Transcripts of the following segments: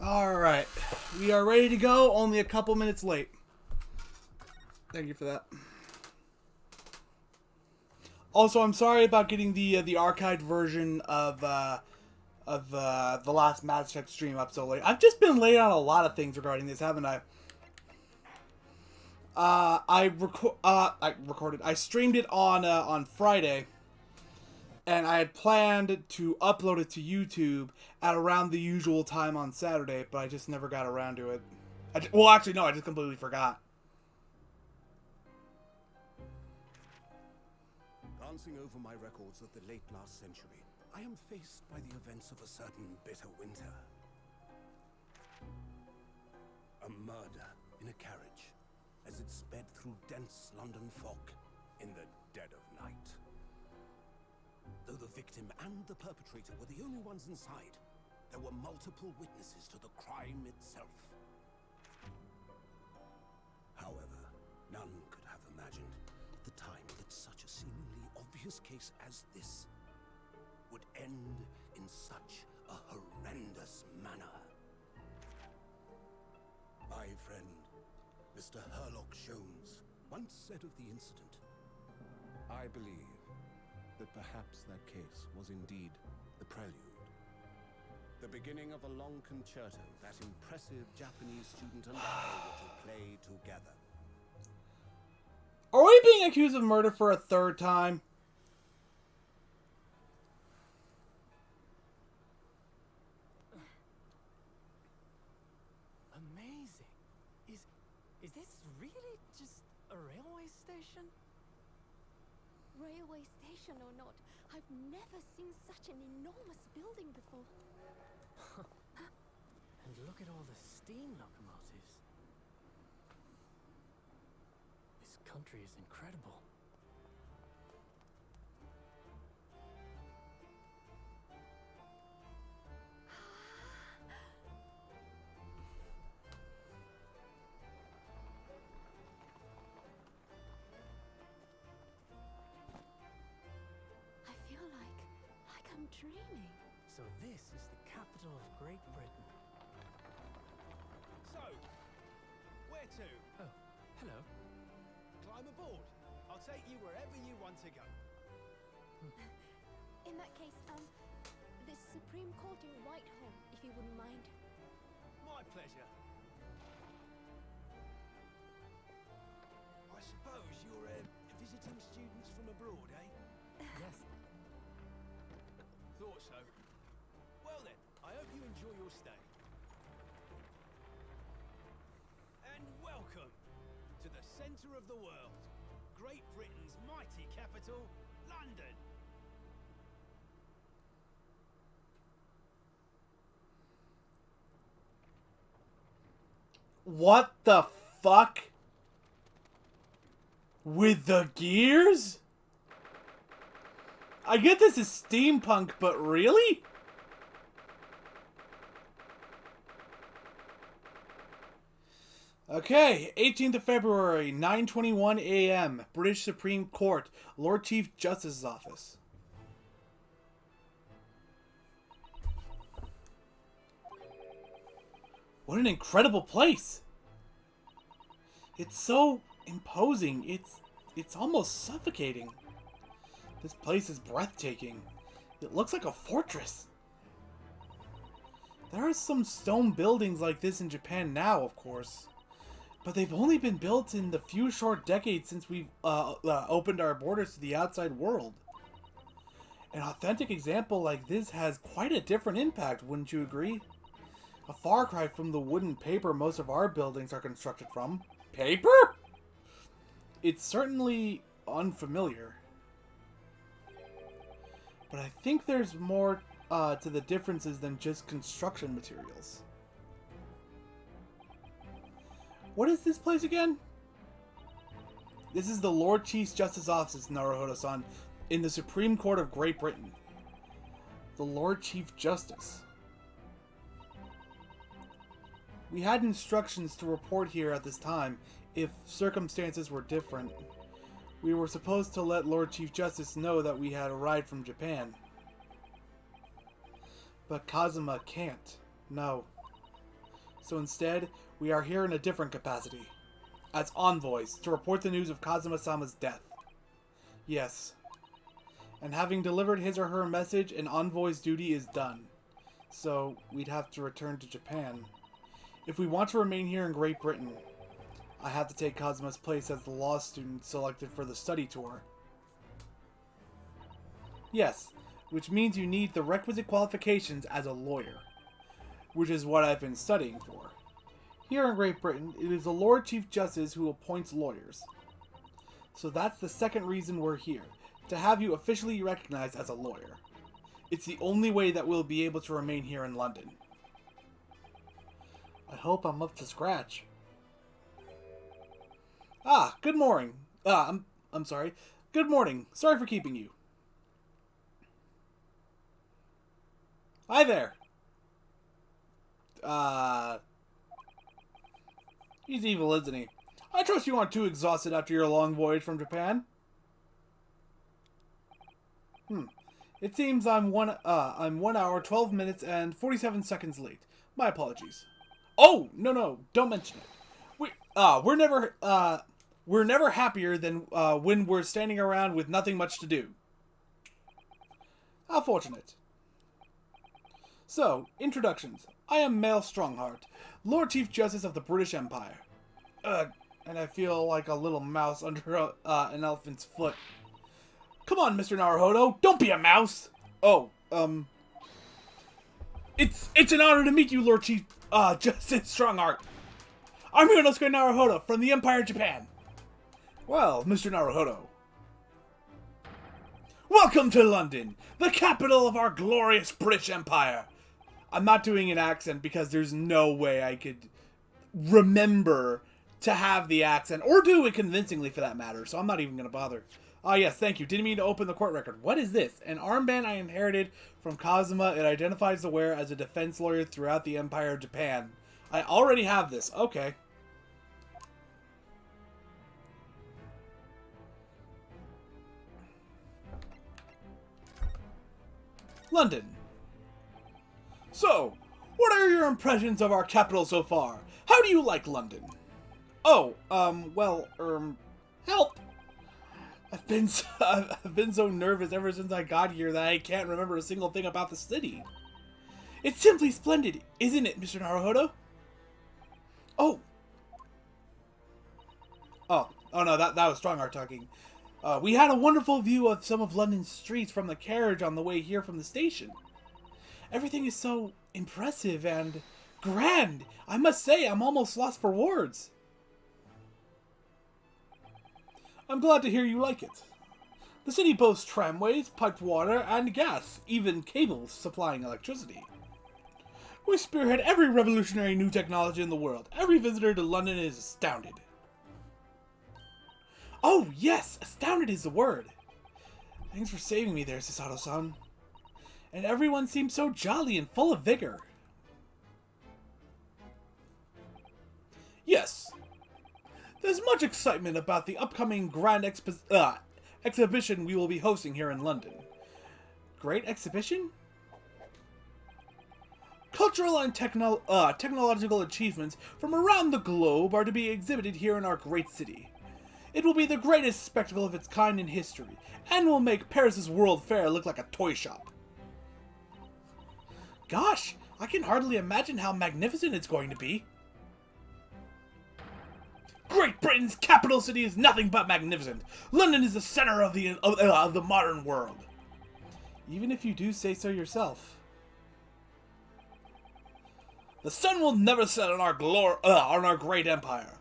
Alright. We are ready to go, only a couple minutes late. Thank you for that. Also, I'm sorry about getting the archived version of the last Match Check stream up so late. I've just been late on a lot of things regarding this, haven't I? I recorded. I streamed it on Friday, and I had planned to upload it to YouTube at around the usual time on Saturday, but I just never got around to it. Well, actually, no, I just completely forgot. Glancing over my records of the late last century, I am faced by the events of a certain bitter winter. A murder in a carriage as it sped through dense London fog in the dead of night. Though the victim and the perpetrator were the only ones inside, there were multiple witnesses to the crime itself. However, none could have imagined at the time that such a seemingly obvious case as this would end in such a horrendous manner. My friend, Mr. Herlock Sholmes, once said of the incident, "I believe that perhaps that case was indeed the prelude. The beginning of a long concerto that impressive Japanese student and I were to play together." Are we being accused of murder for a third time? Amazing. Is this really just a railway station? Railway station or not, I've never seen such an enormous building before. And look at all the steam locomotives. This country is incredible. I feel like I'm dreaming. So this is the capital of Great Britain. So, where to? Oh, hello. Climb aboard. I'll take you wherever you want to go. In that case, the Supreme Court in Whitehall, if you wouldn't mind. My pleasure. I suppose you're visiting students from abroad, eh? Yes. Thought so. Well then, I hope you enjoy your stay. And welcome to the centre of the world, Great Britain's mighty capital, London. What the fuck? With the gears? I get this is steampunk, but really? Okay, 18th of February, 9:21 a.m., British Supreme Court, Lord Chief Justice's office. What an incredible place! It's so imposing, it's almost suffocating. This place is breathtaking. It looks like a fortress. There are some stone buildings like this in Japan now, of course. But they've only been built in the few short decades since we've opened our borders to the outside world. An authentic example like this has quite a different impact, wouldn't you agree? A far cry from the wood and paper most of our buildings are constructed from. Paper? It's certainly unfamiliar. But I think there's more to the differences than just construction materials. What is this place again? This is the Lord Chief Justice's office, Naruhodo-san, in the Supreme Court of Great Britain. The Lord Chief Justice. We had instructions to report here at this time if circumstances were different. We were supposed to let Lord Chief Justice know that we had arrived from Japan. But Kazuma can't. No. So instead, we are here in a different capacity. As envoys, to report the news of Kazuma-sama's death. Yes. And having delivered his or her message, an envoy's duty is done. So, we'd have to return to Japan. If we want to remain here in Great Britain, I have to take Kazuma's place as the law student selected for the study tour. Yes, which means you need the requisite qualifications as a lawyer, which is what I've been studying for. Here in Great Britain, it is the Lord Chief Justice who appoints lawyers. So that's the second reason we're here, to have you officially recognized as a lawyer. It's the only way that we'll be able to remain here in London. I hope I'm up to scratch. Ah, good morning. I'm sorry. Good morning. Sorry for keeping you. Hi there. He's evil, isn't he? I trust you aren't too exhausted after your long voyage from Japan. It seems I'm 1 hour, 12 minutes, and 47 seconds late. My apologies. Oh, no, don't mention it. We're never happier than when we're standing around with nothing much to do. How fortunate. So, introductions. I am Male Strongheart, Lord Chief Justice of the British Empire. And I feel like a little mouse under an elephant's foot. Come on, Mr. Naruhodo, don't be a mouse! Oh, It's an honor to meet you, Lord Chief Justice Strongheart. I'm Ryunosuke Naruhodo from the Empire of Japan. Well, Mr. Naruhodo. Welcome to London, the capital of our glorious British Empire. I'm not doing an accent because there's no way I could remember to have the accent, or do it convincingly for that matter, so I'm not even going to bother. Ah, yes, thank you. Didn't mean to open the court record. What is this? An armband I inherited from Kazuma. It identifies the wearer as a defense lawyer throughout the Empire of Japan. I already have this. Okay. London. So, what are your impressions of our capital so far? How do you like London? Oh, help! I've been so nervous ever since I got here that I can't remember a single thing about the city. It's simply splendid, isn't it, Mr. Naruhodo? Oh no, that was Strongheart talking. We had a wonderful view of some of London's streets from the carriage on the way here from the station. Everything is so impressive and grand. I must say, I'm almost lost for words. I'm glad to hear you like it. The city boasts tramways, piped water, and gas, even cables supplying electricity. We spearhead every revolutionary new technology in the world. Every visitor to London is astounded. Oh, yes! Astounded is the word. Thanks for saving me there, Sasato-san. And everyone seems so jolly and full of vigor. Yes. There's much excitement about the upcoming grand exhibition we will be hosting here in London. Great exhibition? Cultural and technological achievements from around the globe are to be exhibited here in our great city. It will be the greatest spectacle of its kind in history, and will make Paris's World Fair look like a toy shop. Gosh, I can hardly imagine how magnificent it's going to be. Great Britain's capital city is nothing but magnificent. London is the center of the modern world. Even if you do say so yourself. The sun will never set on our great empire.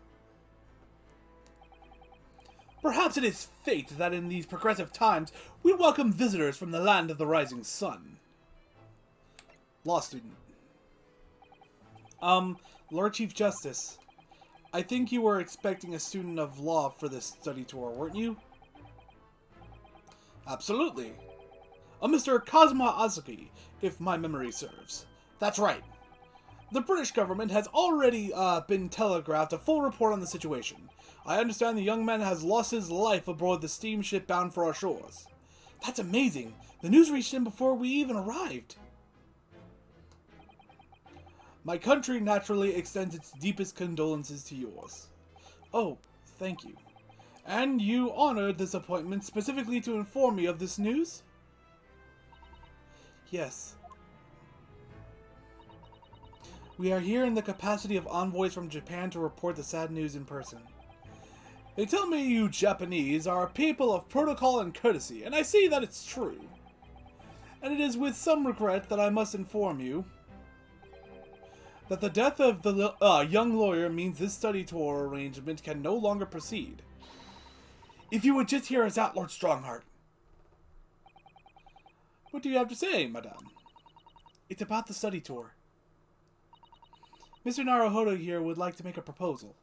Perhaps it is fate that in these progressive times we welcome visitors from the land of the rising sun. Law student. Lord Chief Justice. I think you were expecting a student of law for this study tour, weren't you? Absolutely. A Mr. Kazuma Azuki, if my memory serves. That's right. The British government has already been telegraphed a full report on the situation. I understand the young man has lost his life aboard the steamship bound for our shores. That's amazing. The news reached him before we even arrived. My country naturally extends its deepest condolences to yours. Oh, thank you. And you honored this appointment specifically to inform me of this news? Yes. We are here in the capacity of envoys from Japan to report the sad news in person. They tell me you Japanese are a people of protocol and courtesy, and I see that it's true. And it is with some regret that I must inform you that the death of the young lawyer means this study tour arrangement can no longer proceed. If you would just hear us out, Lord Strongheart. What do you have to say, madame? It's about the study tour. Mr. Naruhodo here would like to make a proposal.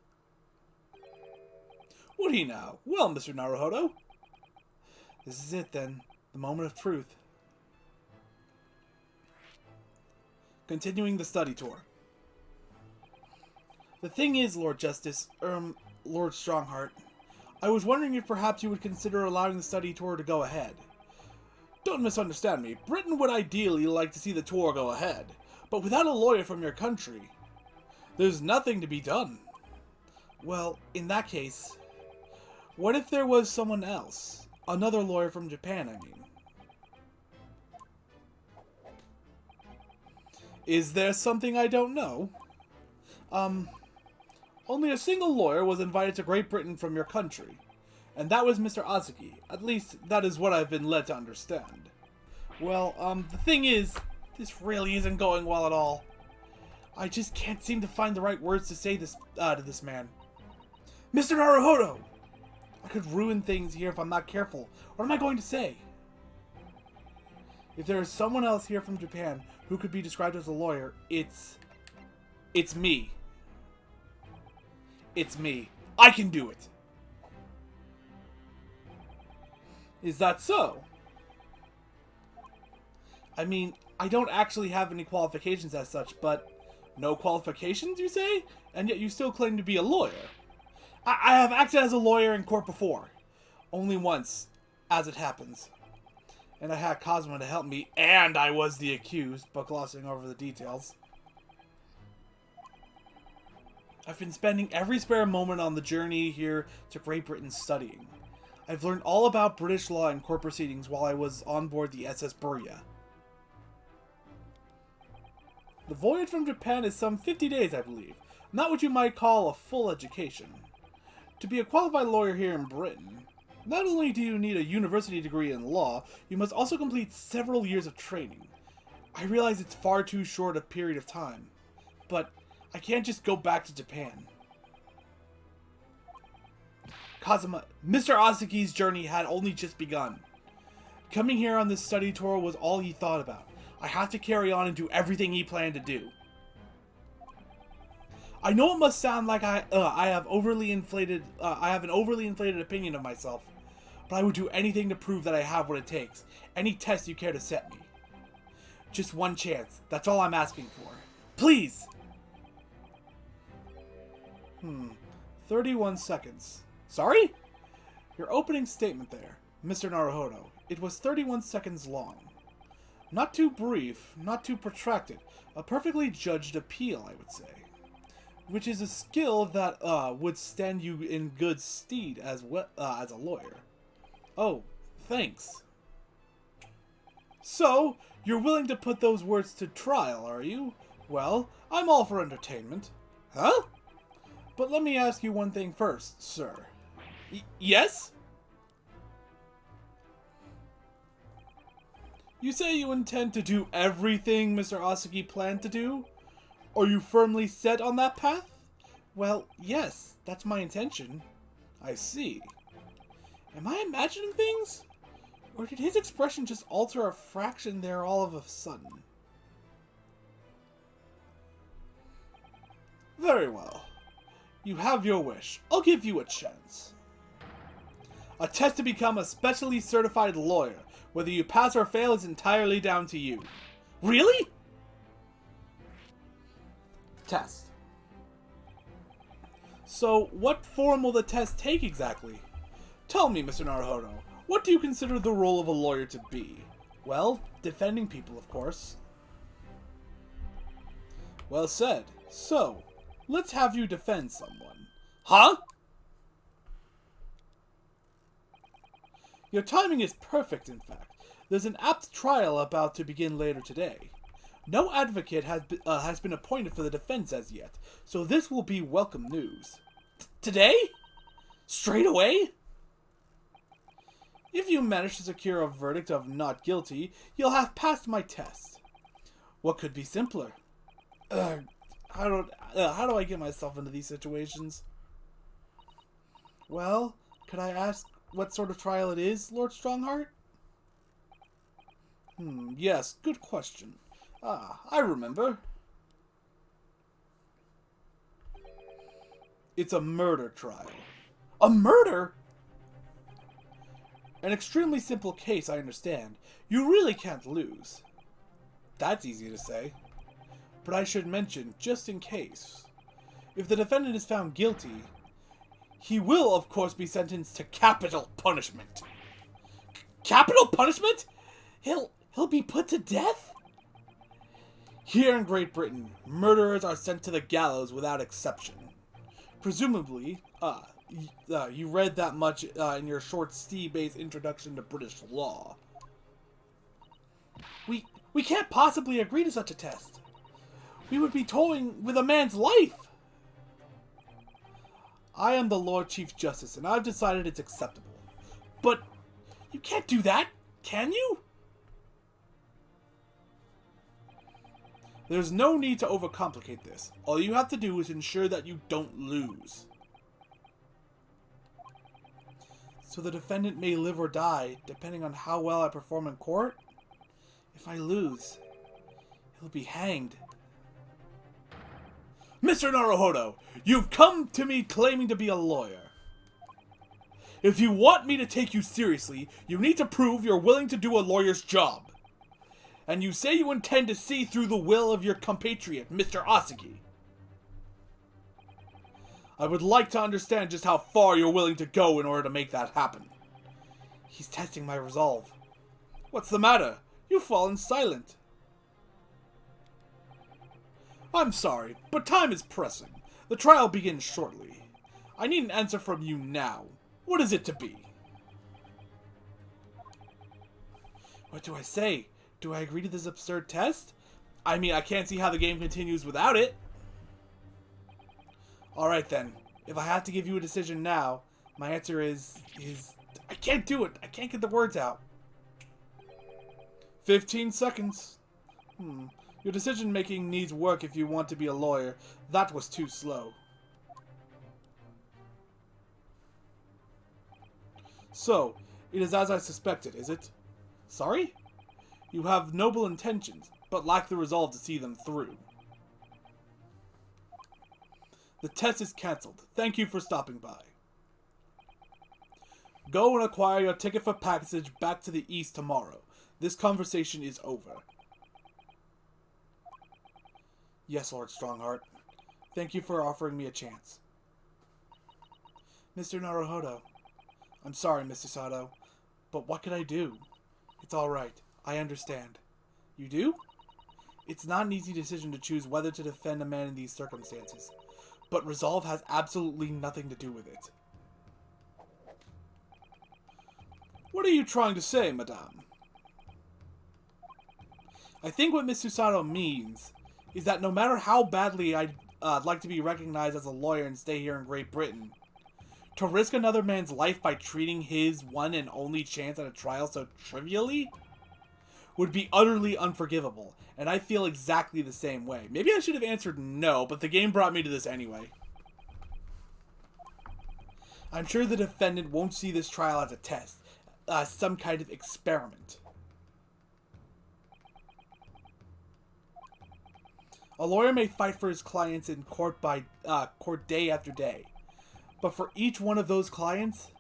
Would he now? Well, Mr. Naruhodo. This is it, then. The moment of truth. Continuing the study tour. The thing is, Lord Strongheart, I was wondering if perhaps you would consider allowing the study tour to go ahead. Don't misunderstand me. Britain would ideally like to see the tour go ahead, but without a lawyer from your country, there's nothing to be done. Well, in that case, what if there was someone else? Another lawyer from Japan, I mean. Is there something I don't know? Only a single lawyer was invited to Great Britain from your country, and that was Mr. Azuki. At least, that is what I've been led to understand. Well, the thing is, this really isn't going well at all. I just can't seem to find the right words to say this to this man. Mr. Naruhodo! I could ruin things here if I'm not careful. What am I going to say? If there is someone else here from Japan who could be described as a lawyer, it's me. It's me. I can do it. Is that so? I mean, I don't actually have any qualifications as such, but no qualifications, you say? And yet you still claim to be a lawyer. I have acted as a lawyer in court before. Only once, as it happens. And I had Cosmo to help me, and I was the accused, but glossing over the details. I've been spending every spare moment on the journey here to Great Britain studying. I've learned all about British law and court proceedings while I was on board the SS Burya. The voyage from Japan is some 50 days, I believe. Not what you might call a full education. To be a qualified lawyer here in Britain, not only do you need a university degree in law, you must also complete several years of training. I realize it's far too short a period of time, but I can't just go back to Japan. Kazuma, Mr. Azuki's journey had only just begun. Coming here on this study tour was all he thought about. I have to carry on and do everything he planned to do. I know it must sound like I have an overly inflated opinion of myself, but I would do anything to prove that I have what it takes. Any test you care to set me. Just one chance. That's all I'm asking for. Please! 31 seconds. Sorry? Your opening statement there, Mr. Naruhodo. It was 31 seconds long. Not too brief, not too protracted. A perfectly judged appeal, I would say. Which is a skill that would stand you in good stead as a lawyer. Oh, thanks. So, you're willing to put those words to trial, are you? Well, I'm all for entertainment. Huh? But let me ask you one thing first, sir. Yes? You say you intend to do everything Mr. Azuki planned to do? Are you firmly set on that path? Well, yes, that's my intention. I see. Am I imagining things? Or did his expression just alter a fraction there all of a sudden? Very well. You have your wish. I'll give you a chance. A test to become a specially certified lawyer. Whether you pass or fail is entirely down to you. Really? Test. So, what form will the test take exactly? Tell me, Mr. Naruhodo, what do you consider the role of a lawyer to be? Well, defending people, of course. Well said. So, let's have you defend someone. Huh? Your timing is perfect, in fact. There's an apt trial about to begin later today. No advocate has been appointed for the defense as yet, so this will be welcome news. Today? Straight away? If you manage to secure a verdict of not guilty, you'll have passed my test. What could be simpler? How do I get myself into these situations? Well, could I ask what sort of trial it is, Lord Strongheart? Yes, good question. Ah, I remember. It's a murder trial. A murder? An extremely simple case, I understand. You really can't lose. That's easy to say. But I should mention, just in case, if the defendant is found guilty, he will, of course, be sentenced to capital punishment. Capital punishment? He'll be put to death? Here in Great Britain, murderers are sent to the gallows without exception. Presumably, you read that much in your short C-based introduction to British law. We can't possibly agree to such a test. We would be toying with a man's life. I am the Lord Chief Justice, and I've decided it's acceptable. But you can't do that, can you? There's no need to overcomplicate this. All you have to do is ensure that you don't lose. So the defendant may live or die, depending on how well I perform in court. If I lose, he'll be hanged. Mr. Naruhodo, you've come to me claiming to be a lawyer. If you want me to take you seriously, you need to prove you're willing to do a lawyer's job. And you say you intend to see through the will of your compatriot, Mr. Asagi. I would like to understand just how far you're willing to go in order to make that happen. He's testing my resolve. What's the matter? You've fallen silent. I'm sorry, but time is pressing. The trial begins shortly. I need an answer from you now. What is it to be? What do I say? Do I agree to this absurd test? I mean, I can't see how the game continues without it. Alright then. If I have to give you a decision now, my answer is... I can't do it. I can't get the words out. 15 seconds. Your decision-making needs work if you want to be a lawyer. That was too slow. So, it is as I suspected, is it? Sorry? You have noble intentions, but lack the resolve to see them through. The test is cancelled. Thank you for stopping by. Go and acquire your ticket for passage back to the east tomorrow. This conversation is over. Yes, Lord Strongheart. Thank you for offering me a chance. Mr. Naruhodo. I'm sorry, Mr. Sato, but what could I do? It's alright. I understand. You do? It's not an easy decision to choose whether to defend a man in these circumstances, but resolve has absolutely nothing to do with it. What are you trying to say, madame? I think what Mr. Sato means is that no matter how badly I'd like to be recognized as a lawyer and stay here in Great Britain, to risk another man's life by treating his one and only chance at a trial so trivially would be utterly unforgivable, and I feel exactly the same way. Maybe I should have answered no, but the game brought me to this anyway. I'm sure the defendant won't see this trial as a test, some kind of experiment. A lawyer may fight for his clients in court day after day, but for each one of those clients,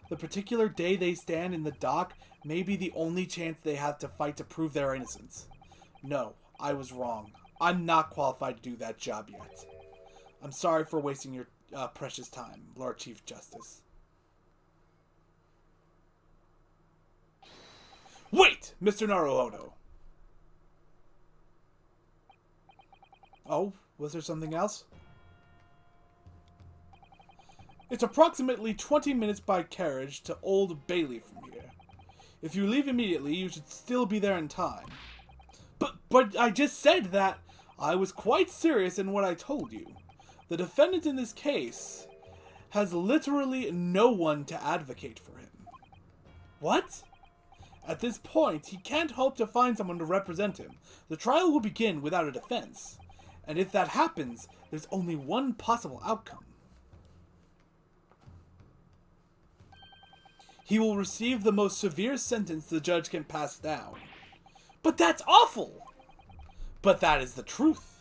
the particular day they stand in the dock may be the only chance they have to fight to prove their innocence. No, I was wrong. I'm not qualified to do that job yet. I'm sorry for wasting your precious time, Lord Chief Justice. Wait, Mr. Naruhodo. Oh, Was there something else? It's approximately 20 minutes by carriage to Old Bailey from here. If you leave immediately, you should still be there in time. But I just said that I was quite serious in what I told you. The defendant in this case has literally no one to advocate for him. What? At this point, he can't hope to find someone to represent him. The trial will begin without a defense. And if that happens, there's only one possible outcome. He will receive the most severe sentence the judge can pass down. But that's awful! But that is the truth.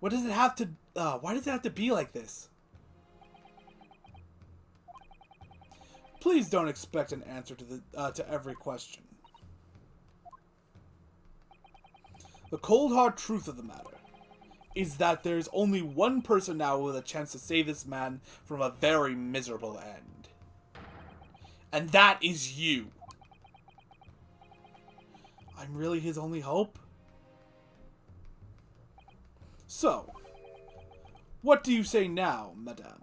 What does it have to... why does it have to be like this? Please don't expect an answer to every question. The cold hard truth of the matter is that there's only one person now with a chance to save this man from a very miserable end. And that is you. I'm really his only hope? So, what do you say now, madame?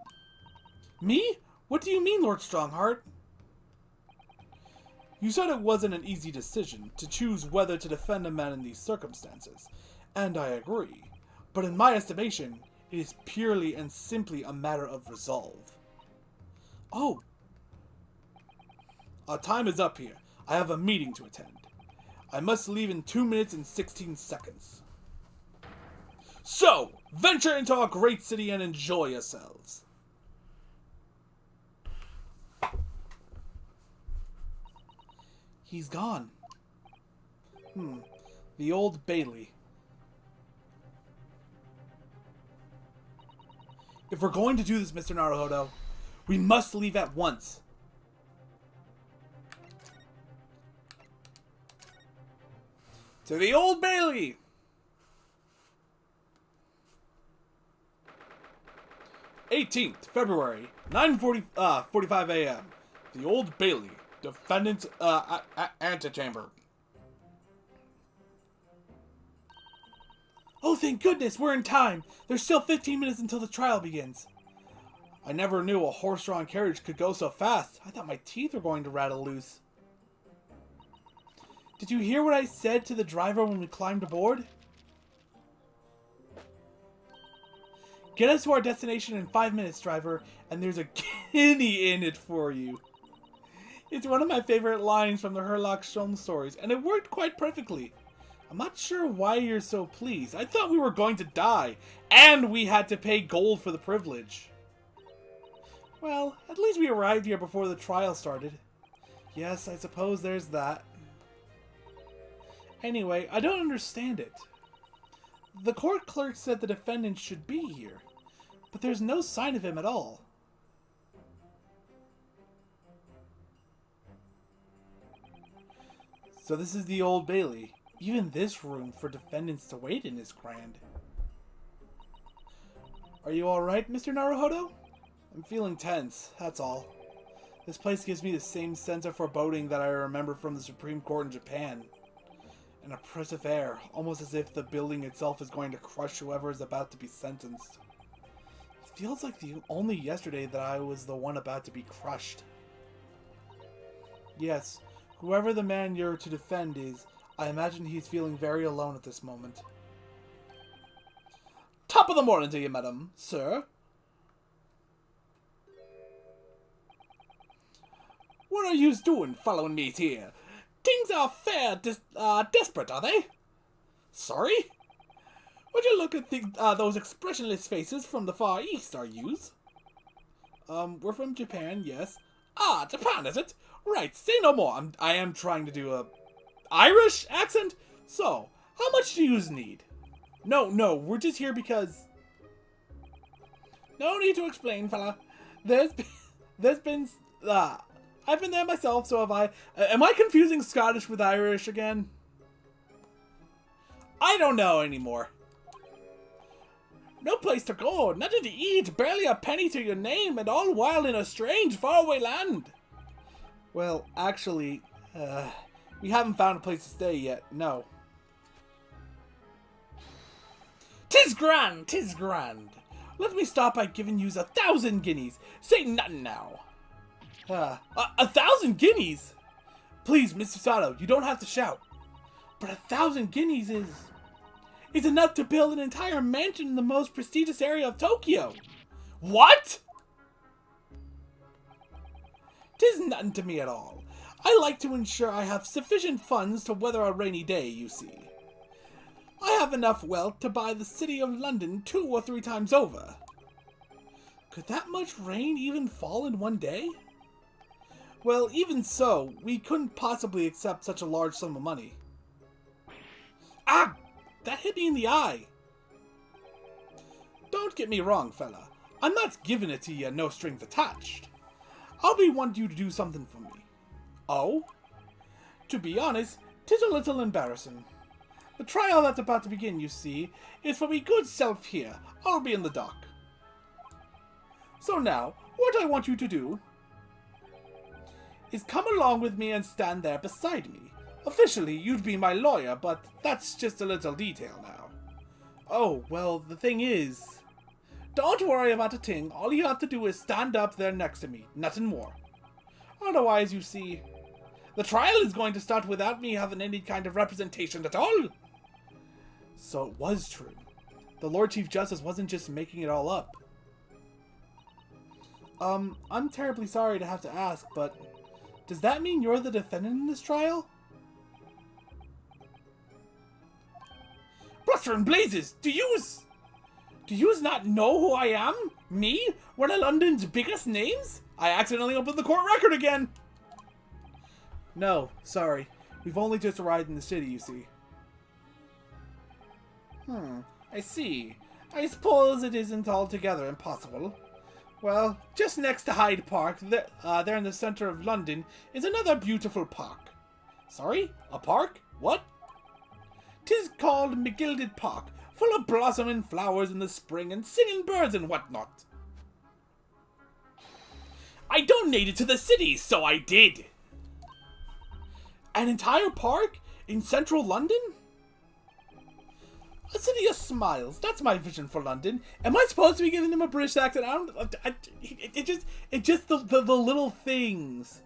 Me? What do you mean, Lord Strongheart? You said it wasn't an easy decision to choose whether to defend a man in these circumstances, and I agree. But in my estimation, it is purely and simply a matter of resolve. Oh. Our time is up here. I have a meeting to attend. I must leave in 2 minutes and 16 seconds. So, venture into our great city and enjoy yourselves. He's gone. The Old Bailey. If we're going to do this, Mr. Naruhodo, we must leave at once. To the Old Bailey! 18th February, 9:45 a.m. The Old Bailey, defendant's antechamber. Oh, thank goodness, we're in time. There's still 15 minutes until the trial begins. I never knew a horse-drawn carriage could go so fast. I thought my teeth were going to rattle loose. Did you hear what I said to the driver when we climbed aboard? Get us to our destination in 5 minutes, driver, and there's a guinea in it for you. It's one of my favorite lines from the Sherlock Holmes stories, and it worked quite perfectly. I'm not sure why you're so pleased. I thought we were going to die, and we had to pay gold for the privilege. Well, at least we arrived here before the trial started. Yes, I suppose there's that. Anyway, I don't understand it. The court clerk said the defendant should be here, but there's no sign of him at all. So this is the Old Bailey. Even this room for defendants to wait in is grand. Are you alright, Mr. Naruhodo? I'm feeling tense, that's all. This place gives me the same sense of foreboding that I remember from the Supreme Court in Japan. An oppressive air, almost as if the building itself is going to crush whoever is about to be sentenced. It feels like only yesterday that I was the one about to be crushed. Yes, whoever the man you're to defend is, I imagine he's feeling very alone at this moment. Top of the morning to you, madam, sir. What are yous doing following me here? Things are fair desperate, are they? Sorry? Would you look at those expressionless faces from the Far East, are yous? We're from Japan, yes. Ah, Japan, is it? Right, say no more. I am trying to do a Irish accent? So, how much do yous need? No, we're just here because... No need to explain, fella. There's been I've been there myself, so have I. Am I confusing Scottish with Irish again? I don't know anymore. No place to go, nothing to eat, barely a penny to your name, and all while in a strange, faraway land. Well, actually, we haven't found a place to stay yet, no. 'Tis grand, 'tis grand. Let me start by giving yous 1,000 guineas. Say nothing now. 1,000 guineas? Please, Mr. Sato, you don't have to shout. But 1,000 guineas is enough to build an entire mansion in the most prestigious area of Tokyo. What? 'Tis nothing to me at all. I like to ensure I have sufficient funds to weather a rainy day, you see. I have enough wealth to buy the city of London 2 or 3 times over. Could that much rain even fall in one day? Well, even so, we couldn't possibly accept such a large sum of money. Ah! That hit me in the eye. Don't get me wrong, fella. I'm not giving it to you no strings attached. I'll be wanting you to do something for me. Oh? To be honest, 'tis a little embarrassing. The trial that's about to begin, you see, is for me good self here. I'll be in the dock. So now, what I want you to do is come along with me and stand there beside me. Officially, you'd be my lawyer, but that's just a little detail now. Oh, well, the thing is... Don't worry about a thing. All you have to do is stand up there next to me. Nothing more. Otherwise, you see, the trial is going to start without me having any kind of representation at all. So it was true. The Lord Chief Justice wasn't just making it all up. I'm terribly sorry to have to ask, but does that mean you're the defendant in this trial? Bluster and blazes! Do yous not know who I am? Me? One of London's biggest names? I accidentally opened the court record again! No, sorry. We've only just arrived in the city, you see. I see. I suppose it isn't altogether impossible. Well, just next to Hyde Park, there in the center of London, is another beautiful park. Sorry? A park? What? 'Tis called McGilded Park, full of blossoming flowers in the spring and singing birds and whatnot. I donated to the city, so I did. An entire park? In central London? A city of smiles. That's my vision for London. Am I supposed to be giving him a British accent? It just the little things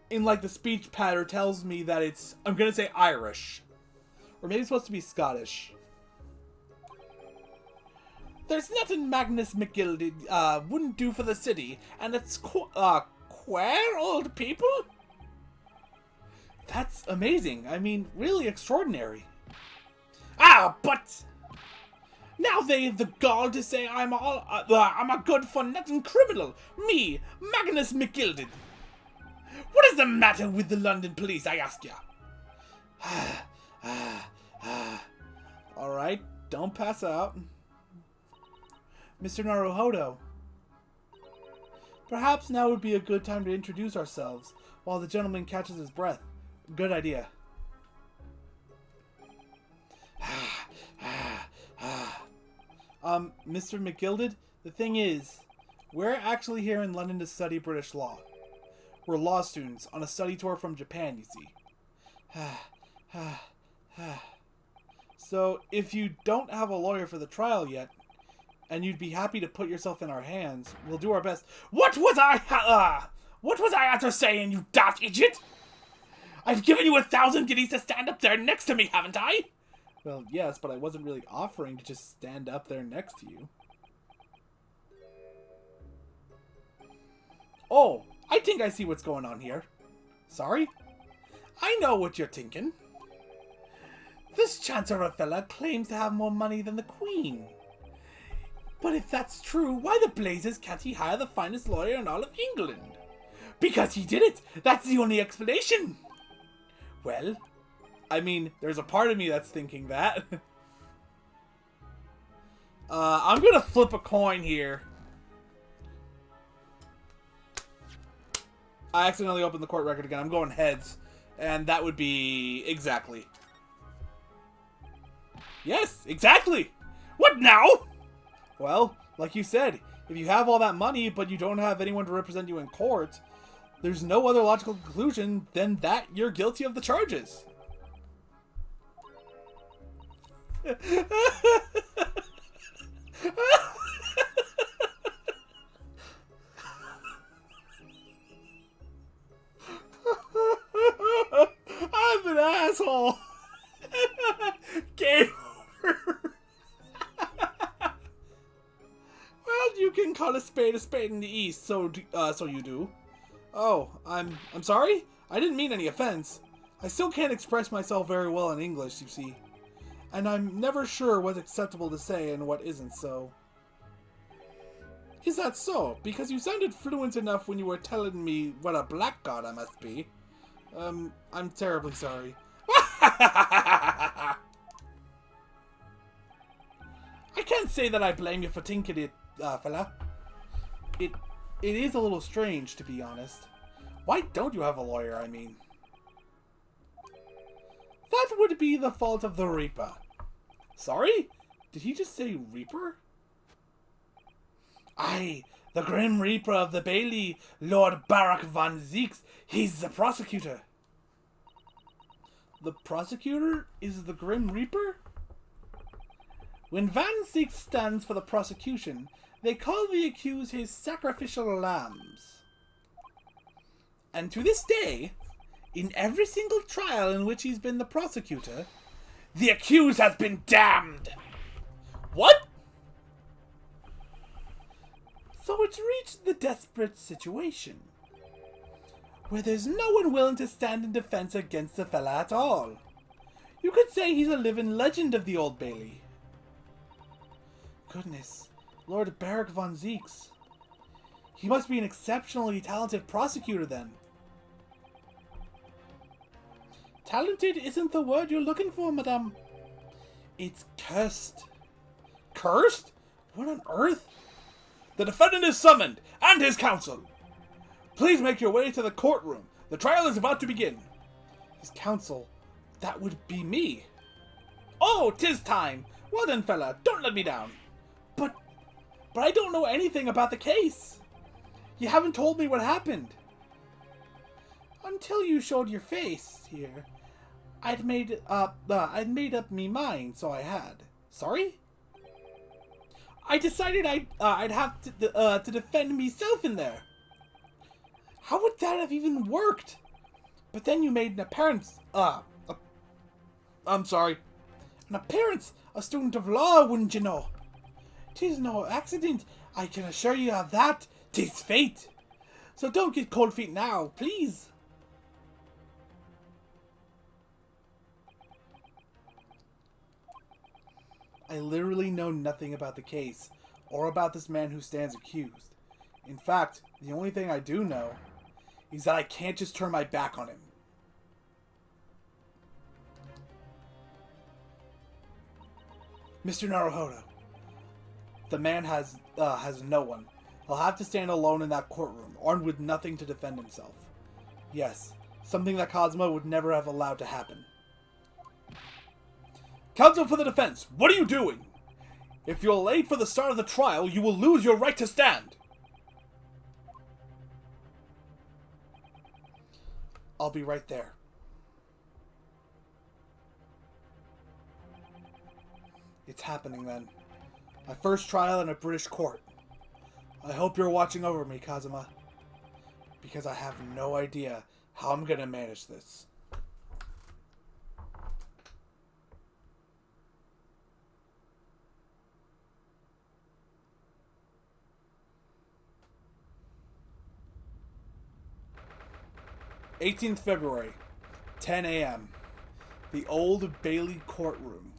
in like the speech pattern tells me that it's, I'm gonna say Irish. Or maybe it's supposed to be Scottish. There's nothing Magnus McGilded wouldn't do for the city, and it's queer old people? That's amazing. I mean, really extraordinary. Ah, but now they have the gall to say I'm a good-for-nothing criminal. Me, Magnus McGilded. What is the matter with the London police, I ask ya? Alright, don't pass out. Mr. Naruhodo. Perhaps now would be a good time to introduce ourselves while the gentleman catches his breath. Good idea. Mr. McGilded, the thing is, we're actually here in London to study British law. We're law students on a study tour from Japan, you see. So, if you don't have a lawyer for the trial yet, and you'd be happy to put yourself in our hands, we'll do our best. What was I after saying, you daft idiot? I've given you 1,000 guineas to stand up there next to me, haven't I? Well, yes, but I wasn't really offering to just stand up there next to you. Oh, I think I see what's going on here. Sorry? I know what you're thinking. This Chancellor fella claims to have more money than the Queen. But if that's true, why the blazes can't he hire the finest lawyer in all of England? Because he did it! That's the only explanation! Well, I mean, there's a part of me that's thinking that. I'm gonna flip a coin here. I accidentally opened the court record again. I'm going heads. And that would be exactly. Yes, exactly! What now? Well, like you said, if you have all that money, but you don't have anyone to represent you in court, there's no other logical conclusion than that you're guilty of the charges. I'm an asshole. Game over. Well, you can call a spade in the East, so you do. Oh, I'm sorry? I didn't mean any offense. I still can't express myself very well in English, you see. And I'm never sure what's acceptable to say and what isn't, so... Is that so? Because you sounded fluent enough when you were telling me what a black god I must be. I'm terribly sorry. I can't say that I blame you for thinking it, fella. It is a little strange, to be honest. Why don't you have a lawyer, I mean? That would be the fault of the Reaper. Sorry? Did he just say Reaper? Aye, the Grim Reaper of the Bailey, Lord Barak von Zeeks. He's the prosecutor. The prosecutor is the Grim Reaper? When Van Zeeks stands for the prosecution, they call the accused his sacrificial lambs. And to this day, in every single trial in which he's been the prosecutor, the accused has been damned. What? So it's reached the desperate situation, where there's no one willing to stand in defense against the fella at all. You could say he's a living legend of the Old Bailey. Goodness, Lord Barak von Zeeks. He must be an exceptionally talented prosecutor then. Talented isn't the word you're looking for, madame. It's cursed. Cursed? What on earth? The defendant is summoned, and his counsel. Please make your way to the courtroom. The trial is about to begin. His counsel? That would be me. Oh, 'tis time. Well then, fella, don't let me down. But I don't know anything about the case. You haven't told me what happened. Until you showed your face here, I'd made up me mind, so I had. Sorry? I decided I'd have to defend myself in there. How would that have even worked? But then you made an appearance. I'm sorry. An appearance, a student of law, wouldn't you know? 'Tis no accident, I can assure you of that. 'Tis fate. So don't get cold feet now, please. I literally know nothing about the case, or about this man who stands accused. In fact, the only thing I do know is that I can't just turn my back on him. Mr. Naruhodo, the man has no one. He'll have to stand alone in that courtroom, armed with nothing to defend himself. Yes, something that Cosmo would never have allowed to happen. Counsel for the defense, what are you doing? If you're late for the start of the trial, you will lose your right to stand. I'll be right there. It's happening then. My first trial in a British court. I hope you're watching over me, Kazuma. Because I have no idea how I'm gonna manage this. '18th February, 10 a.m. The Old Bailey courtroom.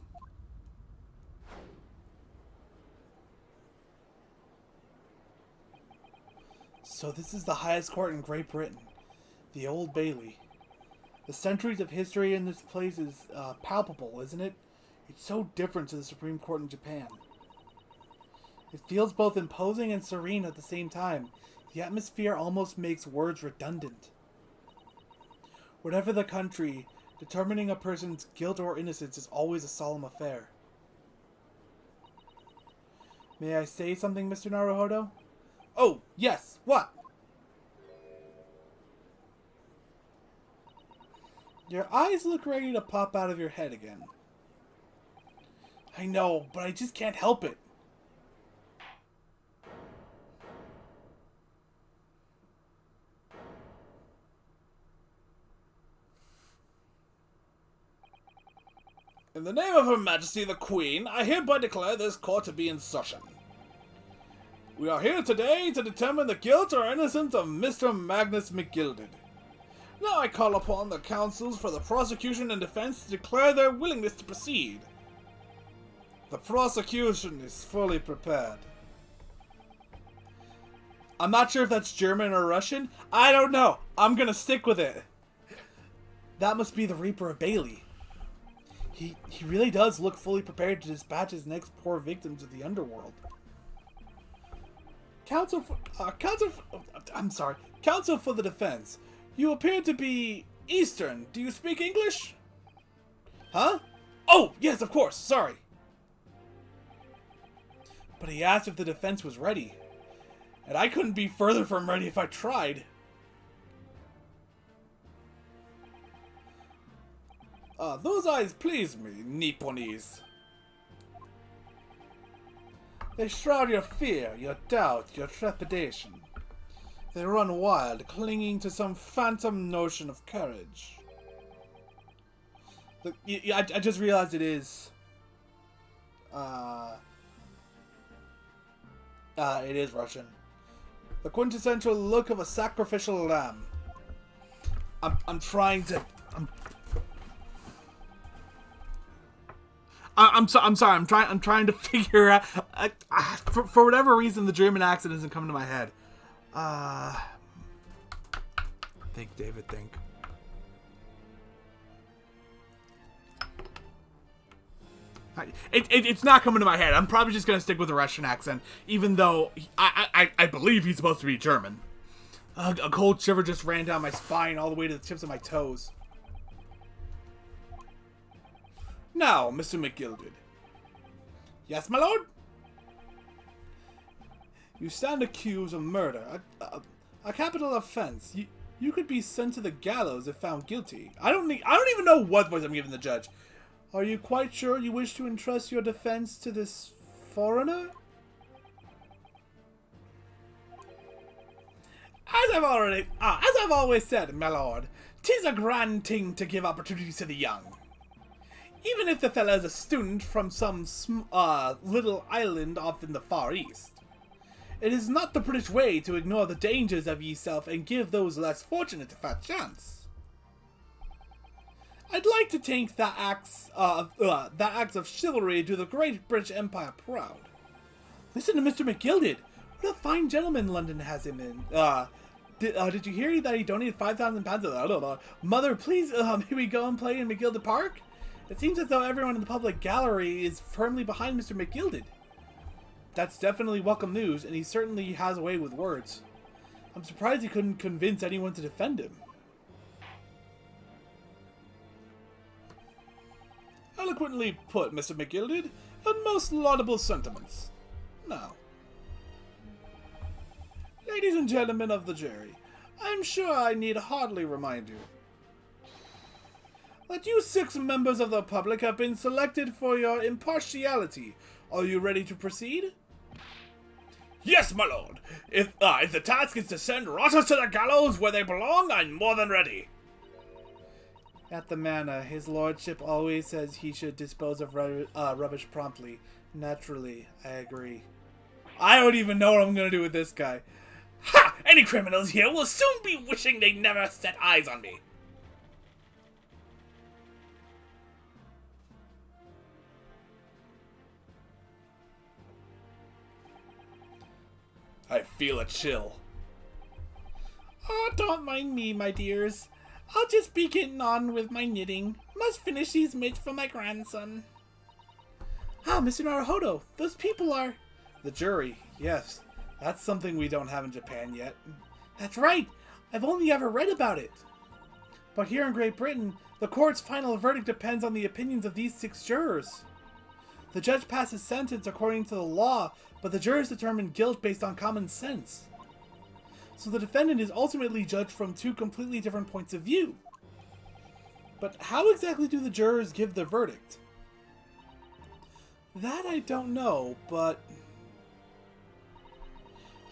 So this is the highest court in Great Britain, the Old Bailey. The centuries of history in this place is palpable, isn't it? It's so different to the Supreme Court in Japan. It feels both imposing and serene at the same time. The atmosphere almost makes words redundant. Whatever the country, determining a person's guilt or innocence is always a solemn affair. May I say something, Mr. Naruhodo? Oh, yes, what? Your eyes look ready to pop out of your head again. I know, but I just can't help it. In the name of Her Majesty the Queen, I hereby declare this court to be in session. We are here today to determine the guilt or innocence of Mr. Magnus McGilded. Now I call upon the counsels for the prosecution and defense to declare their willingness to proceed. The prosecution is fully prepared. I'm not sure if that's German or Russian. I don't know. I'm gonna stick with it. That must be the Reaper of Bailey. He really does look fully prepared to dispatch his next poor victim to the underworld. Counsel for the defense. You appear to be Eastern. Do you speak English? Huh? Oh, yes, of course. Sorry. But he asked if the defense was ready. And I couldn't be further from ready if I tried. Those eyes please me, Nipponese. They shroud your fear, your doubt, your trepidation. They run wild, clinging to some phantom notion of courage. Look, I just realized it is... it is Russian. The quintessential look of a sacrificial lamb. I'm trying to... I'm sorry. I'm trying to figure out. For whatever reason, the German accent isn't coming to my head. Think, David. Think. It's not coming to my head. I'm probably just gonna stick with the Russian accent, even though I believe he's supposed to be German. A cold shiver just ran down my spine all the way to the tips of my toes. Now, Mr. McGilded. Yes, my lord? You stand accused of murder, a capital offense. You could be sent to the gallows if found guilty. I don't even know what voice I'm giving the judge. Are you quite sure you wish to entrust your defense to this foreigner? As I've always said, my lord, 'tis a grand thing to give opportunities to the young. Even if the fella is a student from some little island off in the Far East. It is not the British way to ignore the dangers of yeself and give those less fortunate a fat chance. I'd like to think that acts of chivalry do the great British Empire proud. Listen to Mr. McGilded. What a fine gentleman London has him in. Did you hear that he donated £5,000? I don't know. Mother, please, may we go and play in McGilded Park? It seems as though everyone in the public gallery is firmly behind Mr. McGilded. That's definitely welcome news, and he certainly has a way with words. I'm surprised he couldn't convince anyone to defend him. Eloquently put, Mr. McGilded, and most laudable sentiments. Now, ladies and gentlemen of the jury, I'm sure I need hardly remind you that you 6 members of the public have been selected for your impartiality. Are you ready to proceed? Yes, my lord. If the task is to send rotters to the gallows where they belong, I'm more than ready. At the manor, his lordship always says he should dispose of rubbish promptly. Naturally, I agree. I don't even know what I'm gonna do with this guy. Ha! Any criminals here will soon be wishing they never set eyes on me. I feel a chill. Oh, don't mind me, my dears. I'll just be getting on with my knitting. Must finish these mitts for my grandson. Ah, Mr. Naruhodo, those people are... The jury, yes. That's something we don't have in Japan yet. That's right. I've only ever read about it. But here in Great Britain, the court's final verdict depends on the opinions of these 6 jurors. The judge passes sentence according to the law, but the jurors determine guilt based on common sense. So the defendant is ultimately judged from 2 completely different points of view. But how exactly do the jurors give their verdict? That I don't know, but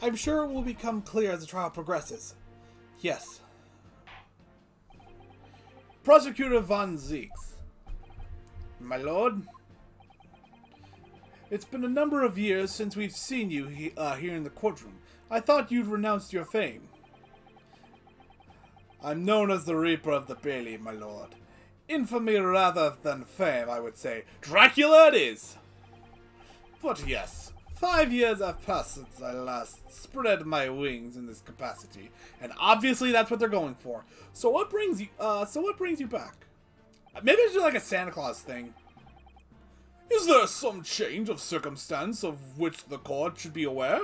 I'm sure it will become clear as the trial progresses. Yes. Prosecutor von Zieks. My lord? It's been a number of years since we've seen you here in the courtroom. I thought you'd renounced your fame. I'm known as the Reaper of the Bailey, my lord. Infamy rather than fame, I would say. Dracula it is! But yes, 5 years have passed since I last spread my wings in this capacity, and obviously that's what they're going for. So what brings you back? Maybe it's just like a Santa Claus thing. Is there some change of circumstance of which the court should be aware?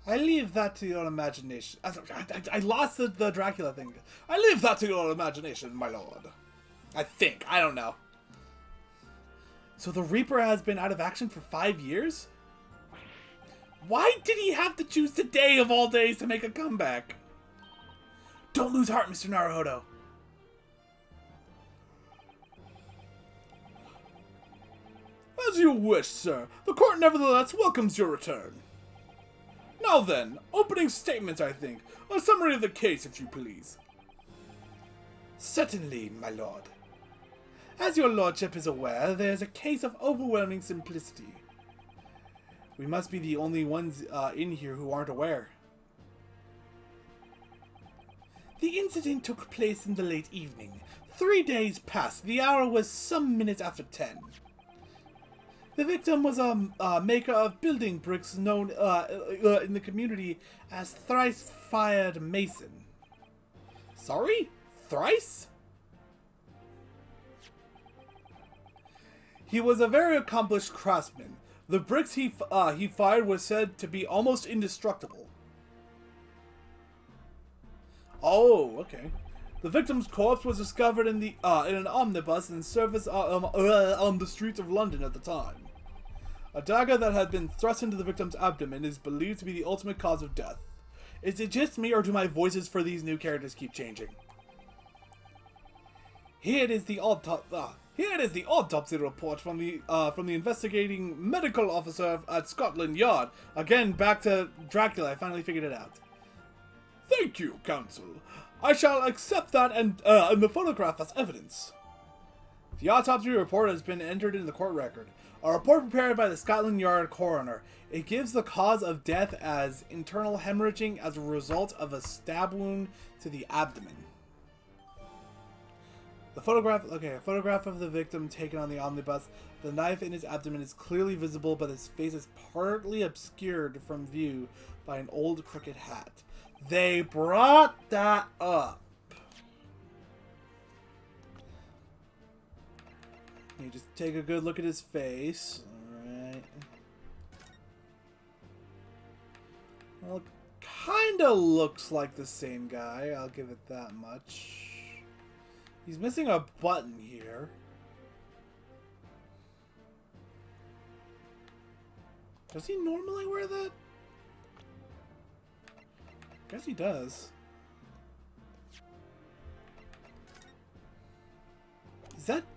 I leave that to your imagination. I lost the Dracula thing. I leave that to your imagination, my lord. I think. I don't know. So the Reaper has been out of action for 5 years? Why did he have to choose today of all days to make a comeback? Don't lose heart, Mr. Naruhodo. As you wish, sir. The court nevertheless welcomes your return. Now then, opening statements, I think. A summary of the case, if you please. Certainly, my lord. As your lordship is aware, there is a case of overwhelming simplicity. We must be the only ones in here who aren't aware. The incident took place in the late evening. 3 days passed. The hour was some minutes after 10. The victim was a maker of building bricks known in the community as Thrice-Fired Mason. Sorry? Thrice? He was a very accomplished craftsman. The bricks he fired were said to be almost indestructible. Oh, okay. The victim's corpse was discovered in an omnibus in service on the streets of London at the time. A dagger that had been thrust into the victim's abdomen is believed to be the ultimate cause of death. Is it just me, or do my voices for these new characters keep changing? Here it is the autopsy report from the investigating medical officer at Scotland Yard. Again, back to Dracula. I finally figured it out. Thank you, counsel. I shall accept that and the photograph as evidence. The autopsy report has been entered in the court record. A report prepared by the Scotland Yard coroner. It gives the cause of death as internal hemorrhaging as a result of a stab wound to the abdomen. The photograph, a photograph of the victim taken on the omnibus. The knife in his abdomen is clearly visible, but his face is partly obscured from view by an old crooked hat. They brought that up. You just take a good look at his face. Alright. Well, it kinda looks like the same guy. I'll give it that much. He's missing a button here. Does he normally wear that? I guess he does.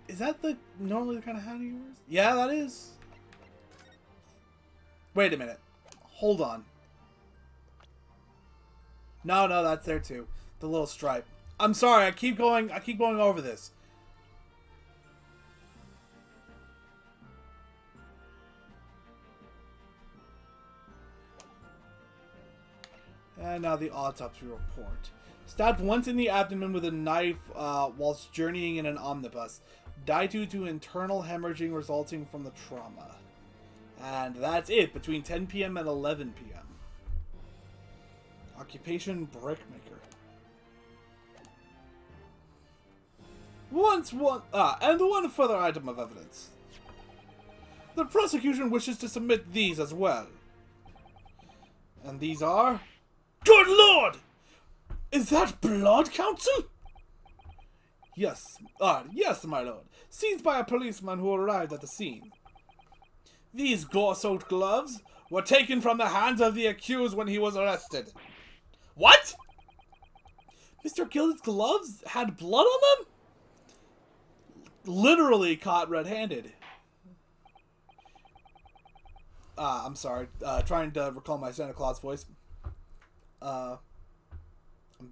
Is that the normally the kind of hat he wears? Yeah, that is. Wait a minute. Hold on. No, that's there too. The little stripe. I'm sorry, I keep going over this. And now the autopsy report. Stabbed once in the abdomen with a knife whilst journeying in an omnibus. Died due to internal hemorrhaging resulting from the trauma. And that's it, between 10 p.m. and 11 p.m. Occupation brickmaker. And one further item of evidence. The prosecution wishes to submit these as well. And these are... Good Lord! Is that blood, counsel? Yes, yes, my lord. Seized by a policeman who arrived at the scene. These gore-soaked gloves were taken from the hands of the accused when he was arrested. What? Mr. Gilden's gloves had blood on them? Literally caught red-handed. I'm sorry. Trying to recall my Santa Claus voice. I'm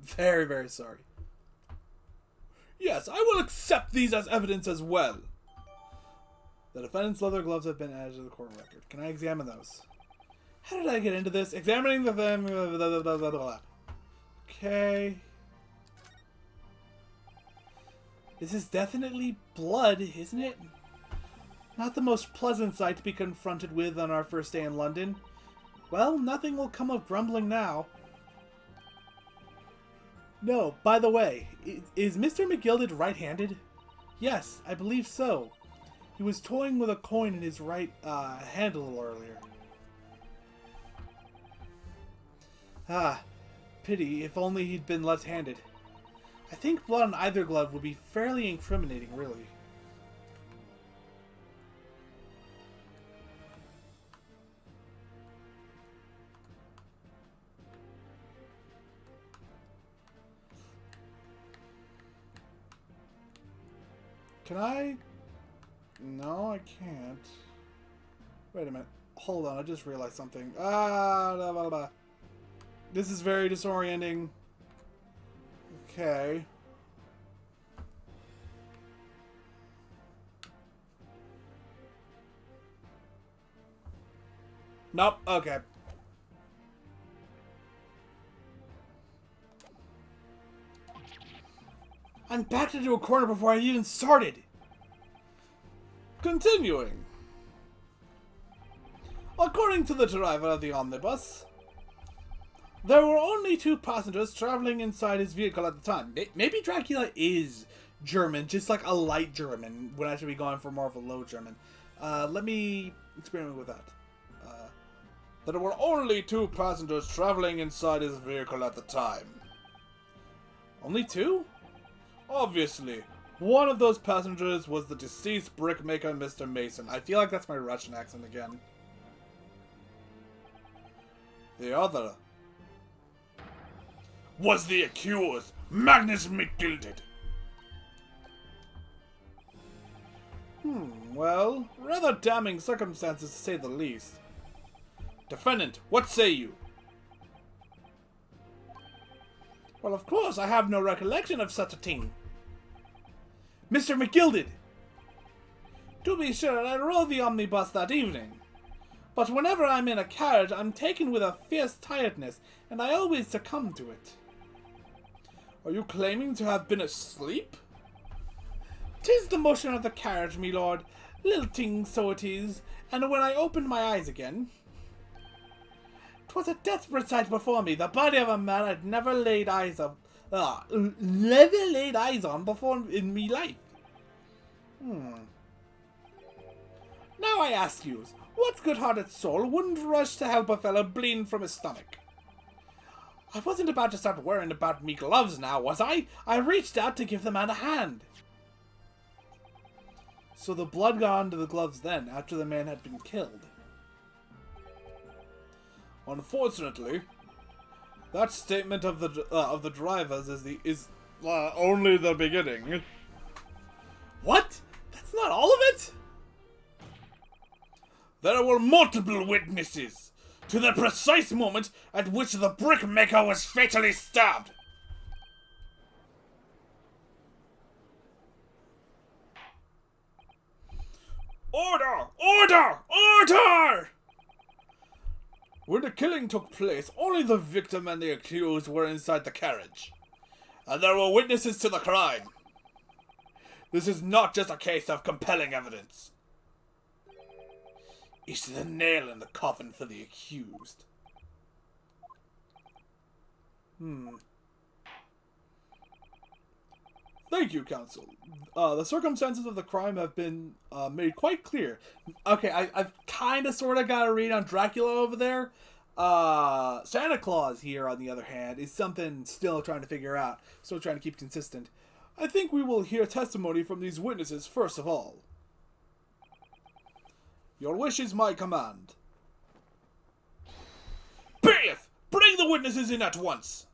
very, very sorry. Yes, I will accept these as evidence as well. The defendant's leather gloves have been added to the court record. Can I examine those? How did I get into this? Examining the them. Blah, blah, blah, blah. Okay. This is definitely blood, isn't it? Not the most pleasant sight to be confronted with on our first day in London. Well, nothing will come of grumbling now. No, by the way, is Mr. McGilded right-handed? Yes, I believe so. He was toying with a coin in his right hand a little earlier. Ah, pity, if only he'd been left-handed. I think blood on either glove would be fairly incriminating, really. Can I? No, I can't. Wait a minute. Hold on, I just realized something. Ah, blah, blah, blah. This is very disorienting. Okay. Nope, okay. I'm backed into a corner before I even started. Continuing. According to the driver of the omnibus, there were only 2 passengers traveling inside his vehicle at the time. Maybe Dracula is German, just like a light German, when I should be going for more of a low German. Let me experiment with that. There were only 2 passengers traveling inside his vehicle at the time. Only 2? Obviously, one of those passengers was the deceased brickmaker, Mr. Mason. I feel like that's my Russian accent again. The other was the accused, Magnus McGilded. Well, rather damning circumstances to say the least. Defendant, what say you? Well, of course, I have no recollection of such a thing. Mr. McGilded! To be sure, I rode the omnibus that evening. But whenever I'm in a carriage, I'm taken with a fierce tiredness, and I always succumb to it. Are you claiming to have been asleep? 'Tis the motion of the carriage, me lord. Lilting so it is, and when I opened my eyes again, 'twas a desperate sight before me, the body of a man I'd never laid eyes on before in me life. Now I ask you, what good-hearted soul wouldn't rush to help a fellow bleeding from his stomach? I wasn't about to start worrying about me gloves now, was I? I reached out to give the man a hand. So the blood got onto the gloves then, after the man had been killed. Unfortunately, that statement of the drivers is only the beginning. What? That's not all of it? There were multiple witnesses to the precise moment at which the brickmaker was fatally stabbed. Order! Order! Order! When the killing took place, only the victim and the accused were inside the carriage, and there were witnesses to the crime. This is not just a case of compelling evidence. It's the nail in the coffin for the accused. Thank you, counsel. The circumstances of the crime have been made quite clear. Okay, I've kind of sort of got a read on Dracula over there. Santa Claus here, on the other hand, is something still trying to figure out. Still trying to keep consistent. I think we will hear testimony from these witnesses first of all. Your wish is my command. Bailiff! Bring the witnesses in at once!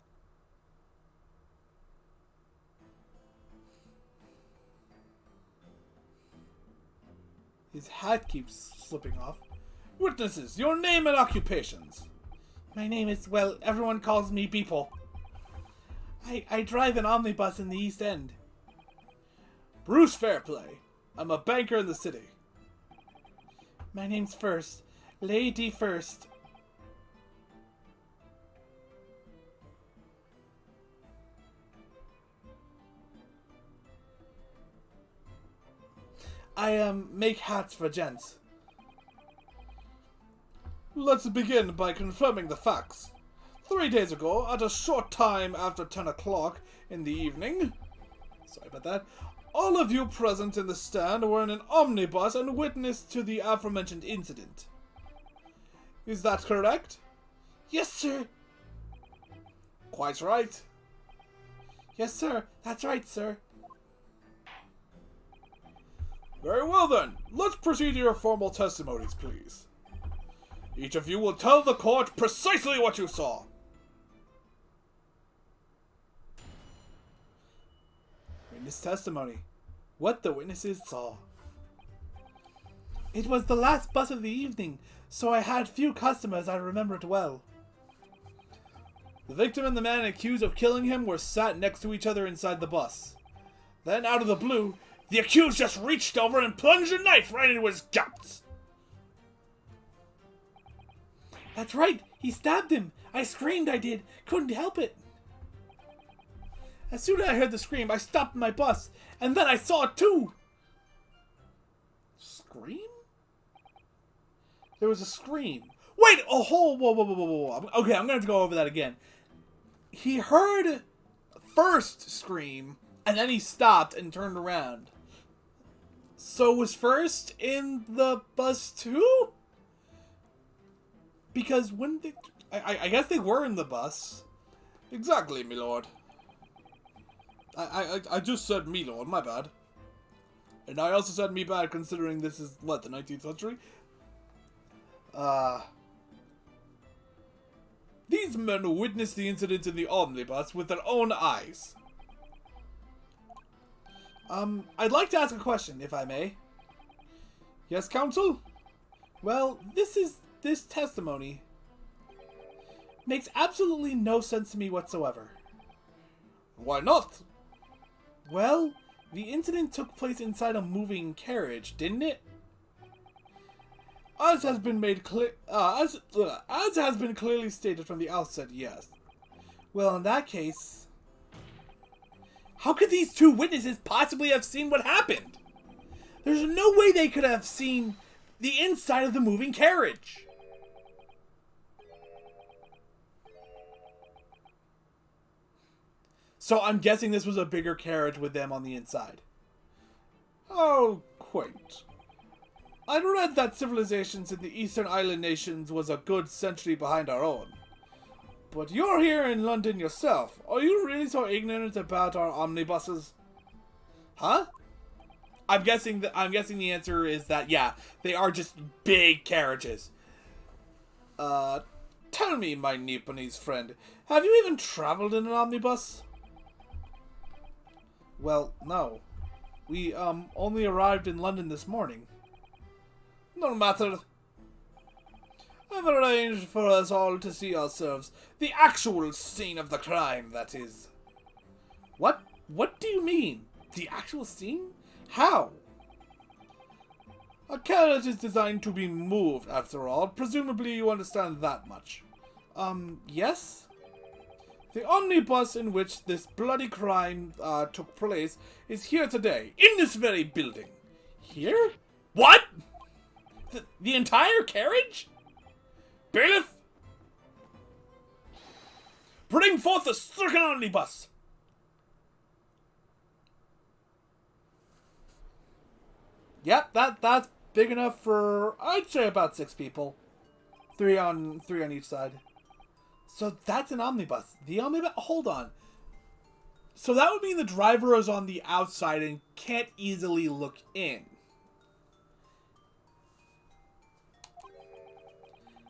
His hat keeps slipping off. Witnesses, your name and occupations. My name is, well, everyone calls me Beeple. I drive an omnibus in the East End. Bruce Fairplay. I'm a banker in the city. My name's First. Lady First. I make hats for gents. Let's begin by confirming the facts. 3 days ago, at a short time after 10 o'clock in the evening, sorry about that, all of you present in the stand were in an omnibus and witnessed to the aforementioned incident. Is that correct? Yes, sir. Quite right. Yes, sir. That's right, sir. Very well then, let's proceed to your formal testimonies, please. Each of you will tell the court precisely what you saw. Witness testimony. What the witnesses saw. It was the last bus of the evening, so I had few customers. I remember it well. The victim and the man accused of killing him were sat next to each other inside the bus. Then, out of the blue, the accused just reached over and plunged a knife right into his guts. That's right. He stabbed him. I screamed, I did. Couldn't help it. As soon as I heard the scream, I stopped my bus, and then I saw it too. Scream? There was a scream. Wait! Oh, whoa. Okay, I'm going to have to go over that again. He heard First scream, and then he stopped and turned around. So was First in the bus too? Because when they... I guess they were in the bus. Exactly, my lord. I just said me lord, my bad. And I also said me bad considering this is, what, the 19th century? These men witnessed the incident in the omnibus with their own eyes. I'd like to ask a question, if I may. Yes, counsel? Well, this testimony makes absolutely no sense to me whatsoever. Why not? Well, the incident took place inside a moving carriage, didn't it? As has been made clear, as has been clearly stated from the outset, yes. Well, in that case, how could these two witnesses possibly have seen what happened? There's no way they could have seen the inside of the moving carriage. So I'm guessing this was a bigger carriage with them on the inside. Oh, quaint. I'd read that civilizations in the Eastern Island nations was a good century behind our own. But you're here in London yourself. Are you really so ignorant about our omnibuses? Huh? I'm guessing the answer is that, yeah, they are just big carriages. Tell me, my Nipponese friend, have you even traveled in an omnibus? Well, no. We, only arrived in London this morning. No matter. I've arranged for us all to see ourselves. The actual scene of the crime, that is. What? What do you mean? The actual scene? How? A carriage is designed to be moved, after all. Presumably you understand that much. Yes? The omnibus in which this bloody crime took place is here today, in this very building. Here? What? The entire carriage? Bailiff! Bring forth the stricken omnibus! Yep, that's big enough for, I'd say, about 6 people. Three on each side. So that's an omnibus. The omnibus, hold on. So that would mean the driver is on the outside and can't easily look in.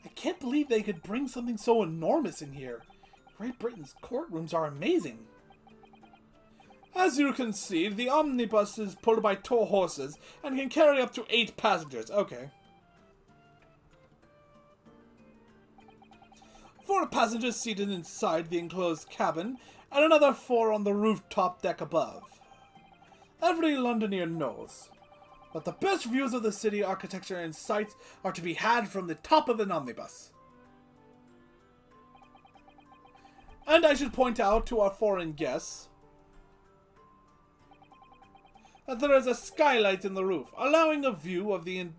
I can't believe they could bring something so enormous in here. Great Britain's courtrooms are amazing. As you can see, the omnibus is pulled by 2 horses and can carry up to 8 passengers. Okay. 4 passengers seated inside the enclosed cabin, and another 4 on the rooftop deck above. Every Londoner knows that the best views of the city architecture and sights are to be had from the top of an omnibus. And I should point out to our foreign guests that there is a skylight in the roof, allowing a view of the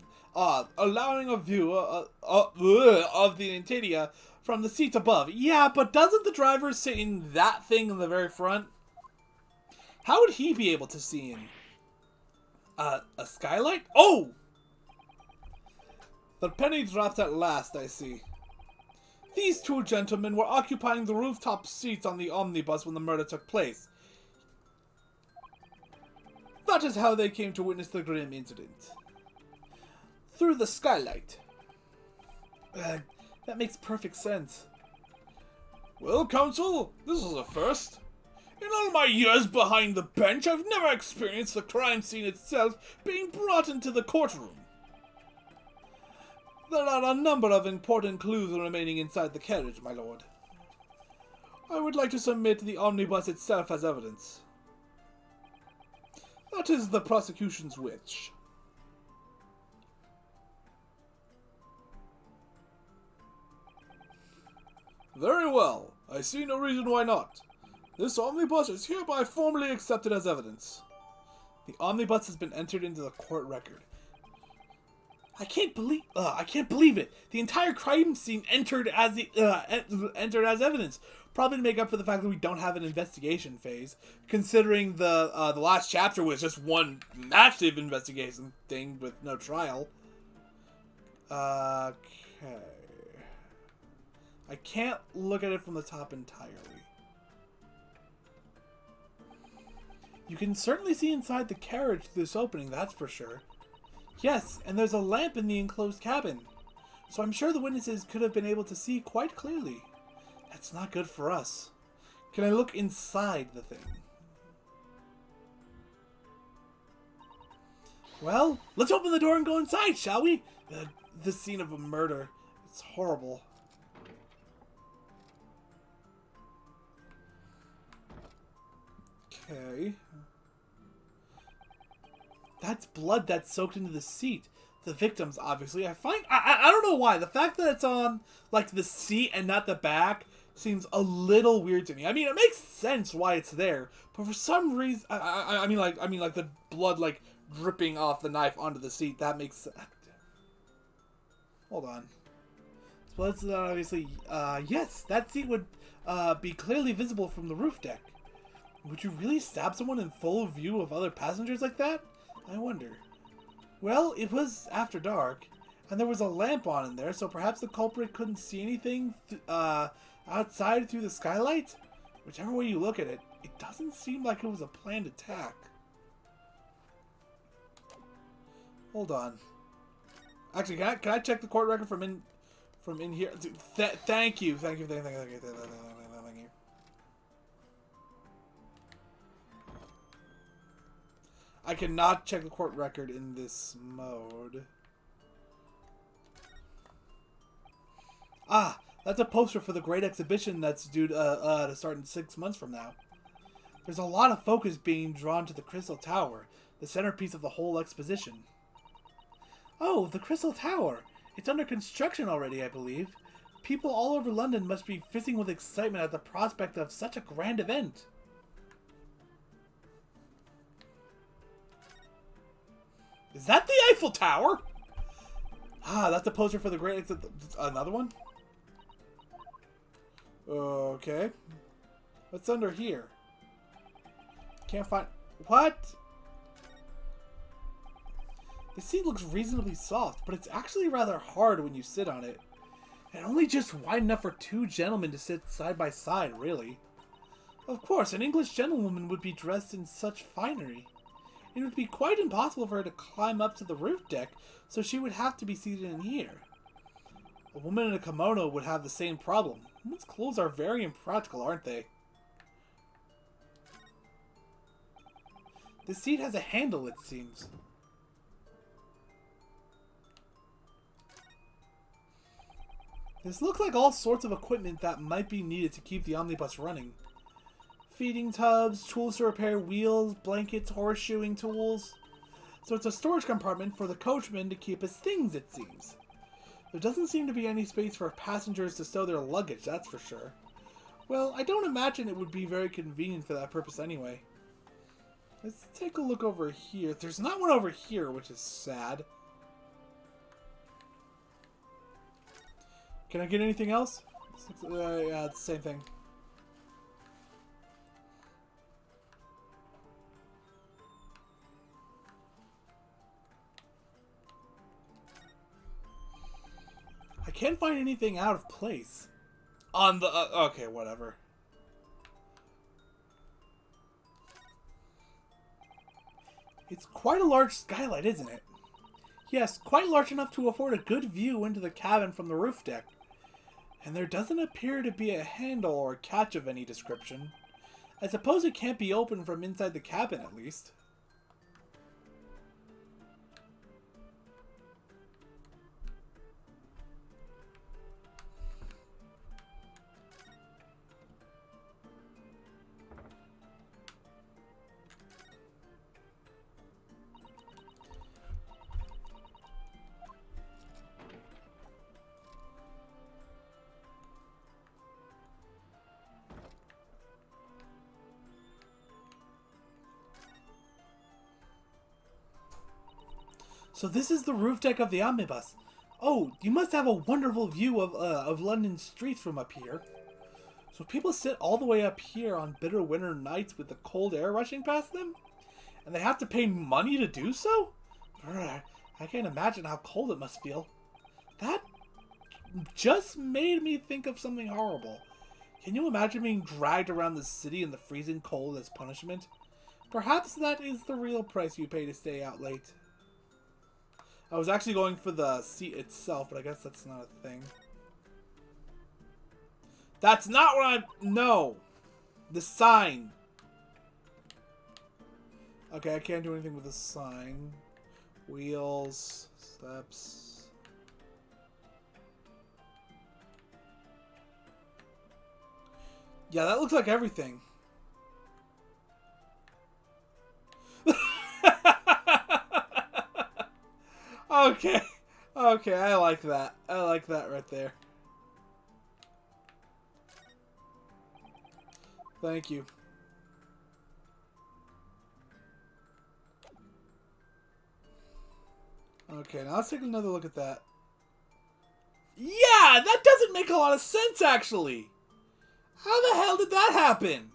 interior from the seats above. Yeah, but doesn't the driver sit in that thing in the very front? How would he be able to see in? A skylight? Oh! The penny dropped at last, I see. These 2 gentlemen were occupying the rooftop seats on the omnibus when the murder took place. That is how they came to witness the grim incident. Through the skylight. That makes perfect sense. Well, counsel, this is a first. In all my years behind the bench, I've never experienced the crime scene itself being brought into the courtroom. There are a number of important clues remaining inside the carriage, my lord. I would like to submit the omnibus itself as evidence. That is the prosecution's wish. Very well. I see no reason why not. This omnibus is hereby formally accepted as evidence. The omnibus has been entered into the court record. I can't believe it. The entire crime scene entered as evidence. Probably to make up for the fact that we don't have an investigation phase, considering the last chapter was just one massive investigation thing with no trial. Okay. I can't look at it from the top entirely. You can certainly see inside the carriage through this opening, that's for sure. Yes, and there's a lamp in the enclosed cabin, so I'm sure the witnesses could have been able to see quite clearly. That's not good for us. Can I look inside the thing? Well, let's open the door and go inside, shall we? The scene of a murder. It's horrible. Okay. That's blood that's soaked into the seat. The victims, obviously. I don't know why. The fact that it's on, like, the seat and not the back seems a little weird to me. I mean, it makes sense why it's there, but for some reason, I mean, like the blood, like, dripping off the knife onto the seat. That makes sense. Hold on. Blood's obviously, yes, that seat would be clearly visible from the roof deck. Would you really stab someone in full view of other passengers like that? I wonder. Well, it was after dark, and there was a lamp on in there, so perhaps the culprit couldn't see anything outside through the skylight? Whichever way you look at it, it doesn't seem like it was a planned attack. Hold on. Actually, can I check the court record from in here? Thank you. Thank you. I cannot check the court record in this mode. Ah, that's a poster for the great exhibition that's due to start in 6 months from now. There's a lot of focus being drawn to the Crystal Tower, the centerpiece of the whole exposition. Oh, the Crystal Tower! It's under construction already, I believe. People all over London must be fizzing with excitement at the prospect of such a grand event. Is that the Eiffel Tower? Ah, that's a poster for the great... Another one? Okay. What's under here? Can't find... What? The seat looks reasonably soft, but it's actually rather hard when you sit on it. And only just wide enough for 2 gentlemen to sit side by side, really. Of course, an English gentlewoman would be dressed in such finery. It would be quite impossible for her to climb up to the roof deck, so she would have to be seated in here. A woman in a kimono would have the same problem. Women's clothes are very impractical, aren't they? The seat has a handle, it seems. This looks like all sorts of equipment that might be needed to keep the omnibus running. Feeding tubs, tools to repair wheels, blankets, horseshoeing tools. So it's a storage compartment for the coachman to keep his things, it seems. There doesn't seem to be any space for passengers to stow their luggage, that's for sure. Well, I don't imagine it would be very convenient for that purpose anyway. Let's take a look over here. There's not one over here, which is sad. Can I get anything else? Yeah, it's the same thing. I can't find anything out of place. On the... okay, whatever. It's quite a large skylight, isn't it? Yes, quite large enough to afford a good view into the cabin from the roof deck. And there doesn't appear to be a handle or catch of any description. I suppose it can't be opened from inside the cabin, at least. So this is the roof deck of the omnibus. Oh, you must have a wonderful view of London streets from up here. So people sit all the way up here on bitter winter nights with the cold air rushing past them? And they have to pay money to do so? Brr, I can't imagine how cold it must feel. That just made me think of something horrible. Can you imagine being dragged around the city in the freezing cold as punishment? Perhaps that is the real price you pay to stay out late. I was actually going for the seat itself, but I guess that's not a thing. That's not what I'm... No! The sign. Okay, I can't do anything with the sign. Wheels. Steps. Yeah, that looks like everything. Okay. Okay, I like that. I like that right there. Thank you. Okay, now let's take another look at that. Yeah, that doesn't make a lot of sense, actually. How the hell did that happen?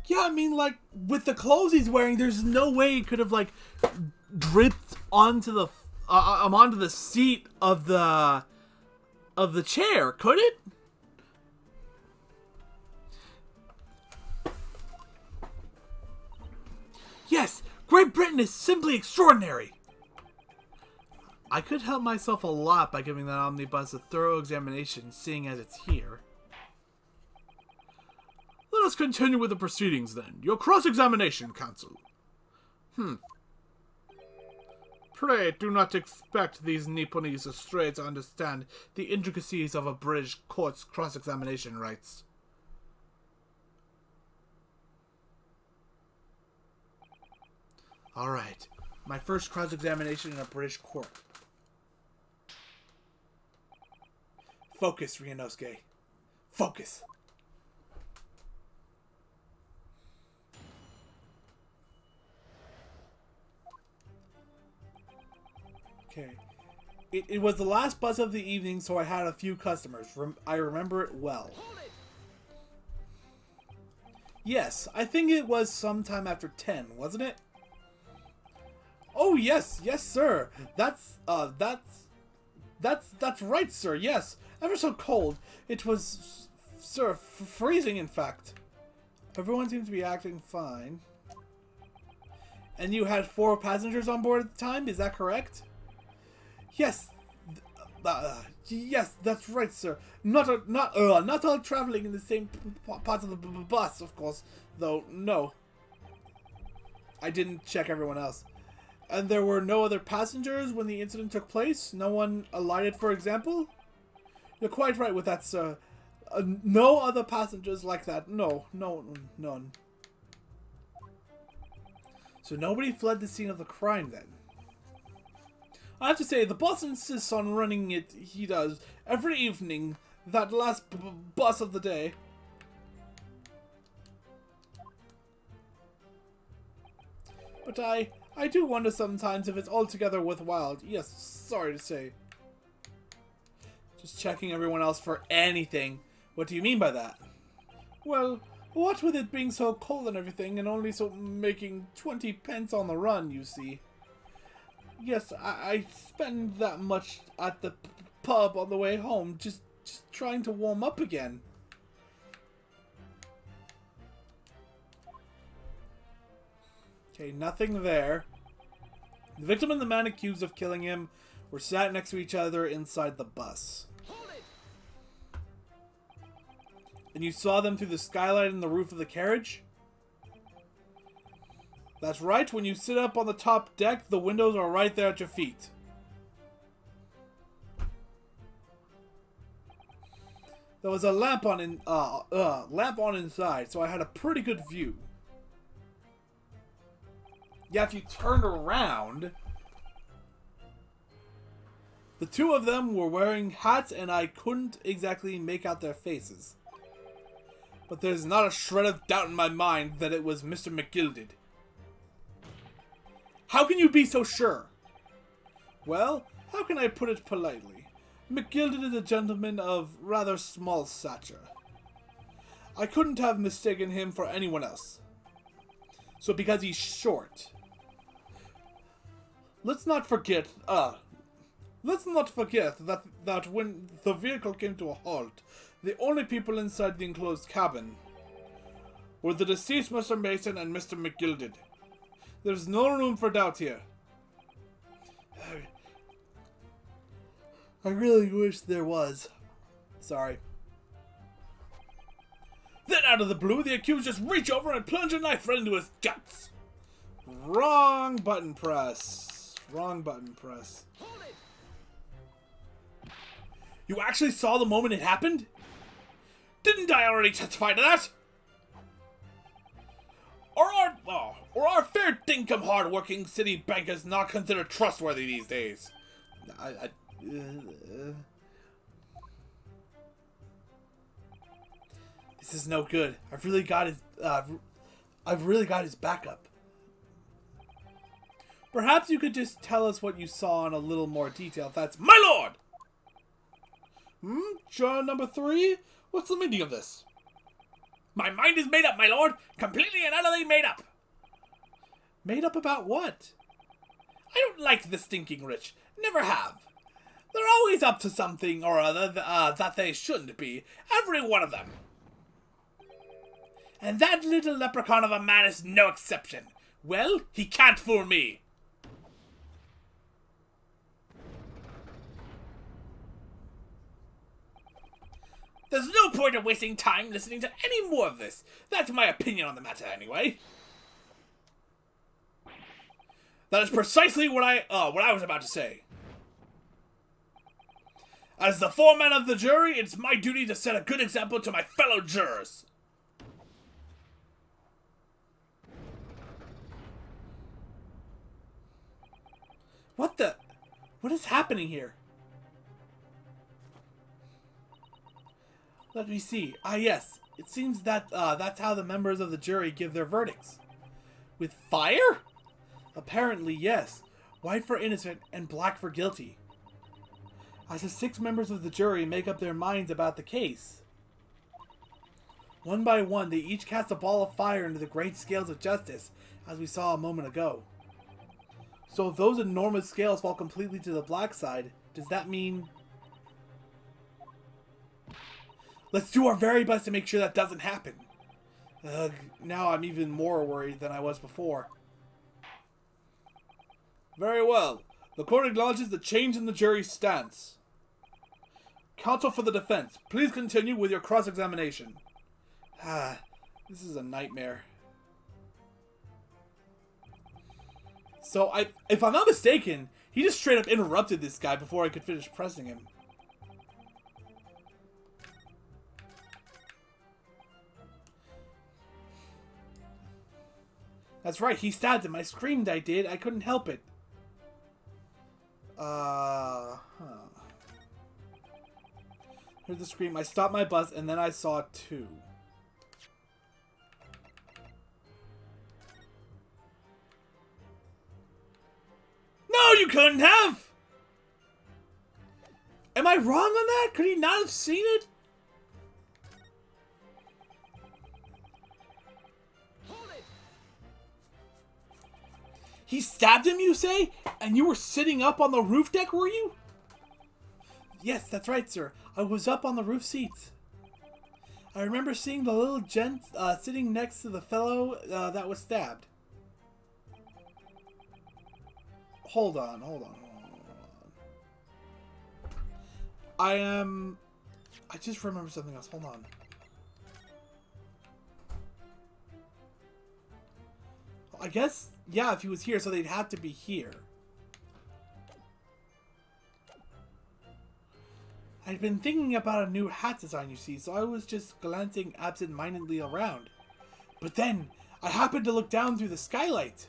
Yeah, I mean, like, with the clothes he's wearing, there's no way it could have, like, dripped onto the seat of the chair, could it? Yes, Great Britain is simply extraordinary. I could help myself a lot by giving that omnibus a thorough examination, seeing as it's here. Let us continue with the proceedings, then. Your cross-examination, counsel. Pray do not expect these Nipponese astray to understand the intricacies of a British court's cross-examination rights. Alright, my first cross-examination in a British court. Focus, Ryunosuke. Focus. Okay. It was the last bus of the evening, so I had a few customers. I remember it well. Yes, I think it was sometime after 10, wasn't it? Oh, yes, yes, sir. That's right, sir, yes. Ever so cold. It was, sir, freezing, in fact. Everyone seems to be acting fine. And you had 4 passengers on board at the time, is that correct? Yes, yes, that's right, sir. Not all traveling in the same parts of the bus, of course, though. No, I didn't check everyone else. And there were no other passengers when the incident took place? No one alighted, for example? You're quite right with that, sir. No other passengers like that. No, none. So nobody fled the scene of the crime then. I have to say, the boss insists on running it, he does, every evening, that last bus of the day. But I do wonder sometimes if it's altogether worthwhile. Yes, sorry to say. Just checking everyone else for anything. What do you mean by that? Well, what with it being so cold and everything, and only so making 20 pence on the run, you see. Yes, I spend that much at the pub on the way home, just trying to warm up again. Okay, nothing there. The victim and the man accused of killing him were sat next to each other inside the bus. And you saw them through the skylight in the roof of the carriage? That's right, when you sit up on the top deck, the windows are right there at your feet. There was a lamp on inside, so I had a pretty good view. Yeah, if you turned around, the two of them were wearing hats and I couldn't exactly make out their faces. But there's not a shred of doubt in my mind that it was Mr. McGilded. How can you be so sure? Well, how can I put it politely? McGilded is a gentleman of rather small stature. I couldn't have mistaken him for anyone else. So because he's short. Let's not forget that when the vehicle came to a halt, the only people inside the enclosed cabin were the deceased Mr. Mason and Mr. McGilded. There's no room for doubt here. I really wish there was. Sorry. Then out of the blue, the accused just reached over and plunged a knife right into his guts. Wrong button press. Wrong button press. You actually saw the moment it happened? Didn't I already testify to that? Or our fair dinkum hard-working city bankers not considered trustworthy these days? This is no good. I've really got his backup. Perhaps you could just tell us what you saw in a little more detail. If that's my lord. John number 3? What's the meaning of this? My mind is made up, my lord. Completely and utterly made up. Made up about what? I don't like the stinking rich. Never have. They're always up to something or other that they shouldn't be. Every one of them. And that little leprechaun of a man is no exception. Well, he can't fool me. There's no point in wasting time listening to any more of this. That's my opinion on the matter, anyway. That is precisely what I was about to say. As the foreman of the jury, it's my duty to set a good example to my fellow jurors. What is happening here? Let me see. Ah, yes. It seems that that's how the members of the jury give their verdicts. With fire? Apparently, yes. White for innocent and black for guilty. As the 6 members of the jury make up their minds about the case. One by one, they each cast a ball of fire into the great scales of justice, as we saw a moment ago. So if those enormous scales fall completely to the black side, does that mean... Let's do our very best to make sure that doesn't happen. Now I'm even more worried than I was before. Very well. The court acknowledges the change in the jury's stance. Counsel for the defense, please continue with your cross-examination. This is a nightmare. So, if I'm not mistaken, he just straight up interrupted this guy before I could finish pressing him. That's right, he stabbed him. I screamed, I did. I couldn't help it. Heard the scream. I stopped my bus, and then I saw two. No, you couldn't have! Am I wrong on that? Could he not have seen it? He stabbed him, you say? And you were sitting up on the roof deck, were you? Yes, that's right, sir. I was up on the roof seats. I remember seeing the little gent sitting next to the fellow that was stabbed. Hold on. I just remember something else. Hold on. I guess, yeah, if he was here, so they'd have to be here. I'd been thinking about a new hat design, you see, so I was just glancing absent-mindedly around. But then, I happened to look down through the skylight.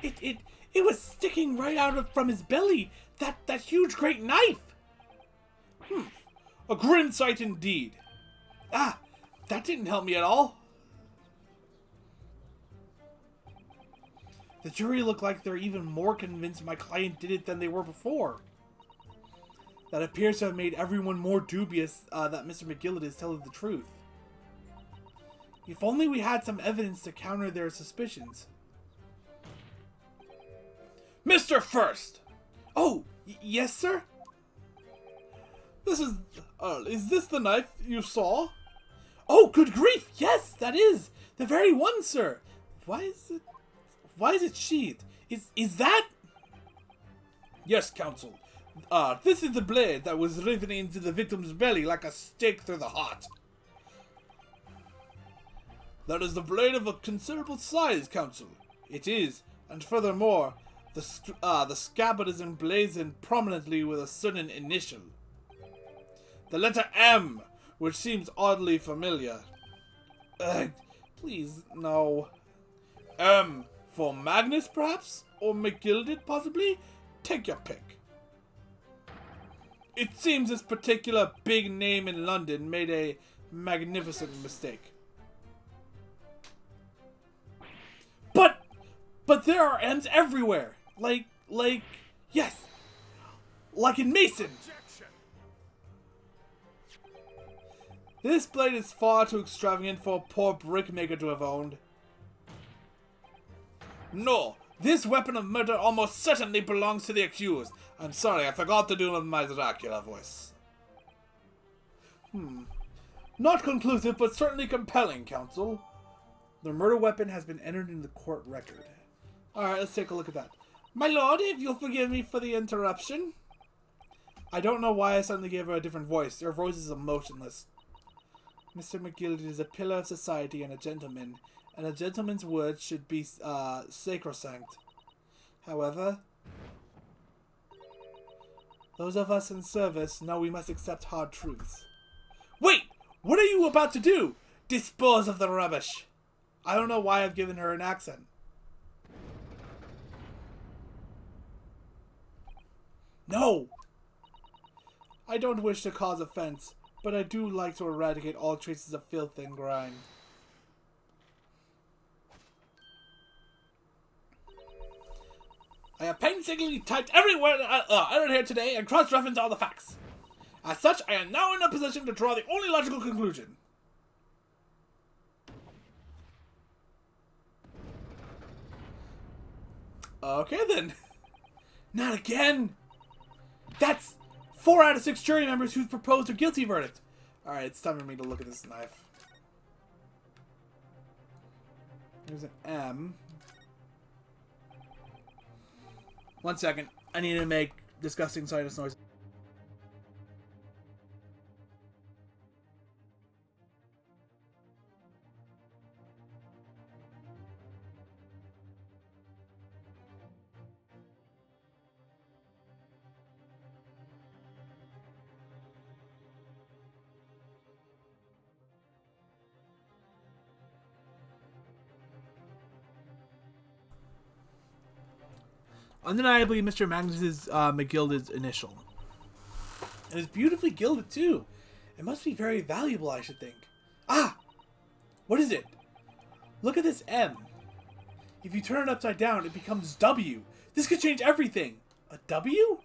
It was sticking right from his belly, that huge great knife! A grim sight indeed. Ah! That didn't help me at all. The jury looked like they're even more convinced my client did it than they were before. That appears to have made everyone more dubious that Mr. McGillet is telling the truth. If only we had some evidence to counter their suspicions. Mr. First! Oh, yes, sir? Is this the knife you saw? Oh, good grief! Yes, that is the very one, sir. Why is it sheathed? Is that? Yes, counsel. This is the blade that was riven into the victim's belly like a stake through the heart. That is the blade of a considerable size, counsel. It is, and furthermore, the scabbard is emblazoned prominently with a certain initial. The letter M, which seems oddly familiar. Please, no. M for Magnus, perhaps? Or McGilded, possibly? Take your pick. It seems this particular big name in London made a magnificent mistake. But there are M's everywhere. Yes. Like in Mason. This blade is far too extravagant for a poor brickmaker to have owned. No, this weapon of murder almost certainly belongs to the accused. I'm sorry, I forgot to do it with my Dracula voice. Not conclusive, but certainly compelling, counsel. The murder weapon has been entered in the court record. Alright, let's take a look at that. My lord, if you'll forgive me for the interruption. I don't know why I suddenly gave her a different voice. Her voice is emotionless. Mr. McGillet is a pillar of society and a gentleman's word should be sacrosanct. However, those of us in service know we must accept hard truths. Wait! What are you about to do? Dispose of the rubbish! I don't know why I've given her an accent. No! I don't wish to cause offense, but I do like to eradicate all traces of filth and grime. I have painstakingly typed every word uttered here today and cross-referenced all the facts. As such, I am now in a position to draw the only logical conclusion. Okay then. Not again! That's 4 out of 6 jury members who've proposed a guilty verdict. Alright, it's time for me to look at this knife. There's an M. 1 second. I need to make disgusting sinus noise. Undeniably, Mr. Magnus's McGilded's initial. And it's beautifully gilded, too. It must be very valuable, I should think. Ah! What is it? Look at this M. If you turn it upside down, it becomes W. This could change everything. A W?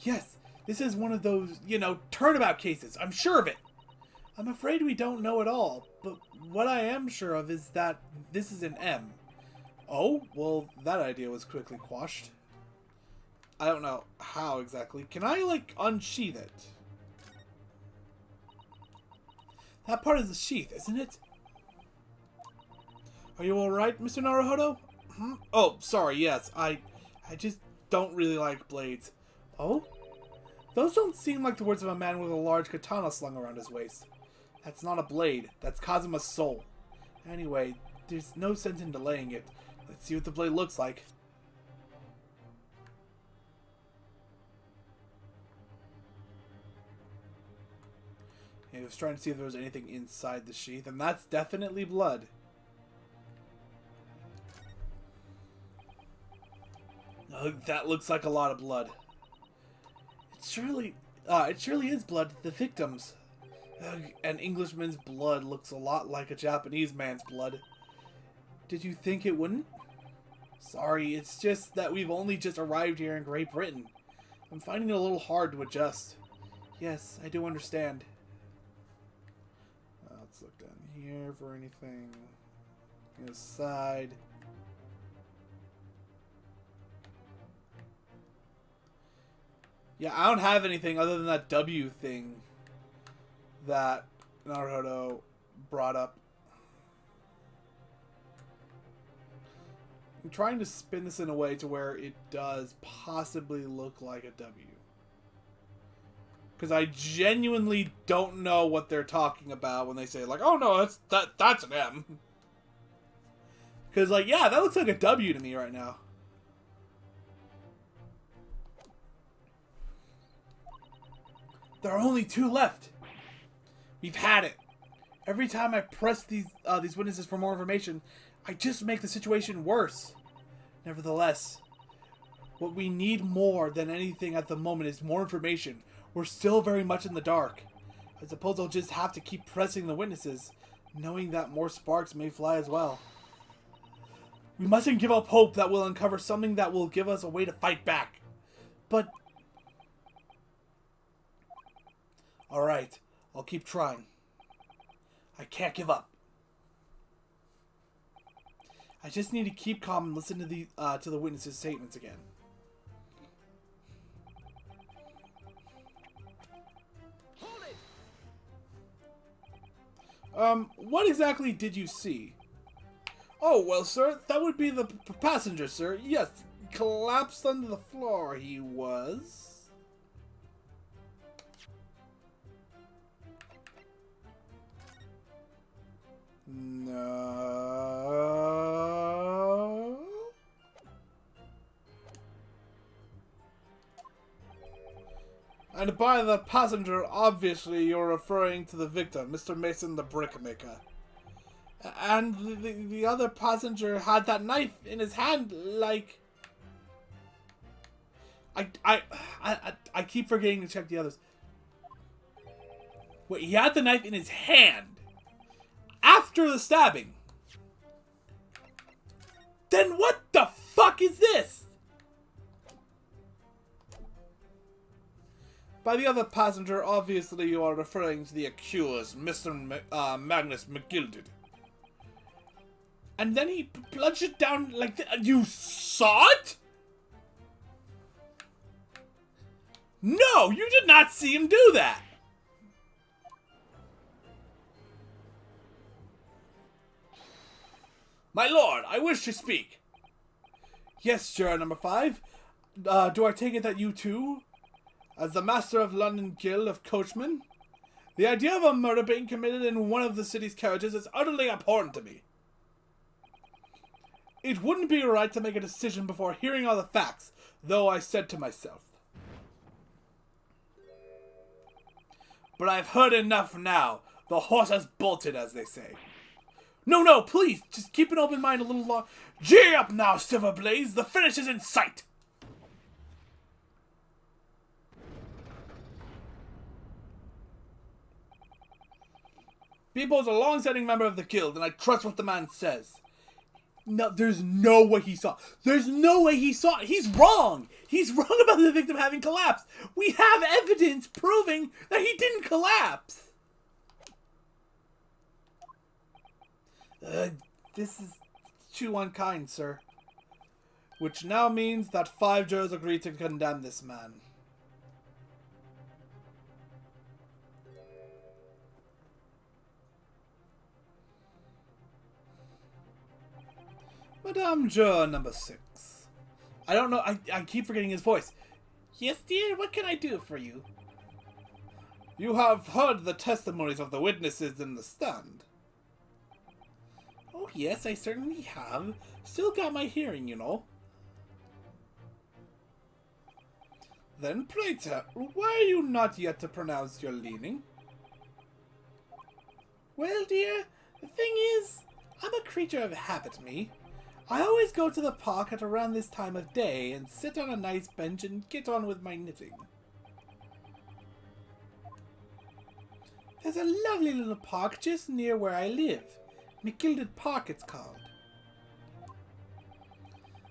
Yes, this is one of those, turnabout cases. I'm sure of it. I'm afraid we don't know it all, but what I am sure of is that this is an M. Oh, well, that idea was quickly quashed. I don't know how exactly. Can I, unsheath it? That part is the sheath, isn't it? Are you alright, Mr. Naruhodo? Hmm? Oh, sorry, yes. I just don't really like blades. Oh? Those don't seem like the words of a man with a large katana slung around his waist. That's not a blade. That's Kazuma's soul. Anyway, there's no sense in delaying it. Let's see what the blade looks like. He was trying to see if there was anything inside the sheath, and that's definitely blood. Oh, that looks like a lot of blood. It surely is blood. The victim's. An Englishman's blood looks a lot like a Japanese man's blood. Did you think it wouldn't? Sorry, it's just that we've only just arrived here in Great Britain. I'm finding it a little hard to adjust. Yes, I do understand. Let's look down here for anything. Inside. Yeah, I don't have anything other than that W thing that Naruhodo brought up. I'm trying to spin this in a way to where it does possibly look like a W. Because I genuinely don't know what they're talking about when they say, oh no, that's an M. Because, yeah, that looks like a W to me right now. There are only 2 left. We've had it. Every time I press these witnesses for more information, I just make the situation worse. Nevertheless, what we need more than anything at the moment is more information. We're still very much in the dark. I suppose I'll just have to keep pressing the witnesses, knowing that more sparks may fly as well. We mustn't give up hope that we'll uncover something that will give us a way to fight back. But... alright, I'll keep trying. I can't give up. I just need to keep calm and listen to the witnesses' statements again. What exactly did you see? Oh, well, sir, that would be the passenger, sir. Yes, collapsed under the floor he was. No. And by the passenger, obviously you're referring to the victim, Mr. Mason the brickmaker. And the other passenger had that knife in his hand, like... I keep forgetting to check the others. Wait, he had the knife in his hand after the stabbing. Then what the fuck is this? By the other passenger, obviously you are referring to the accused, Mr. Magnus McGilded. And then he plunged it down like that. You saw it? No, you did not see him do that. My lord, I wish to speak. Yes, juror number 5. Do I take it that you too, as the master of London Guild of Coachmen, the idea of a murder being committed in one of the city's carriages is utterly abhorrent to me. It wouldn't be right to make a decision before hearing all the facts, though I said to myself. But I've heard enough now. The horse has bolted, as they say. No, please, just keep an open mind a little long. Gee up now, Silver Blaze, the finish is in sight. Beepo's a long-standing member of the guild, and I trust what the man says. No, there's no way he saw. There's no way he saw. He's wrong. He's wrong about the victim having collapsed. We have evidence proving that he didn't collapse. This is too unkind, sir. Which now means that 5 jurors agree to condemn this man. Madame Juror number 6. I don't know. I keep forgetting his voice. Yes, dear. What can I do for you? You have heard the testimonies of the witnesses in the stand. Oh, yes, I certainly have. Still got my hearing, you know. Then pray tell, why are you not yet to pronounce your leaning? Well, dear, the thing is, I'm a creature of habit, me. I always go to the park at around this time of day and sit on a nice bench and get on with my knitting. There's a lovely little park just near where I live. McGilded Park, it's called.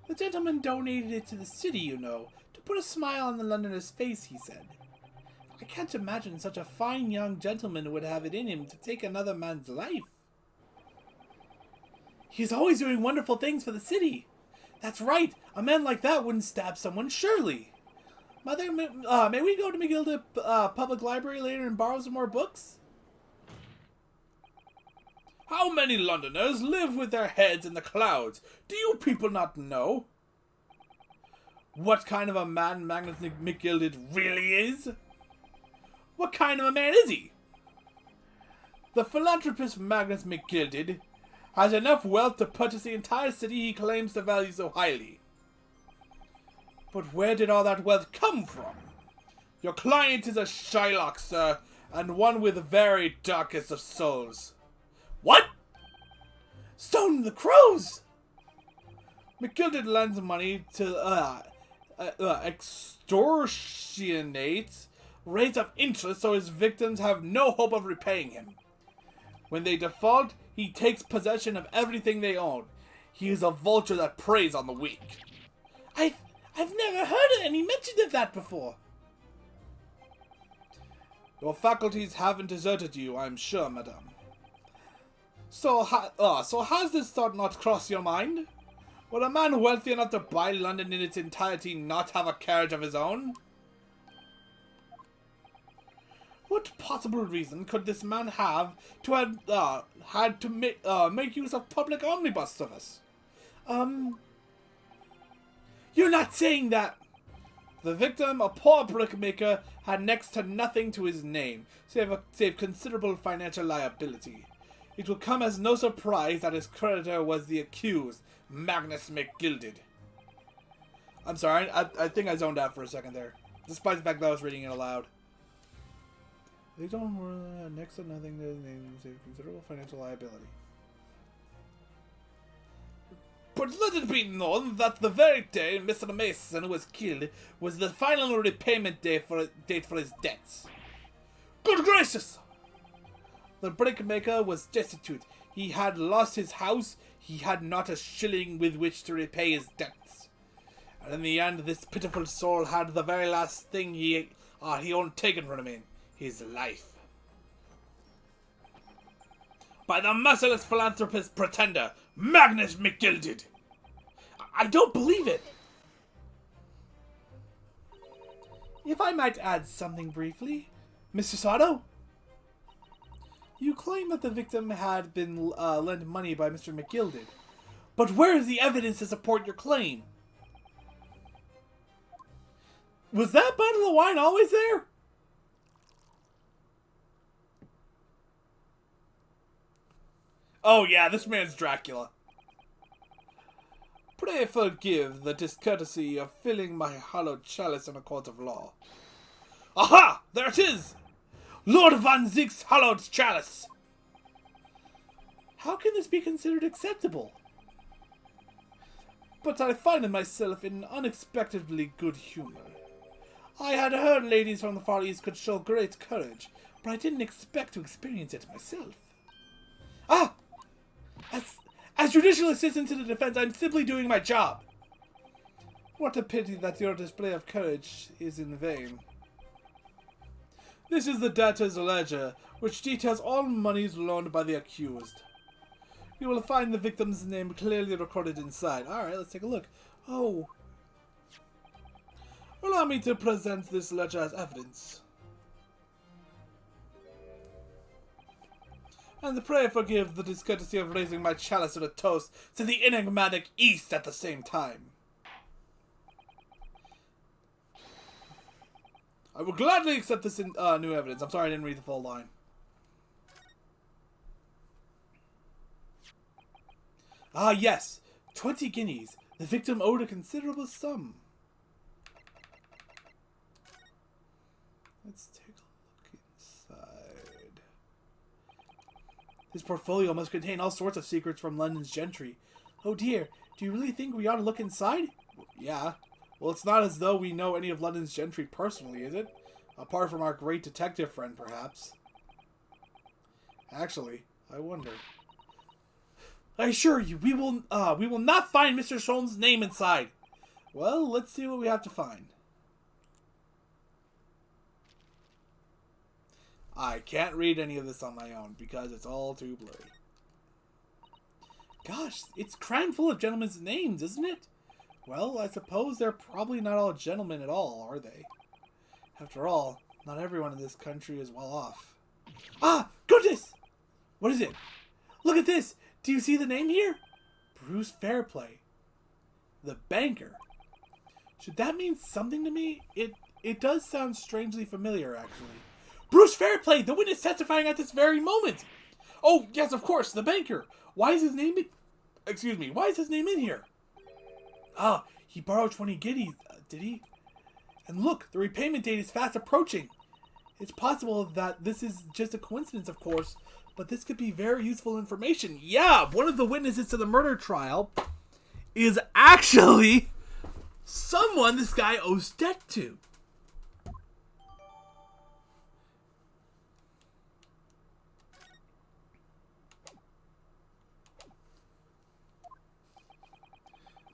The gentleman donated it to the city, you know, to put a smile on the Londoner's face, he said. I can't imagine such a fine young gentleman would have it in him to take another man's life. He's always doing wonderful things for the city. That's right, a man like that wouldn't stab someone, surely. Mother, may we go to McGilded Public Library later and borrow some more books? How many Londoners live with their heads in the clouds? Do you people not know? What kind of a man Magnus McGilded really is? What kind of a man is he? The philanthropist Magnus McGilded has enough wealth to purchase the entire city he claims to value so highly. But where did all that wealth come from? Your client is a Shylock, sir, and one with the very darkest of souls. What? Stone the Crows! McGilded lends money to extortionate rates of interest so his victims have no hope of repaying him. When they default, he takes possession of everything they own. He is a vulture that preys on the weak. I've never heard any mention of that before. Your faculties haven't deserted you, I'm sure, madame. So has this thought not crossed your mind? Would a man wealthy enough to buy London in its entirety not have a carriage of his own? What possible reason could this man have to have had to make use of public omnibus service? You're not saying that. The victim, a poor brickmaker, had next to nothing to his name, save considerable financial liability. It will come as no surprise that his creditor was the accused, Magnus McGilded. I'm sorry, I think I zoned out for a second there, despite the fact that I was reading it aloud. They don't next to nothing to his name, save considerable financial liability. But let it be known that the very day Mr. Mason was killed was the final repayment date for his debts. Good gracious! The brickmaker was destitute. He had lost his house. He had not a shilling with which to repay his debts. And in the end, this pitiful soul had the very last thing he owned taken from him, his life. By the merciless philanthropist pretender, Magnus McGilded. I don't believe it. If I might add something briefly, Mr. Sato, you claim that the victim had been lent money by Mr. McGilded, but where is the evidence to support your claim? Was that bottle of wine always there? Oh yeah, this man's Dracula. Pray forgive the discourtesy of filling my hallowed chalice in a court of law. Aha! There it is! Lord Van Ziek's hallowed chalice! How can this be considered acceptable? But I find myself in unexpectedly good humor. I had heard ladies from the Far East could show great courage, but I didn't expect to experience it myself. As judicial assistant to the defense, I'm simply doing my job. What a pity that your display of courage is in vain. This is the debtor's ledger, which details all monies loaned by the accused. You will find the victim's name clearly recorded inside. Alright, let's take a look. Oh. Allow me to present this ledger as evidence. And pray forgive the discourtesy of raising my chalice in a toast to the enigmatic East at the same time. I will gladly accept this new evidence. I'm sorry I didn't read the full line. Ah, yes. 20 guineas. The victim owed a considerable sum. Let's take a look inside. His portfolio must contain all sorts of secrets from London's gentry. Oh dear, do you really think we ought to look inside? Yeah. Well, it's not as though we know any of London's gentry personally, is it? Apart from our great detective friend, perhaps. Actually, I wonder. I assure you, we will not find Mr. Soane's name inside. Well, let's see what we have to find. I can't read any of this on my own because it's all too blurry. Gosh, it's crammed full of gentlemen's names, isn't it? Well, I suppose they're probably not all gentlemen at all, are they? After all, not everyone in this country is well off. Ah, goodness! What is it? Look at this! Do you see the name here? Bruce Fairplay. The banker. Should that mean something to me? It does sound strangely familiar, actually. Bruce Fairplay, the witness testifying at this very moment! Oh, yes, of course, the banker. Why is his name in here? Ah, he borrowed 20 guineas, did he? And look, the repayment date is fast approaching. It's possible that this is just a coincidence, of course, but this could be very useful information. Yeah, one of the witnesses to the murder trial is actually someone this guy owes debt to.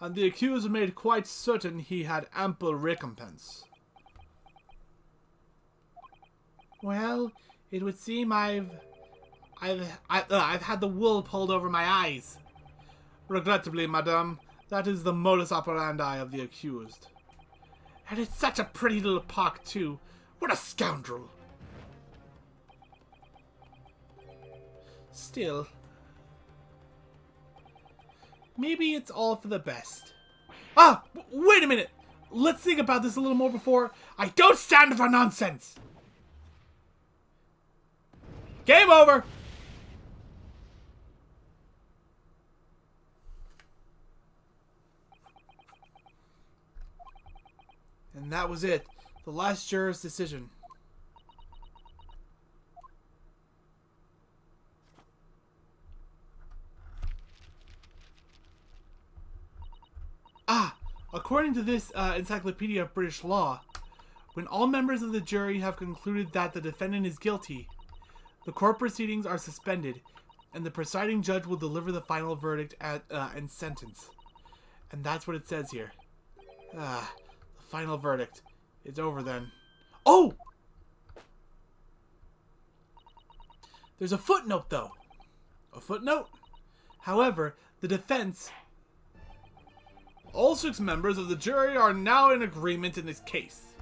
And the accused made quite certain he had ample recompense. Well, it would seem I've had the wool pulled over my eyes. Regrettably, madame, that is the modus operandi of the accused. And it's such a pretty little pock, too. What a scoundrel. Still, maybe it's all for the best. Ah, wait a minute. Let's think about this a little more before. I don't stand for nonsense. Game over. And that was it. The last juror's decision. According to this Encyclopedia of British Law, when all members of the jury have concluded that the defendant is guilty, the court proceedings are suspended, and the presiding judge will deliver the final verdict and sentence. And that's what it says here. The final verdict. It's over then. Oh! There's a footnote, though. A footnote? However, the defense... All 6 members of the jury are now in agreement in this case.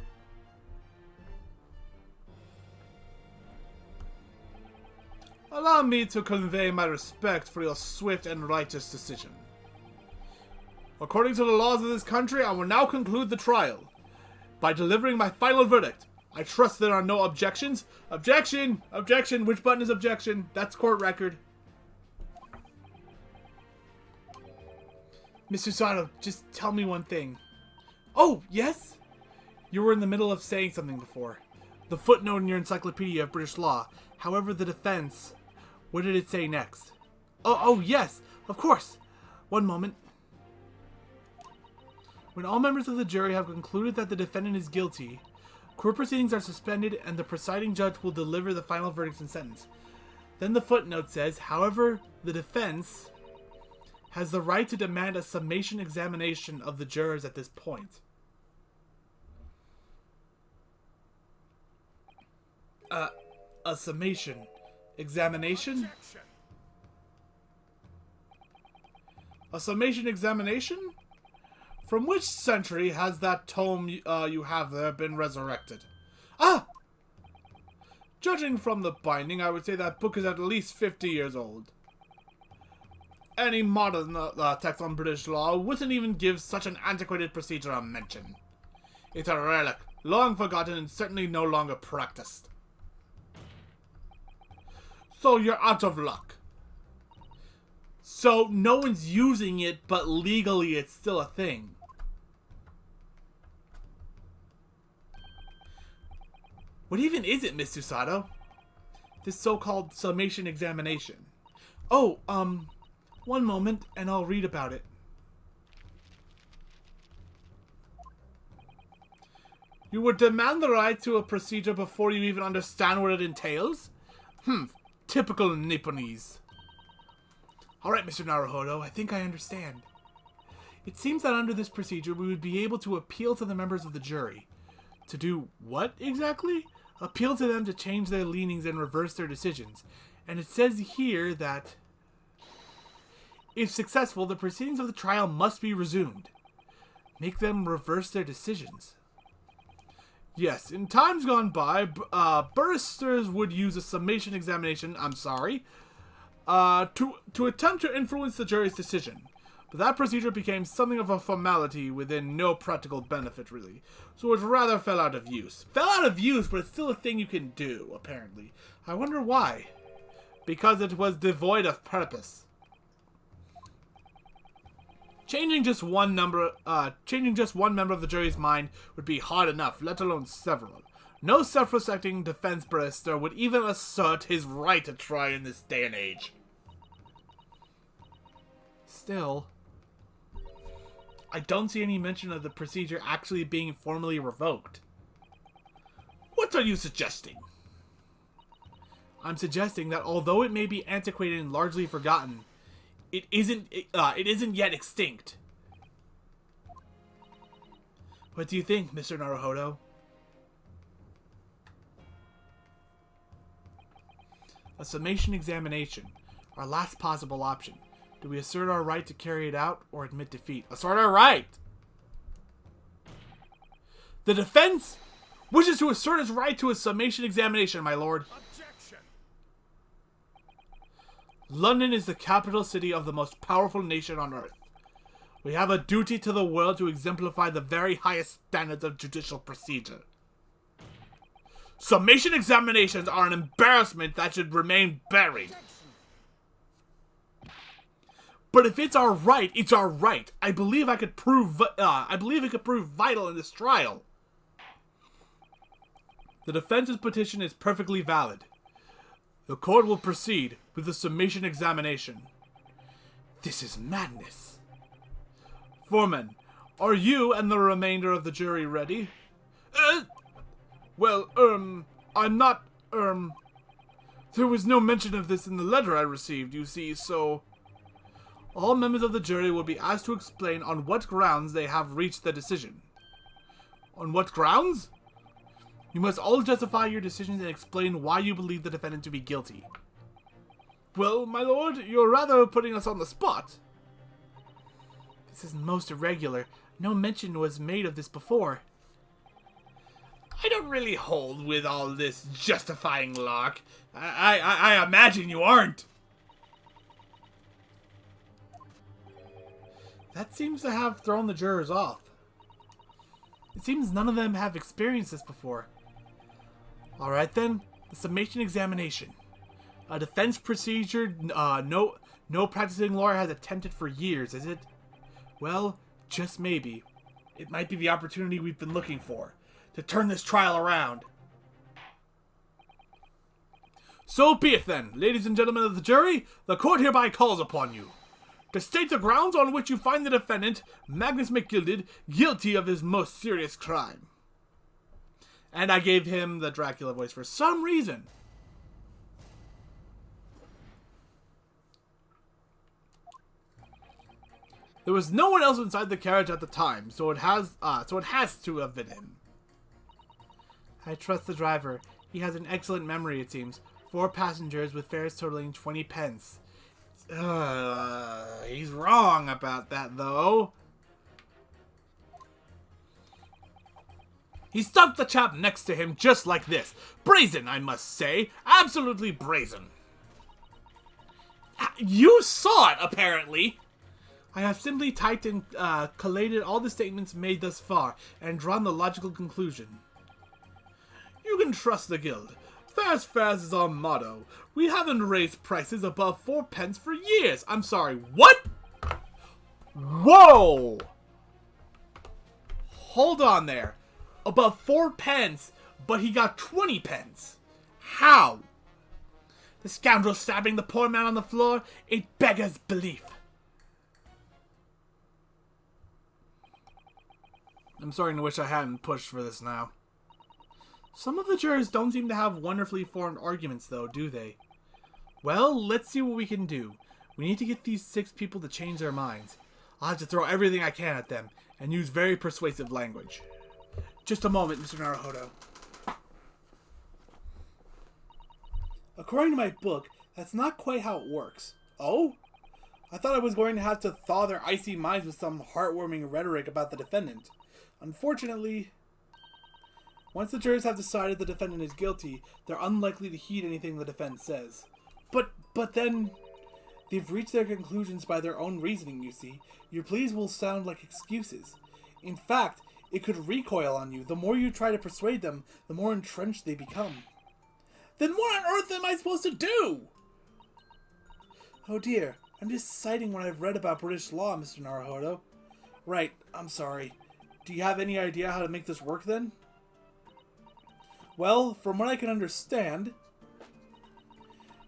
Allow me to convey my respect for your swift and righteous decision. According to the laws of this country, I will now conclude the trial by delivering my final verdict. I trust there are no objections. Objection! Objection! Which button is objection? That's court record. Mr. Sato, just tell me one thing. Oh, yes? You were in the middle of saying something before. The footnote in your Encyclopedia of British Law. However, the defense... What did it say next? Oh, yes, of course. One moment. When all members of the jury have concluded that the defendant is guilty, court proceedings are suspended and the presiding judge will deliver the final verdict and sentence. Then the footnote says, however, the defense has the right to demand a summation examination of the jurors at this point. A summation examination? A summation examination? From which century has that tome you have there been resurrected? Ah! Judging from the binding, I would say that book is at least 50 years old. Any modern text on British law wouldn't even give such an antiquated procedure a mention. It's a relic, long forgotten and certainly no longer practiced. So you're out of luck. So no one's using it, but legally it's still a thing. What even is it, Miss Susato? This so-called summation examination. Oh, one moment and I'll read about it. You would demand the right to a procedure before you even understand what it entails? Typical Nipponese. Alright, Mr. Naruhodo, I think I understand. It seems that under this procedure we would be able to appeal to the members of the jury. To do what, exactly? Appeal to them to change their leanings and reverse their decisions. And it says here that, if successful, the proceedings of the trial must be resumed. Make them reverse their decisions. Yes, in times gone by, barristers would use a summation examination, to attempt to influence the jury's decision. But that procedure became something of a formality within no practical benefit, really. So it rather fell out of use. Fell out of use, but it's still a thing you can do, apparently. I wonder why. Because it was devoid of purpose. Changing just one member of the jury's mind would be hard enough, let alone several. No self-respecting defense barrister would even assert his right to try in this day and age. Still, I don't see any mention of the procedure actually being formally revoked. What are you suggesting? I'm suggesting that although it may be antiquated and largely forgotten, it isn't yet extinct. What do you think, Mr. Naruhodo? A summation examination. Our last possible option. Do we assert our right to carry it out or admit defeat? Assert our right! The defense wishes to assert its right to a summation examination, my lord. Objection! London is the capital city of the most powerful nation on earth. We have a duty to the world to exemplify the very highest standards of judicial procedure. Summation examinations are an embarrassment that should remain buried. But if it's our right, it's our right. I believe it could prove vital in this trial. The defense's petition is perfectly valid. The court will proceed with the summation examination. This is madness. Foreman, are you and the remainder of the jury ready? Well, I'm not, there was no mention of this in the letter I received, you see, so... All members of the jury will be asked to explain on what grounds they have reached the decision. On what grounds? You must all justify your decisions and explain why you believe the defendant to be guilty. Well, my lord, you're rather putting us on the spot. This is most irregular. No mention was made of this before. I don't really hold with all this justifying lark. I imagine you aren't. That seems to have thrown the jurors off. It seems none of them have experienced this before. Alright then, the summation examination. A defense procedure no practicing lawyer has attempted for years, is it? Well, just maybe. It might be the opportunity we've been looking for, to turn this trial around. So be it then, ladies and gentlemen of the jury, the court hereby calls upon you to state the grounds on which you find the defendant, Magnus McGilded, guilty of his most serious crime. And I gave him the Dracula voice for some reason. There was no one else inside the carriage at the time, so it has to have been him. I trust the driver. He has an excellent memory, it seems. 4 passengers with fares totaling 20 pence. He's wrong about that, though. He stopped the chap next to him just like this. Brazen, I must say. Absolutely brazen. You saw it, apparently. I have simply typed and collated all the statements made thus far and drawn the logical conclusion. You can trust the guild. Fares is our motto. We haven't raised prices above 4 pence for years. I'm sorry, what? Whoa! Hold on there. Above 4 pence, but he got 20 pence. How? The scoundrel stabbing the poor man on the floor, it beggars belief. I'm starting to wish I hadn't pushed for this now. Some of the jurors don't seem to have wonderfully formed arguments, though, do they? Well, let's see what we can do. We need to get these 6 people to change their minds. I'll have to throw everything I can at them, and use very persuasive language. Just a moment, Mr. Naruhodo. According to my book, that's not quite how it works. Oh? I thought I was going to have to thaw their icy minds with some heartwarming rhetoric about the defendant. Unfortunately, once the jurors have decided the defendant is guilty, they're unlikely to heed anything the defense says. But then, they've reached their conclusions by their own reasoning, you see. Your pleas will sound like excuses. In fact, it could recoil on you. The more you try to persuade them, the more entrenched they become. Then what on earth am I supposed to do? Oh dear, I'm just citing what I've read about British law, Mr. Naruhodo. Right, I'm sorry. Do you have any idea how to make this work then? Well, from what I can understand,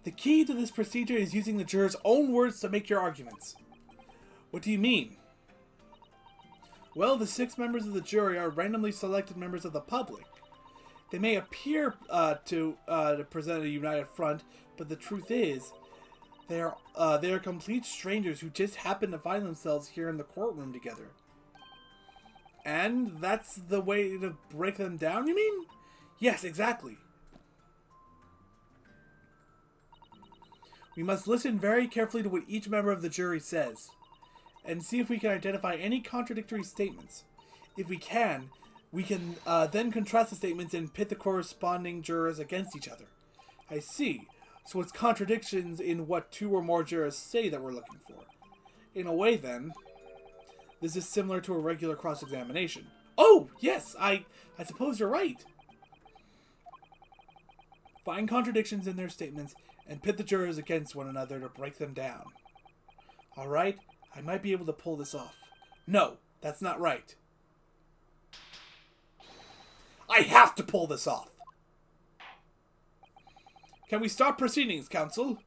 the key to this procedure is using the jurors' own words to make your arguments. What do you mean? Well, the 6 members of the jury are randomly selected members of the public. They may appear to present a united front, but the truth is, they are complete strangers who just happen to find themselves here in the courtroom together. And that's the way to break them down, you mean? Yes, exactly. We must listen very carefully to what each member of the jury says, and see if we can identify any contradictory statements. If we can then contrast the statements and pit the corresponding jurors against each other. I see. So it's contradictions in what 2 or more jurors say that we're looking for. In a way, then, this is similar to a regular cross-examination. Oh, yes, I suppose you're right. Find contradictions in their statements and pit the jurors against one another to break them down. Alright, I might be able to pull this off. No, that's not right. I have to pull this off! Can we start proceedings, counsel?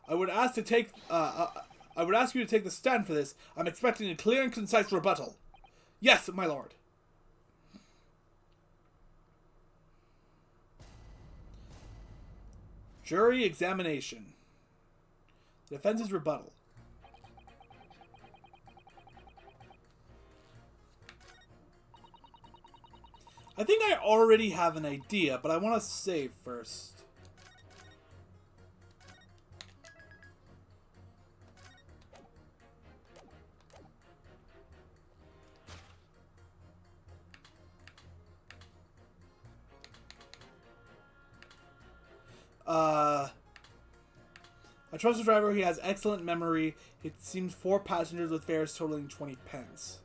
I would ask you to take the stand for this. I'm expecting a clear and concise rebuttal. Yes, my lord. Jury examination. The defense's rebuttal. I think I already have an idea, but I want to save first. I trust the driver. He has excellent memory. It seems 4 passengers with fares totaling 20 pence.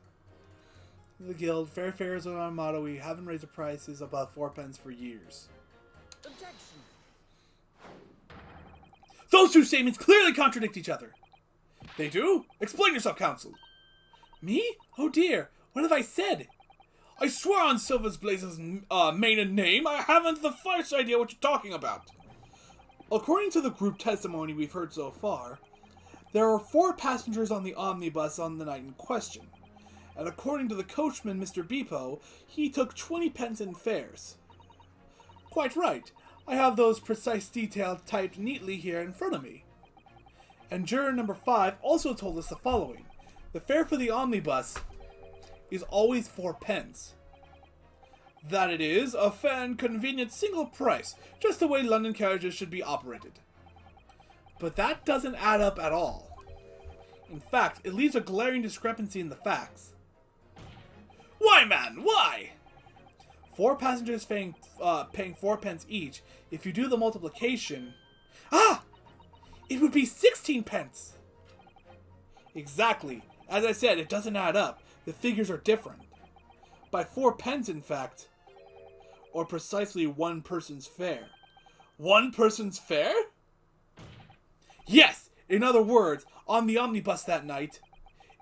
The guild, fares are our motto. We haven't raised the prices above 4 pence for years. Objection. Those 2 statements clearly contradict each other. They do? Explain yourself, counsel. Me? Oh dear, what have I said? I swear on Silver's Blaze's maiden name, I haven't the first idea what you're talking about. According to the group testimony we've heard so far, there were 4 passengers on the omnibus on the night in question. And according to the coachman, Mr. Beepo, he took 20 pence in fares. Quite right. I have those precise details typed neatly here in front of me. And juror number 5 also told us the following. The fare for the omnibus is always 4 pence. That it is a fair and convenient single price, just the way London carriages should be operated. But that doesn't add up at all. In fact, it leaves a glaring discrepancy in the facts. Why, man? Why? 4 passengers paying 4 pence each. If you do the multiplication... Ah! It would be 16 pence! Exactly. As I said, it doesn't add up. The figures are different. By 4 pence, in fact. Or precisely 1 person's fare. 1 person's fare? Yes! In other words, on the omnibus that night,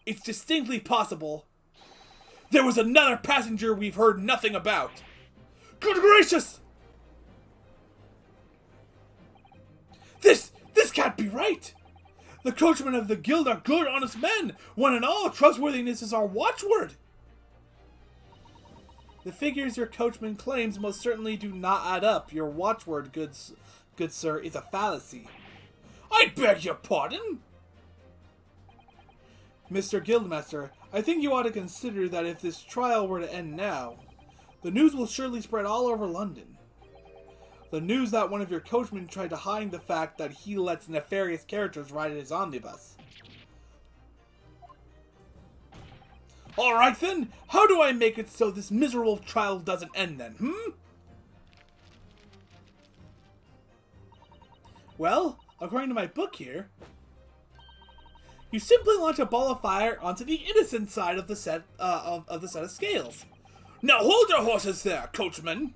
it's distinctly possible there was another passenger we've heard nothing about. Good gracious! This can't be right! The coachmen of the guild are good, honest men! One and all, trustworthiness is our watchword! The figures your coachman claims most certainly do not add up. Your watchword, good sir, is a fallacy. I beg your pardon? Mr. Guildmaster, I think you ought to consider that if this trial were to end now, the news will surely spread all over London. The news that one of your coachmen tried to hide the fact that he lets nefarious characters ride his omnibus. Alright then, how do I make it so this miserable trial doesn't end then, Well, according to my book here, you simply launch a ball of fire onto the innocent side of the set of the set of scales. Now hold your horses there, coachman.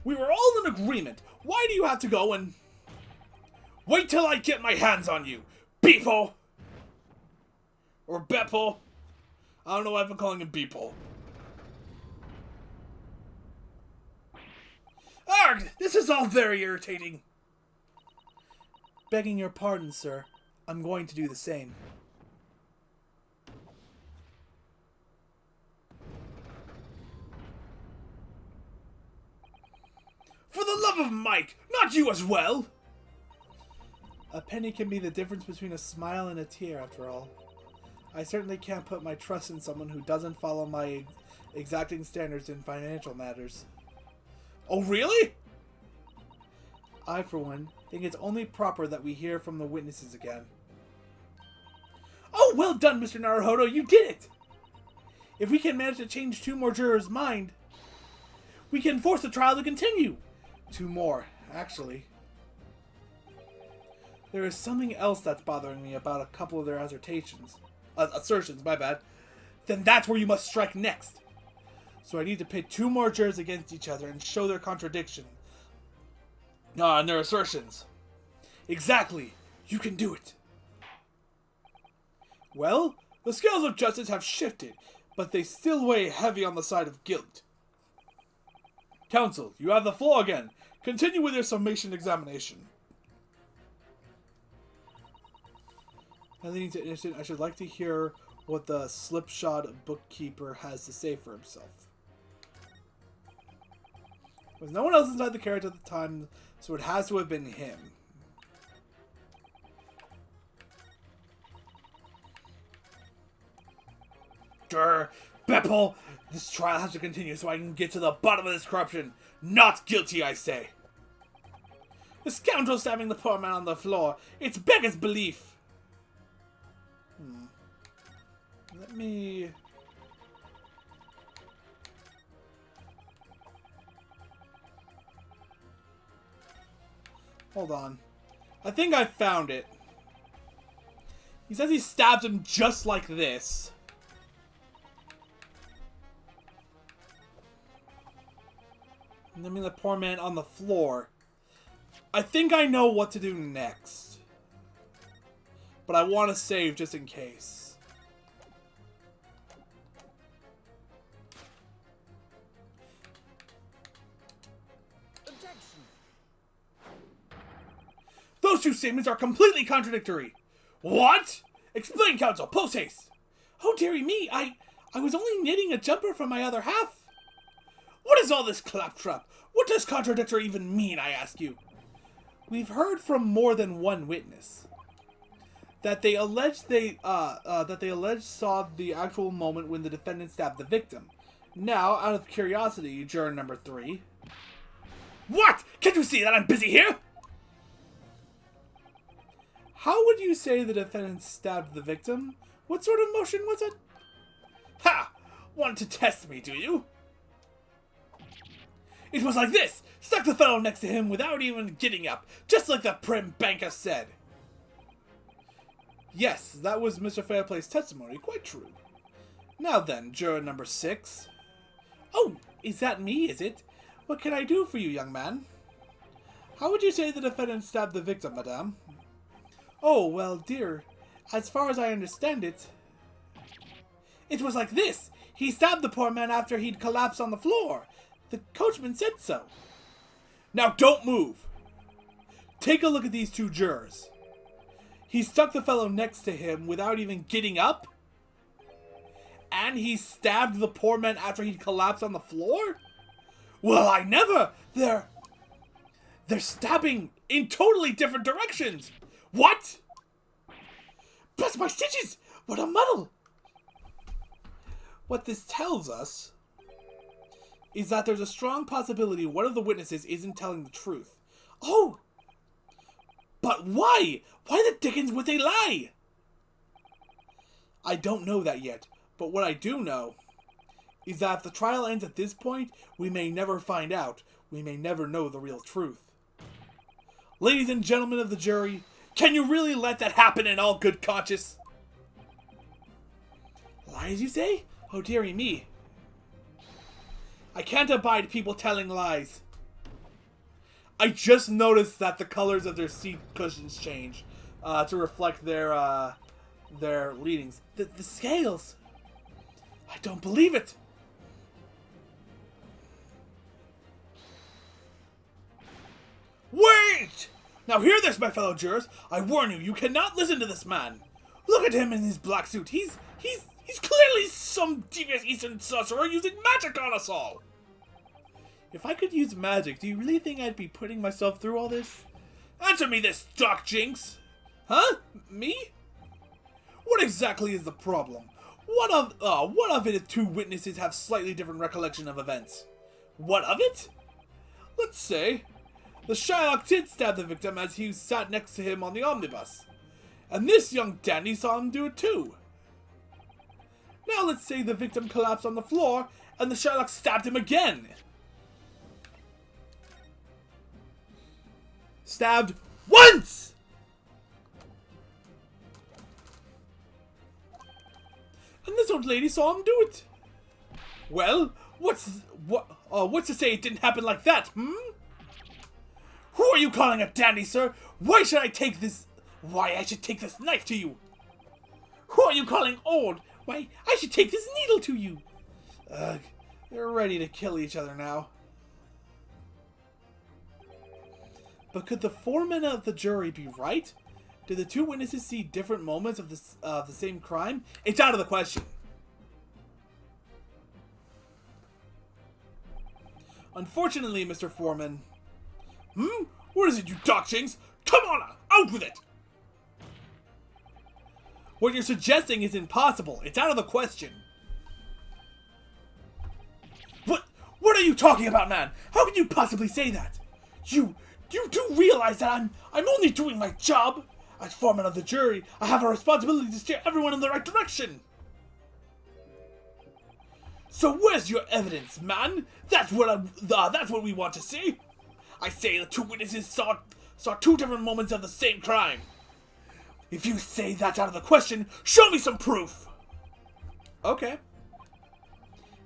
We were all in agreement. Why do you have to go and... Wait till I get my hands on you, Beepo! Or Beppo. I don't know why I've been calling him Beepo. Arg! This is all very irritating. Begging your pardon, sir. I'm going to do the same. For the love of Mike! Not you as well! A penny can be the difference between a smile and a tear, after all. I certainly can't put my trust in someone who doesn't follow my exacting standards in financial matters. Oh, really? I, for one, think it's only proper that we hear from the witnesses again. Oh, well done, Mr. Naruhodo, you did it! If we can manage to change 2 more jurors' mind, we can force the trial to continue. 2 more, actually. There is something else that's bothering me about a couple of their assertions, my bad. Then that's where you must strike next. So I need to pit 2 more jurors against each other and show their contradiction. And their assertions. Exactly. You can do it. Well, the scales of justice have shifted, but they still weigh heavy on the side of guilt. Counsel, you have the floor again. Continue with your summation examination. I should like to hear what the slipshod bookkeeper has to say for himself. There was no one else inside the carriage at the time, so it has to have been him. Grr, Beppo! This trial has to continue so I can get to the bottom of this corruption. Not guilty, I say. The scoundrel stabbing the poor man on the floor. It's beggar's belief. Let me... Hold on. I think I found it. He says he stabbed him just like this. And I mean the poor man on the floor. I think I know what to do next. But I want to save just in case. Objection. Those 2 statements are completely contradictory. What? Explain, counsel, post haste. Oh, dearie me, I was only knitting a jumper from my other half. What is all this claptrap? What does contradictory even mean, I ask you? We've heard from more than one witness that they alleged saw the actual moment when the defendant stabbed the victim. Now, out of curiosity, juror number 3. What? Can't you see that I'm busy here? How would you say the defendant stabbed the victim? What sort of motion was it? Ha! Want to test me, do you? It was like this! Stuck the fellow next to him without even getting up, just like the prim banker said. Yes, that was Mr. Fairplay's testimony. Quite true. Now then, juror number 6. Oh, is that me, is it? What can I do for you, young man? How would you say the defendant stabbed the victim, madame? Oh, well, dear, as far as I understand it, it was like this. He stabbed the poor man after he'd collapsed on the floor. The coachman said so. Now don't move. Take a look at these 2 jurors. He stuck the fellow next to him without even getting up? And he stabbed the poor man after he'd collapsed on the floor? Well, I never! They're stabbing in totally different directions! What? Bless my stitches! What a muddle! What this tells us is that there's a strong possibility one of the witnesses isn't telling the truth. Oh! But why? Why the dickens would they lie? I don't know that yet, but what I do know is that if the trial ends at this point, we may never find out. We may never know the real truth. Ladies and gentlemen of the jury, can you really let that happen in all good conscience? Lies, you say? Oh, dearie me. I can't abide people telling lies. I just noticed that the colors of their seat cushions change to reflect their leadings. The scales. I don't believe it. Wait! Now hear this, my fellow jurors. I warn you, you cannot listen to this man. Look at him in his black suit. He's clearly some devious Eastern sorcerer using magic on us all. If I could use magic, do you really think I'd be putting myself through all this? Answer me this, Doc Jinx. Huh? Me? What exactly is the problem? What of it if 2 witnesses have slightly different recollection of events? What of it? Let's say the Shylock did stab the victim as he sat next to him on the omnibus. And this young dandy saw him do it too. Now let's say the victim collapsed on the floor and the Shylock stabbed him again. Stabbed once! And this old lady saw him do it. Well, what's to say it didn't happen like that, hmm? Who are you calling a dandy, sir? Why I should take this knife to you? Who are you calling old? Why, I should take this needle to you. Ugh, they're ready to kill each other now. But could the foreman of the jury be right? Did the 2 witnesses see different moments of the same crime? It's out of the question. Unfortunately, Mr. Foreman. What is it, you Doc Jinx? Come on, out with it! What you're suggesting is impossible. It's out of the question. What are you talking about, man? How can you possibly say that? You do realize that I'm only doing my job? As foreman of the jury, I have a responsibility to steer everyone in the right direction. So where's your evidence, man? That's what we want to see. I say the 2 witnesses saw 2 different moments of the same crime. If you say that's out of the question, show me some proof. Okay.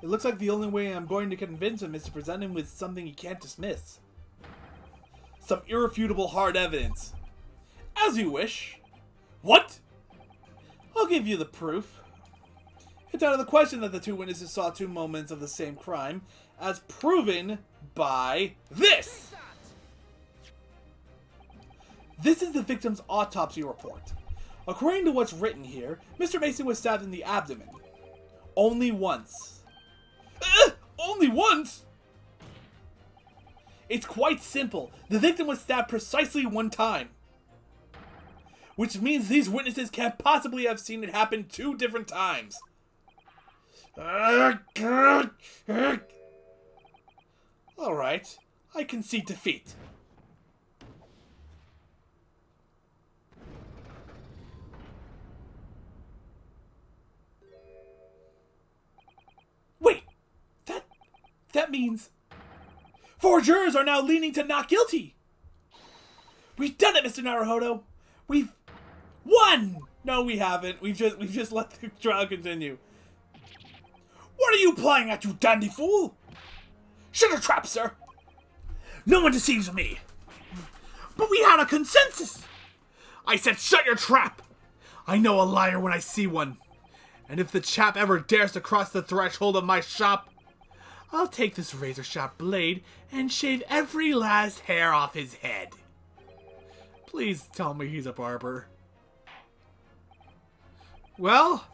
It looks like the only way I'm going to convince him is to present him with something he can't dismiss. Some irrefutable hard evidence. As you wish. What? I'll give you the proof. It's out of the question that the 2 witnesses saw 2 moments of the same crime, as proven by this. This is the victim's autopsy report. According to what's written here, Mr. Mason was stabbed in the abdomen. Only once. Only once? It's quite simple. The victim was stabbed precisely 1 time. which means these witnesses can't possibly have seen it happen 2 different times. Alright, I concede defeat. Wait, that means 4 jurors are now leaning to not guilty. We've done it, Mr. Naruhodo. We've won. No, we haven't. We've just let the trial continue. What are you playing at, you dandy fool? Shut your trap, sir. No one deceives me. But we had a consensus. I said shut your trap. I know a liar when I see one. And if the chap ever dares to cross the threshold of my shop, I'll take this razor-sharp blade and shave every last hair off his head. Please tell me he's a barber. Well,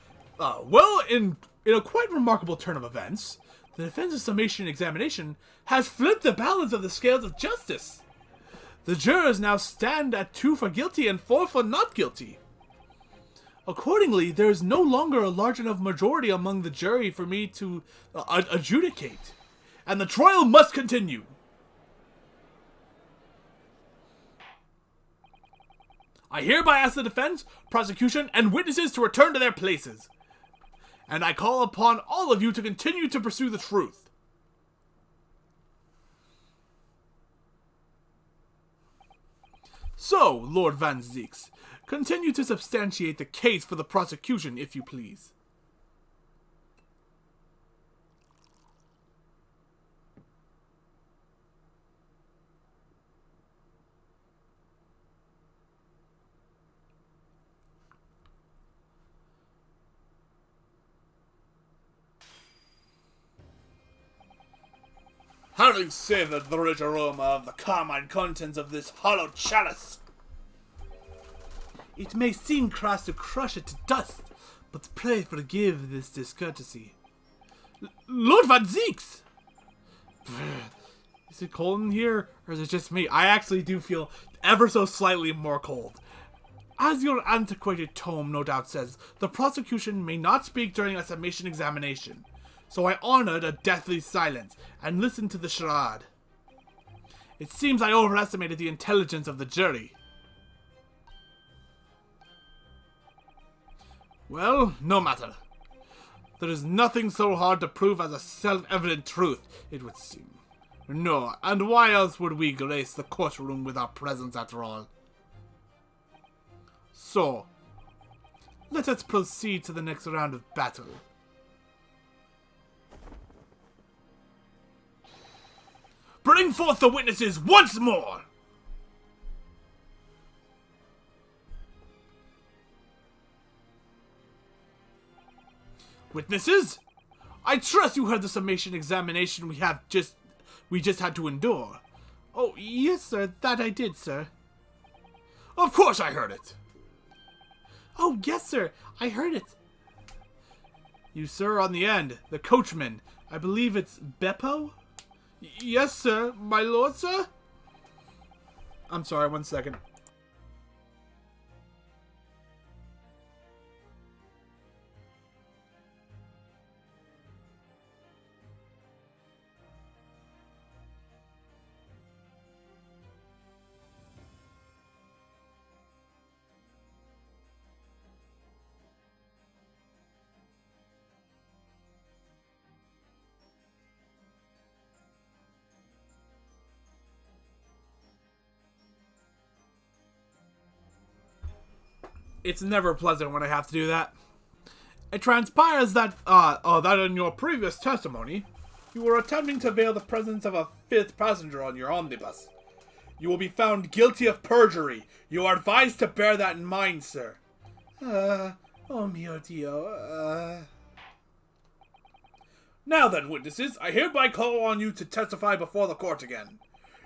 in a quite remarkable turn of events, the defense's summation examination has flipped the balance of the scales of justice. The jurors now stand at 2 for guilty and 4 for not guilty. Accordingly, there is no longer a large enough majority among the jury for me to adjudicate, and the trial must continue. I hereby ask the defense, prosecution, and witnesses to return to their places. And I call upon all of you to continue to pursue the truth. So, Lord Van Zieks, continue to substantiate the case for the prosecution, if you please. Having savored the rich aroma of the carmine contents of this hollow chalice, it may seem crass to crush it to dust, but pray forgive this discourtesy. Lord Van Zieks! Is it cold in here, or is it just me? I actually do feel ever so slightly more cold. As your antiquated tome no doubt says, the prosecution may not speak during a summation examination. So I honored a deathly silence and listened to the charade. It seems I overestimated the intelligence of the jury. Well, no matter. There is nothing so hard to prove as a self-evident truth, it would seem. No, and why else would we grace the courtroom with our presence after all? So, let us proceed to the next round of battle. Bring forth the witnesses once more! Witnesses? I trust you heard the summation examination we just had to endure. Oh, yes, sir. That I did, sir. Of course I heard it. Oh, yes, sir. I heard it. You, sir, on the end. The coachman. I believe it's Beppo? Yes, sir. My lord, sir? I'm sorry, 1 second. It's never pleasant when I have to do that. It transpires that, that in your previous testimony, you were attempting to veil the presence of a 5th passenger on your omnibus. You will be found guilty of perjury. You are advised to bear that in mind, sir. Oh mio Dio, Now then, witnesses, I hereby call on you to testify before the court again.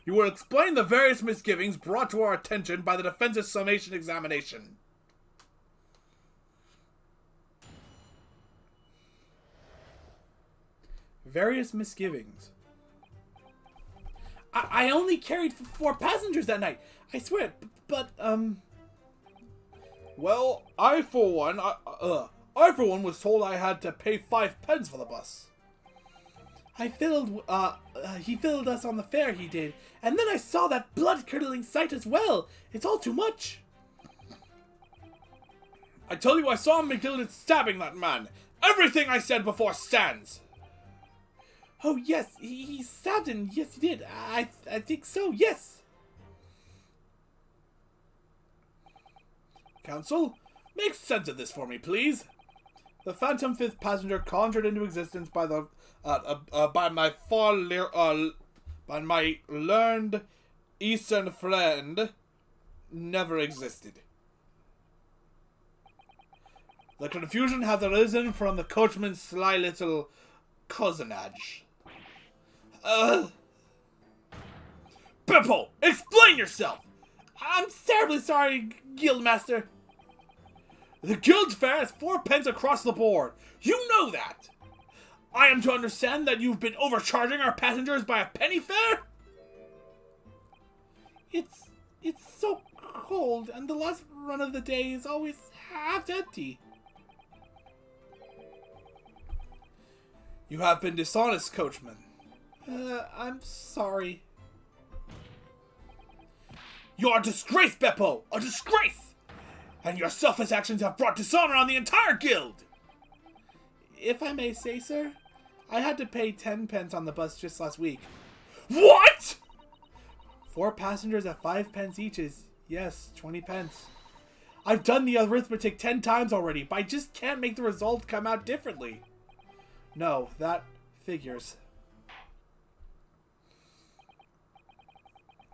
You will explain the various misgivings brought to our attention by the defense's summation examination. Various misgivings. I only carried 4 passengers that night. I swear, but, Well, I for one was told I had to pay 5 pence for the bus. He filled us on the fare, he did. And then I saw that blood-curdling sight as well. It's all too much. I tell you, I saw McGillen stabbing that man. Everything I said before stands. Oh, yes, he stabbed him. Yes, he did. I think so, yes. Counsel, make sense of this for me, please. The phantom 5th passenger conjured into existence by the by my learned Eastern friend never existed. The confusion has arisen from the coachman's sly little cousinage. Beppo, explain yourself! I'm terribly sorry, Guildmaster. The guild's fare is 4 pence across the board. You know that. I am to understand that you've been overcharging our passengers by a penny fare? It's so cold, and the last run of the day is always half empty. You have been dishonest, coachman. I'm sorry. You're a disgrace, Beppo! A disgrace! And your selfish actions have brought dishonor on the entire guild! If I may say, sir, I had to pay 10 pence on the bus just last week. What?! 4 passengers at 5 pence each is, yes, 20 pence. I've done the arithmetic 10 times already, but I just can't make the result come out differently. No, that figures.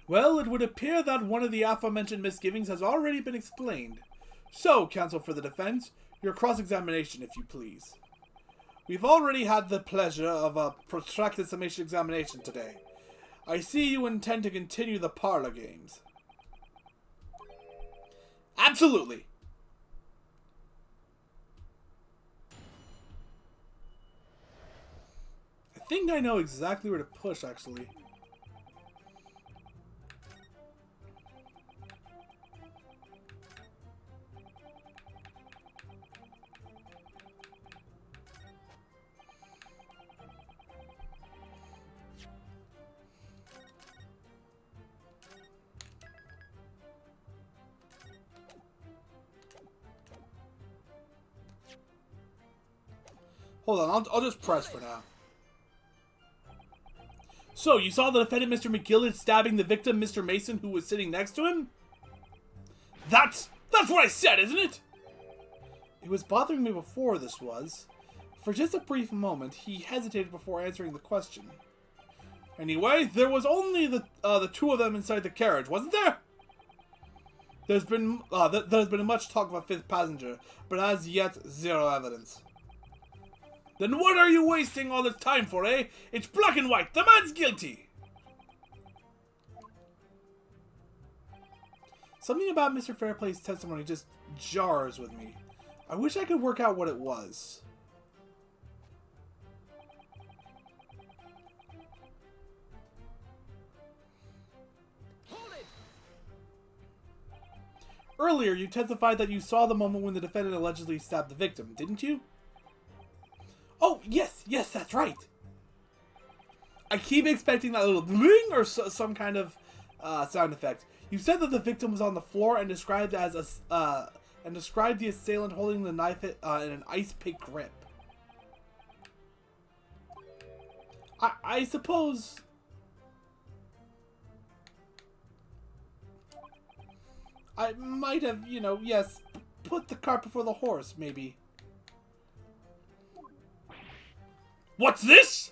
Well, it would appear that one of the aforementioned misgivings has already been explained. So, counsel for the defense, your cross-examination, if you please. We've already had the pleasure of a protracted summation examination today. I see you intend to continue the parlor games. Absolutely. I think I know exactly where to push, actually. Hold on, I'll just press for now. So, you saw the defendant, Mr. McGillen, stabbing the victim, Mr. Mason, who was sitting next to him? That's what I said, isn't it? It was bothering me before, this was. For just a brief moment, he hesitated before answering the question. Anyway, there was only the 2 of them inside the carriage, wasn't there? There's been much talk of a 5th passenger, but as yet, 0 evidence. Then what are you wasting all this time for, eh? It's black and white. The man's guilty. Something about Mr. Fairplay's testimony just jars with me. I wish I could work out what it was. Hold it! Earlier, you testified that you saw the moment when the defendant allegedly stabbed the victim, didn't you? Oh, yes, that's right. I keep expecting that little bling or some kind of sound effect. You said that the victim was on the floor and described the assailant holding the knife in an ice pick grip. I suppose I might have, yes, put the cart before the horse, maybe. What's this?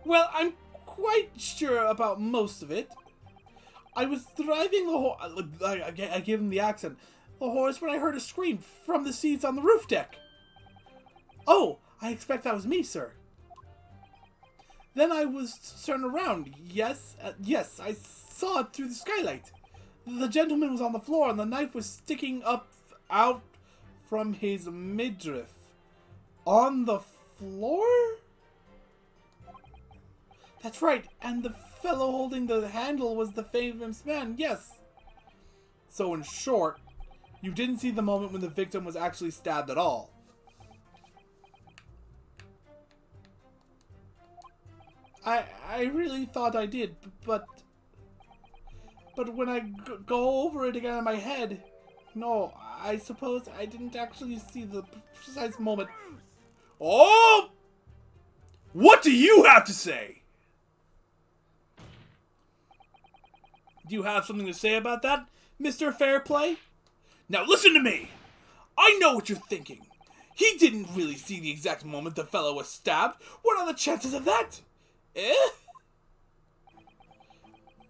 Well, I'm quite sure about most of it. I was driving the horse. I gave him the accent. The horse when I heard a scream from the seats on the roof deck. Oh, I expect that was me, sir. Then I was turned around. Yes, I saw it through the skylight. The gentleman was on the floor and the knife was sticking out from his midriff. On the floor? That's right, and the fellow holding the handle was the famous man, yes. So in short, You didn't see the moment when the victim was actually stabbed at all. I really thought I did, but when I go over it again in my head, no, I suppose I didn't actually see the precise moment. Oh! What do you have to say? Do you have something to say about that, Mr. Fairplay? Now listen to me! I know what you're thinking. He didn't really see the exact moment the fellow was stabbed. What are the chances of that? Eh?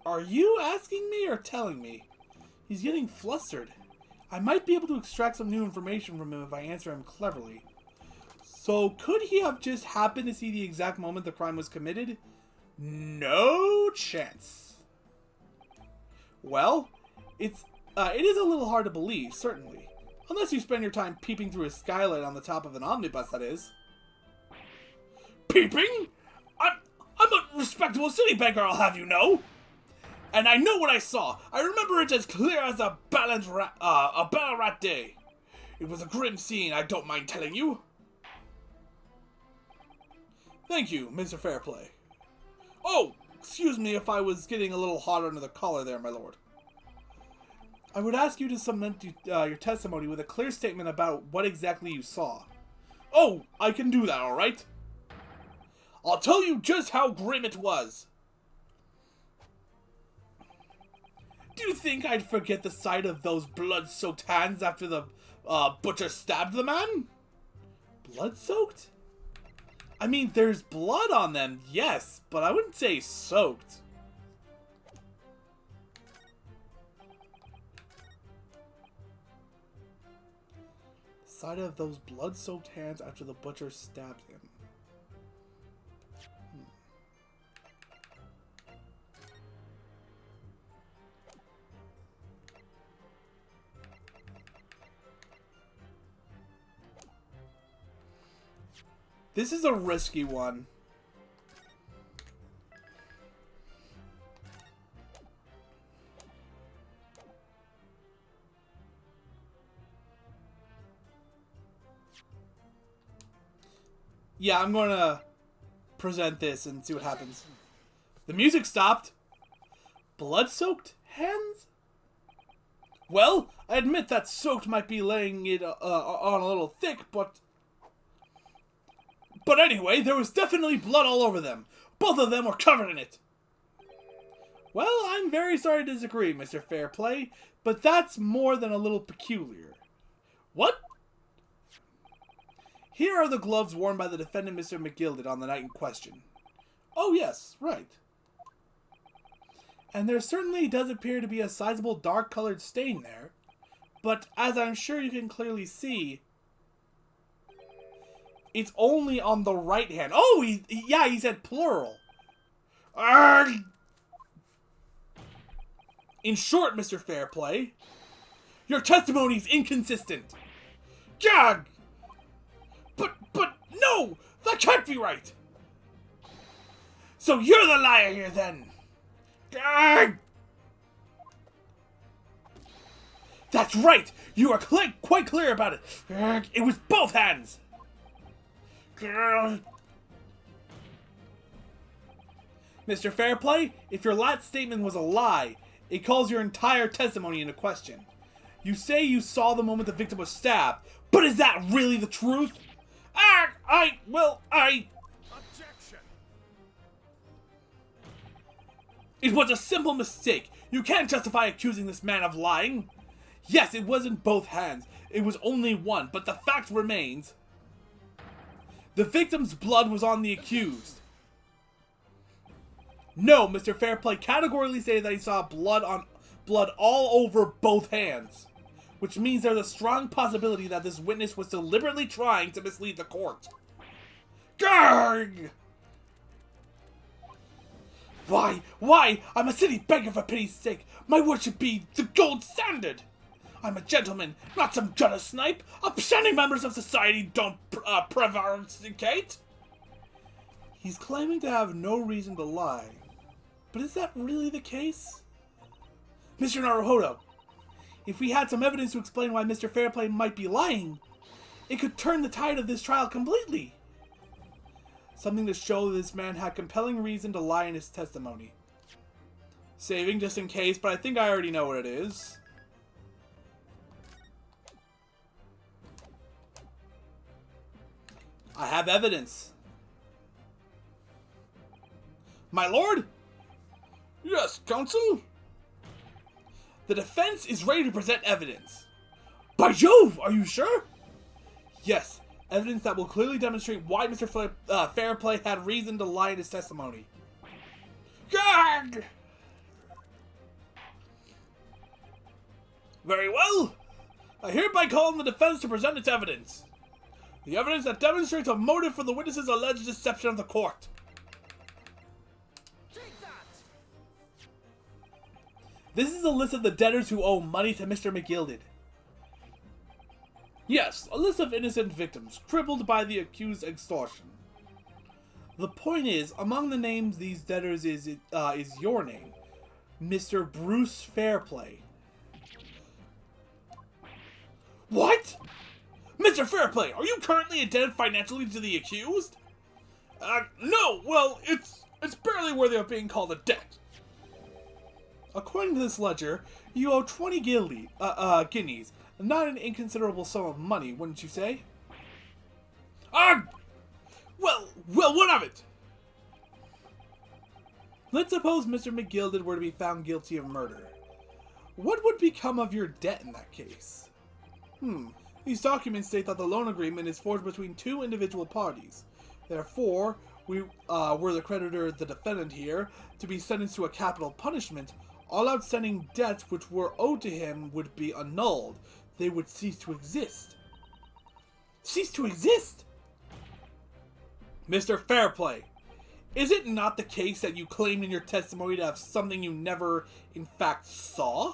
Are you asking me or telling me? He's getting flustered. I might be able to extract some new information from him if I answer him cleverly. So, could he have just happened to see the exact moment the crime was committed? No chance. Well, it is a little hard to believe, certainly. Unless you spend your time peeping through a skylight on the top of an omnibus, that is. Peeping? I'm a respectable city banker, I'll have you know. And I know what I saw. I remember it as clear as a Ballarat day. It was a grim scene, I don't mind telling you. Thank you, Mr. Fairplay. Oh, excuse me if I was getting a little hot under the collar there, my lord. I would ask you to submit your testimony with a clear statement about what exactly you saw. Oh, I can do that, alright? I'll tell you just how grim it was. Do you think I'd forget the sight of those blood-soaked hands after the butcher stabbed the man? Blood-soaked? I mean, there's blood on them, yes, but I wouldn't say soaked. Sight of those blood-soaked hands after the butcher stabbed him. This is a risky one. Yeah, I'm gonna present this and see what happens. The music stopped. Blood-soaked hands? Well, I admit that soaked might be laying it on a little thick, but anyway, there was definitely blood all over them. Both of them were covered in it. Well, I'm very sorry to disagree, Mr. Fairplay, but that's more than a little peculiar. What? Here are the gloves worn by the defendant, Mr. McGilded, on the night in question. Oh yes, right. And there certainly does appear to be a sizable dark-colored stain there. But as I'm sure you can clearly see, it's only on the right hand. Oh, he said plural. Arrgh! In short, Mr. Fairplay, your testimony's inconsistent. Gag! But no! That can't be right! So you're the liar here, then! Gag! That's right! You are quite clear about it! Gag! It was both hands! Gag! Mr. Fairplay, if your last statement was a lie, it calls your entire testimony into question. You say you saw the moment the victim was stabbed, but is that really the truth? Objection! It was a simple mistake. You can't justify accusing this man of lying. Yes, it wasn't both hands. It was only one, but the fact remains. The victim's blood was on the accused. No, Mr. Fairplay categorically stated that he saw blood all over both hands. Which means there's a strong possibility that this witness was deliberately trying to mislead the court. Garg! Why? I'm a city banker, for pity's sake. My word should be the gold standard. I'm a gentleman, not some gutter snipe. Upstanding members of society don't prevaricate. He's claiming to have no reason to lie. But is that really the case? Mr. Naruhodo, If we had some evidence to explain why Mr. Fairplay might be lying, it could turn the tide of this trial completely. Something to show this man had compelling reason to lie in his testimony. Saving just in case, but I think I already know what it is. I have evidence. My lord? Yes, counsel? The defense is ready to present evidence. By Jove, are you sure? Yes, evidence that will clearly demonstrate why Mr. Fairplay had reason to lie in his testimony. Gag! Very well. I hereby call on the defense to present its evidence. The evidence that demonstrates a motive for the witness's alleged deception of the court. Take that! This is a list of the debtors who owe money to Mr. McGilded. Yes, a list of innocent victims, crippled by the accused's extortion. The point is, among the names these debtors is your name, Mr. Bruce Fairplay. What? Mr. Fairplay, are you currently indebted financially to the accused? No, well, it's barely worthy of being called a debt. According to this ledger, you owe 20 guineas, not an inconsiderable sum of money, wouldn't you say? Well, what of it? Let's suppose Mr. McGilded were to be found guilty of murder. What would become of your debt in that case? These documents state that the loan agreement is forged between two individual parties. Therefore, were the creditor, the defendant here, to be sentenced to a capital punishment, all outstanding debts which were owed to him would be annulled. They would cease to exist. Cease to exist? Mr. Fairplay, is it not the case that you claimed in your testimony to have something you never, in fact, saw?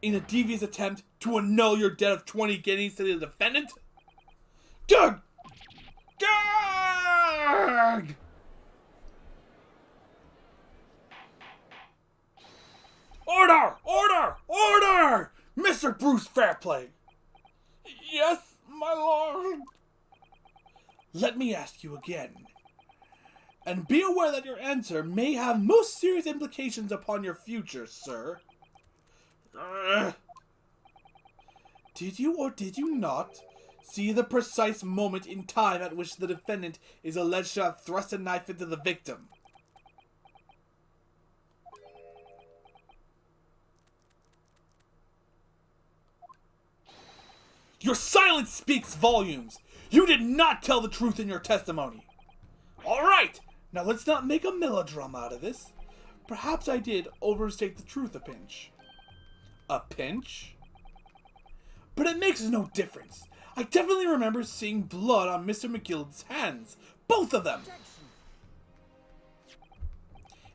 In a devious attempt to annul your debt of 20 guineas to the defendant? Gag! Gag! Order! Order! Order! Mr. Bruce Fairplay! Yes, my lord. Let me ask you again. And be aware that your answer may have most serious implications upon your future, sir. Did you or did you not see the precise moment in time at which the defendant is alleged to have thrust a knife into the victim? Your silence speaks volumes. You did not tell the truth in your testimony. All right, now let's not make a melodrama out of this. Perhaps I did overstate the truth a pinch. A pinch? But it makes no difference. I definitely remember seeing blood on Mr. McGild's hands. Both of them.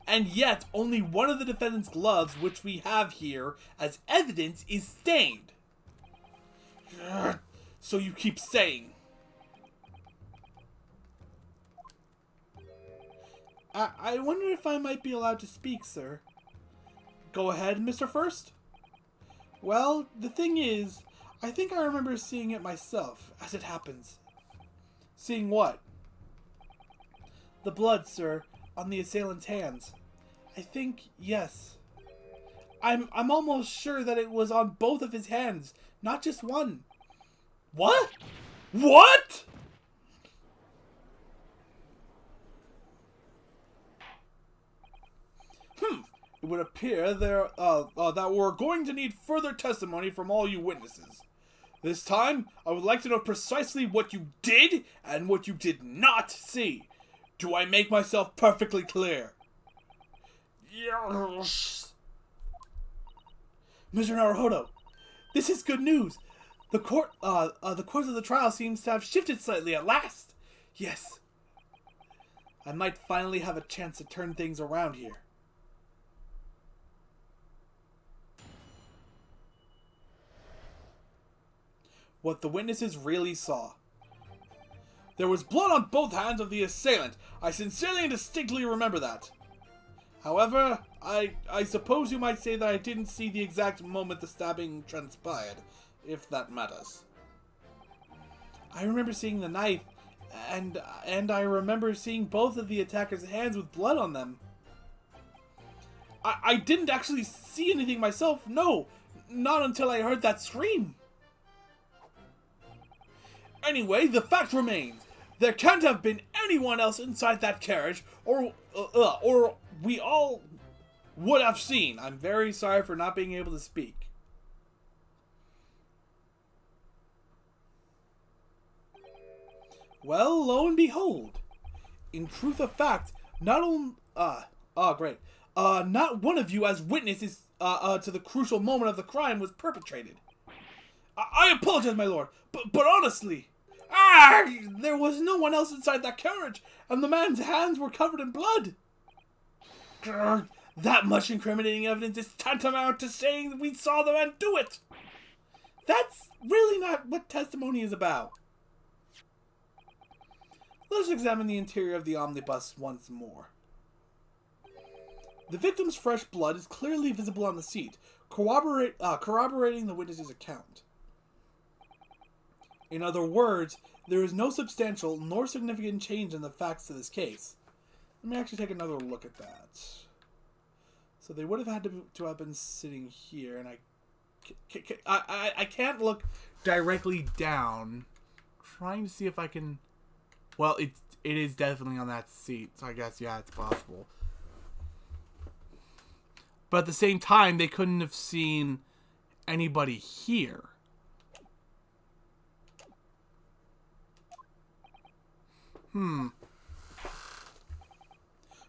And yet, only one of the defendant's gloves, which we have here as evidence, is stained. So you keep saying. I wonder if I might be allowed to speak, sir. Go ahead, Mr. First. Well, the thing is, I think I remember seeing it myself, as it happens. Seeing what? The blood, sir, on the assailant's hands. I think, yes. I'm almost sure that it was on both of his hands, not just one. What? What? It would appear that we're going to need further testimony from all you witnesses. This time, I would like to know precisely what you did and what you did not see. Do I make myself perfectly clear? Yes. Mr. Naruhodo, this is good news. The course of the trial seems to have shifted slightly at last. Yes. I might finally have a chance to turn things around here. What the witnesses really saw. There was blood on both hands of the assailant. I sincerely and distinctly remember that. However, I suppose you might say that I didn't see the exact moment the stabbing transpired, if that matters. I remember seeing the knife, and I remember seeing both of the attackers' hands with blood on them. I didn't actually see anything myself, no, not until I heard that scream. Anyway, the fact remains, there can't have been anyone else inside that carriage, or we all would have seen. I'm very sorry for not being able to speak. Well, lo and behold, in truth of fact, not one of you as witnesses to the crucial moment of the crime was perpetrated. I apologize, my lord, but honestly, there was no one else inside that carriage, and the man's hands were covered in blood. Grr, that much incriminating evidence is tantamount to saying that we saw the man do it. That's really not what testimony is about. Let's examine the interior of the omnibus once more. The victim's fresh blood is clearly visible on the seat, corroborating the witness's account. In other words, there is no substantial nor significant change in the facts to this case. Let me actually take another look at that. So they would have had to have been sitting here, and I can't look directly down. Trying to see if I can. Well, it is definitely on that seat, so I guess yeah, it's possible. But at the same time, they couldn't have seen anybody here.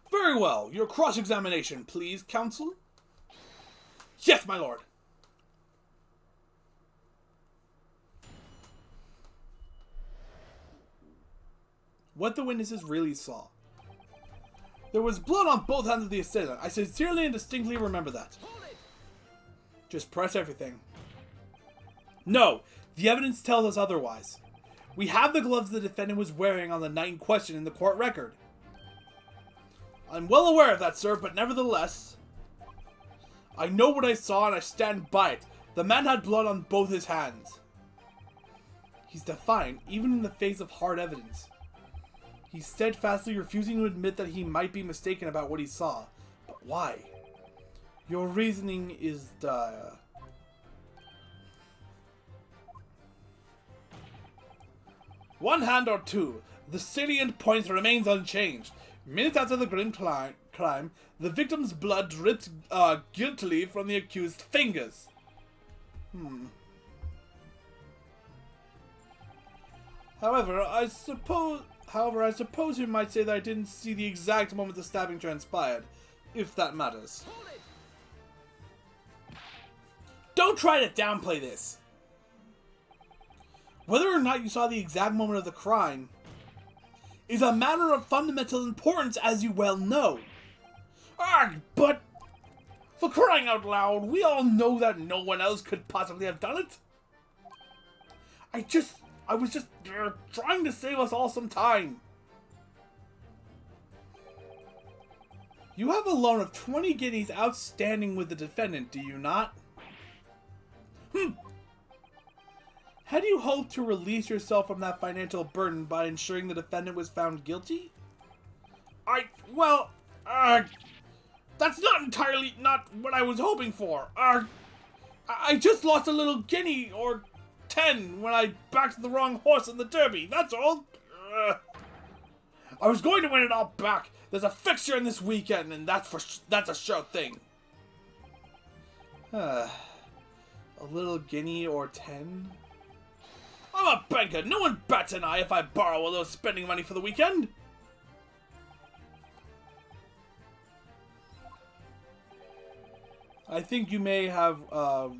Very well. Your cross-examination, please, counsel. Yes, my lord. What the witnesses really saw. There was blood on both hands of the assailant. I sincerely and distinctly remember that. Just press everything. No, the evidence tells us otherwise. We have the gloves the defendant was wearing on the night in question in the court record. I'm well aware of that, sir, but nevertheless, I know what I saw and I stand by it. The man had blood on both his hands. He's defiant, even in the face of hard evidence. He's steadfastly refusing to admit that he might be mistaken about what he saw. But why? Your reasoning is dire. One hand or two, the salient point remains unchanged. Minutes after the grim crime, the victim's blood dripped guiltily from the accused's fingers. However, I suppose you might say that I didn't see the exact moment the stabbing transpired, if that matters. Don't try to downplay this. Whether or not you saw the exact moment of the crime is a matter of fundamental importance, as you well know. But for crying out loud, we all know that no one else could possibly have done it. I was just trying to save us all some time. You have a loan of 20 guineas outstanding with the defendant, do you not? Had you hoped to release yourself from that financial burden by ensuring the defendant was found guilty? That's not entirely not what I was hoping for. I just lost a little guinea or 10 when I backed the wrong horse in the derby, that's all. I was going to win it all back. There's a fixture in this weekend, and that's a sure thing. A little guinea or 10? I'm a banker. No one bats an eye if I borrow a little spending money for the weekend. I think you may have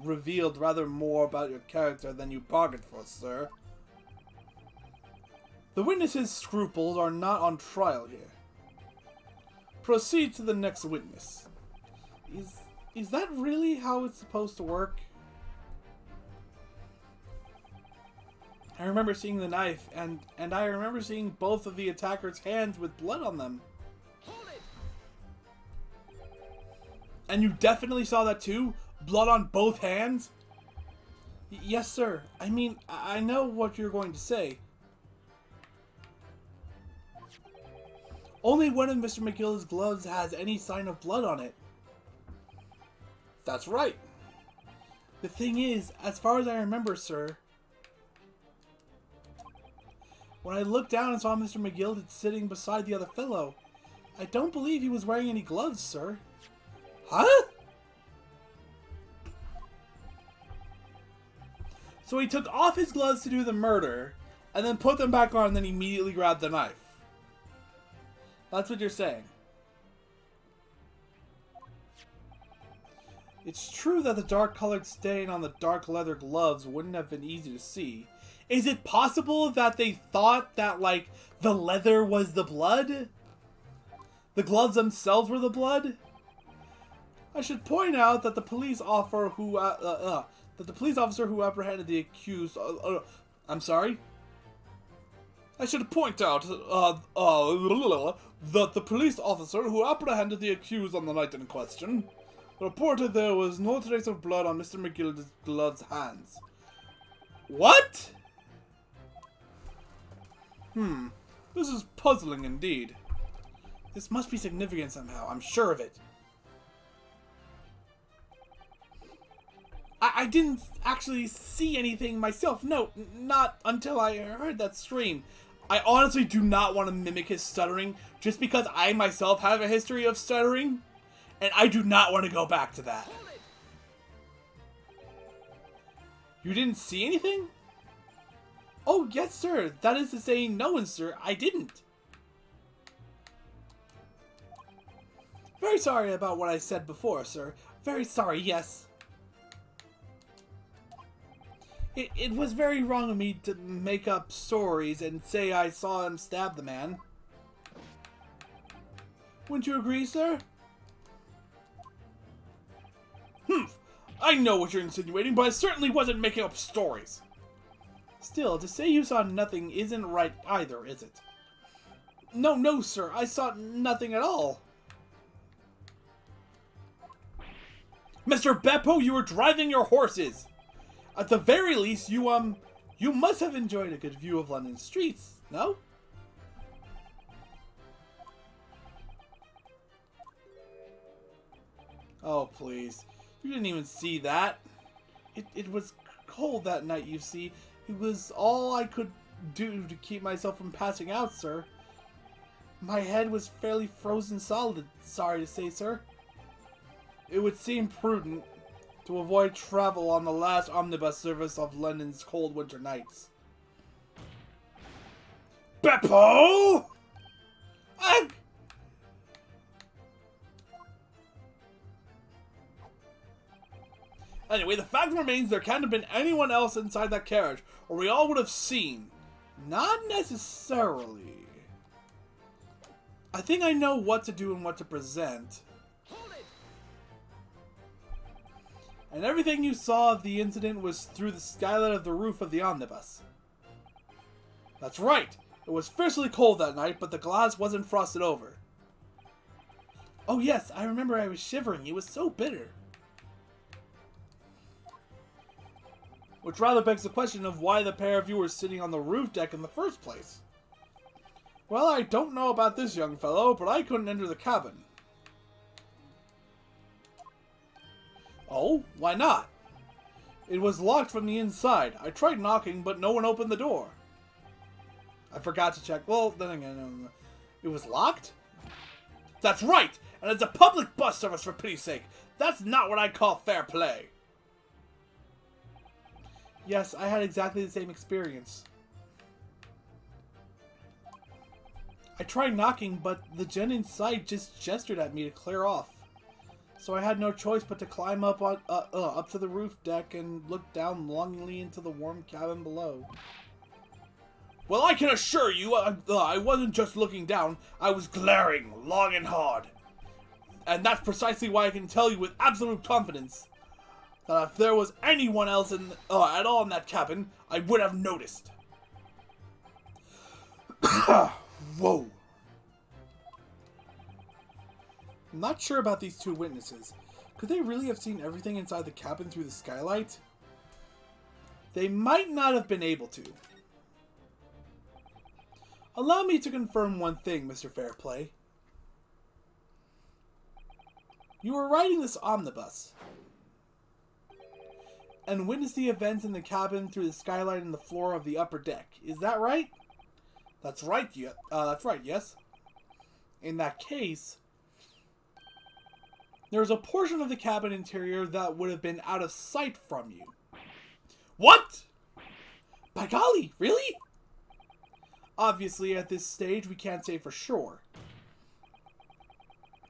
revealed rather more about your character than you bargained for, sir. The witness's scruples are not on trial here. Proceed to the next witness. Is that really how it's supposed to work? I remember seeing the knife, and I remember seeing both of the attacker's hands with blood on them. Hold it! And you definitely saw that too? Blood on both hands? Yes, sir. I mean, I know what you're going to say. Only one of Mr. McGill's gloves has any sign of blood on it. That's right. The thing is, as far as I remember, sir, when I looked down and saw Mr. McGill sitting beside the other fellow, I don't believe he was wearing any gloves, sir. Huh? So he took off his gloves to do the murder, and then put them back on and then immediately grabbed the knife. That's what you're saying. It's true that the dark-colored stain on the dark leather gloves wouldn't have been easy to see. Is it possible that they thought that, like, the leather was the blood? The gloves themselves were the blood? I should point out that the police officer who apprehended the accused. I'm sorry. I should point out that the police officer who apprehended the accused on the night in question reported there was no trace of blood on Mr. McGill's gloves' hands. What? This is puzzling indeed. This must be significant somehow. I'm sure of it. I didn't actually see anything myself. No, not until I heard that scream. I honestly do not want to mimic his stuttering just because I myself have a history of stuttering. And I do not want to go back to that. You didn't see anything? Oh, yes, sir. That is to say, no, sir. I didn't. Very sorry about what I said before, sir. Very sorry, yes. It was very wrong of me to make up stories and say I saw him stab the man. Wouldn't you agree, sir? I know what you're insinuating, but I certainly wasn't making up stories. Still, to say you saw nothing isn't right either, is it? No, sir. I saw nothing at all. Mr. Beppo, you were driving your horses. At the very least, you must have enjoyed a good view of London streets, no? Oh, please. You didn't even see that. It was cold that night, you see. It was all I could do to keep myself from passing out, sir. My head was fairly frozen solid, sorry to say, sir. It would seem prudent to avoid travel on the last omnibus service of London's cold winter nights. Beppo! Anyway, the fact remains there can't have been anyone else inside that carriage, or we all would have seen. Not necessarily. I think I know what to do and what to present. And everything you saw of the incident was through the skylight of the roof of the omnibus. That's right. It was fiercely cold that night, but the glass wasn't frosted over. Oh yes, I remember I was shivering. It was so bitter. Which rather begs the question of why the pair of you were sitting on the roof deck in the first place. Well, I don't know about this young fellow, but I couldn't enter the cabin. Oh, why not? It was locked from the inside. I tried knocking, but no one opened the door. I forgot to check. Well, then again, it was locked? That's right! And it's a public bus service, for pity's sake. That's not what I call fair play. Yes, I had exactly the same experience. I tried knocking, but the gen inside just gestured at me to clear off. So I had no choice but to climb up to the roof deck and look down longingly into the warm cabin below. Well, I can assure you, I wasn't just looking down, I was glaring long and hard. And that's precisely why I can tell you with absolute confidence that if there was anyone else at all in that cabin, I would have noticed. Whoa. I'm not sure about these two witnesses. Could they really have seen everything inside the cabin through the skylight? They might not have been able to. Allow me to confirm one thing, Mr. Fairplay. You were riding this omnibus and witnessed the events in the cabin through the skylight and the floor of the upper deck. Is that right? That's right, that's right, yes. In that case, there is a portion of the cabin interior that would have been out of sight from you. What? By golly, really? Obviously, at this stage, we can't say for sure.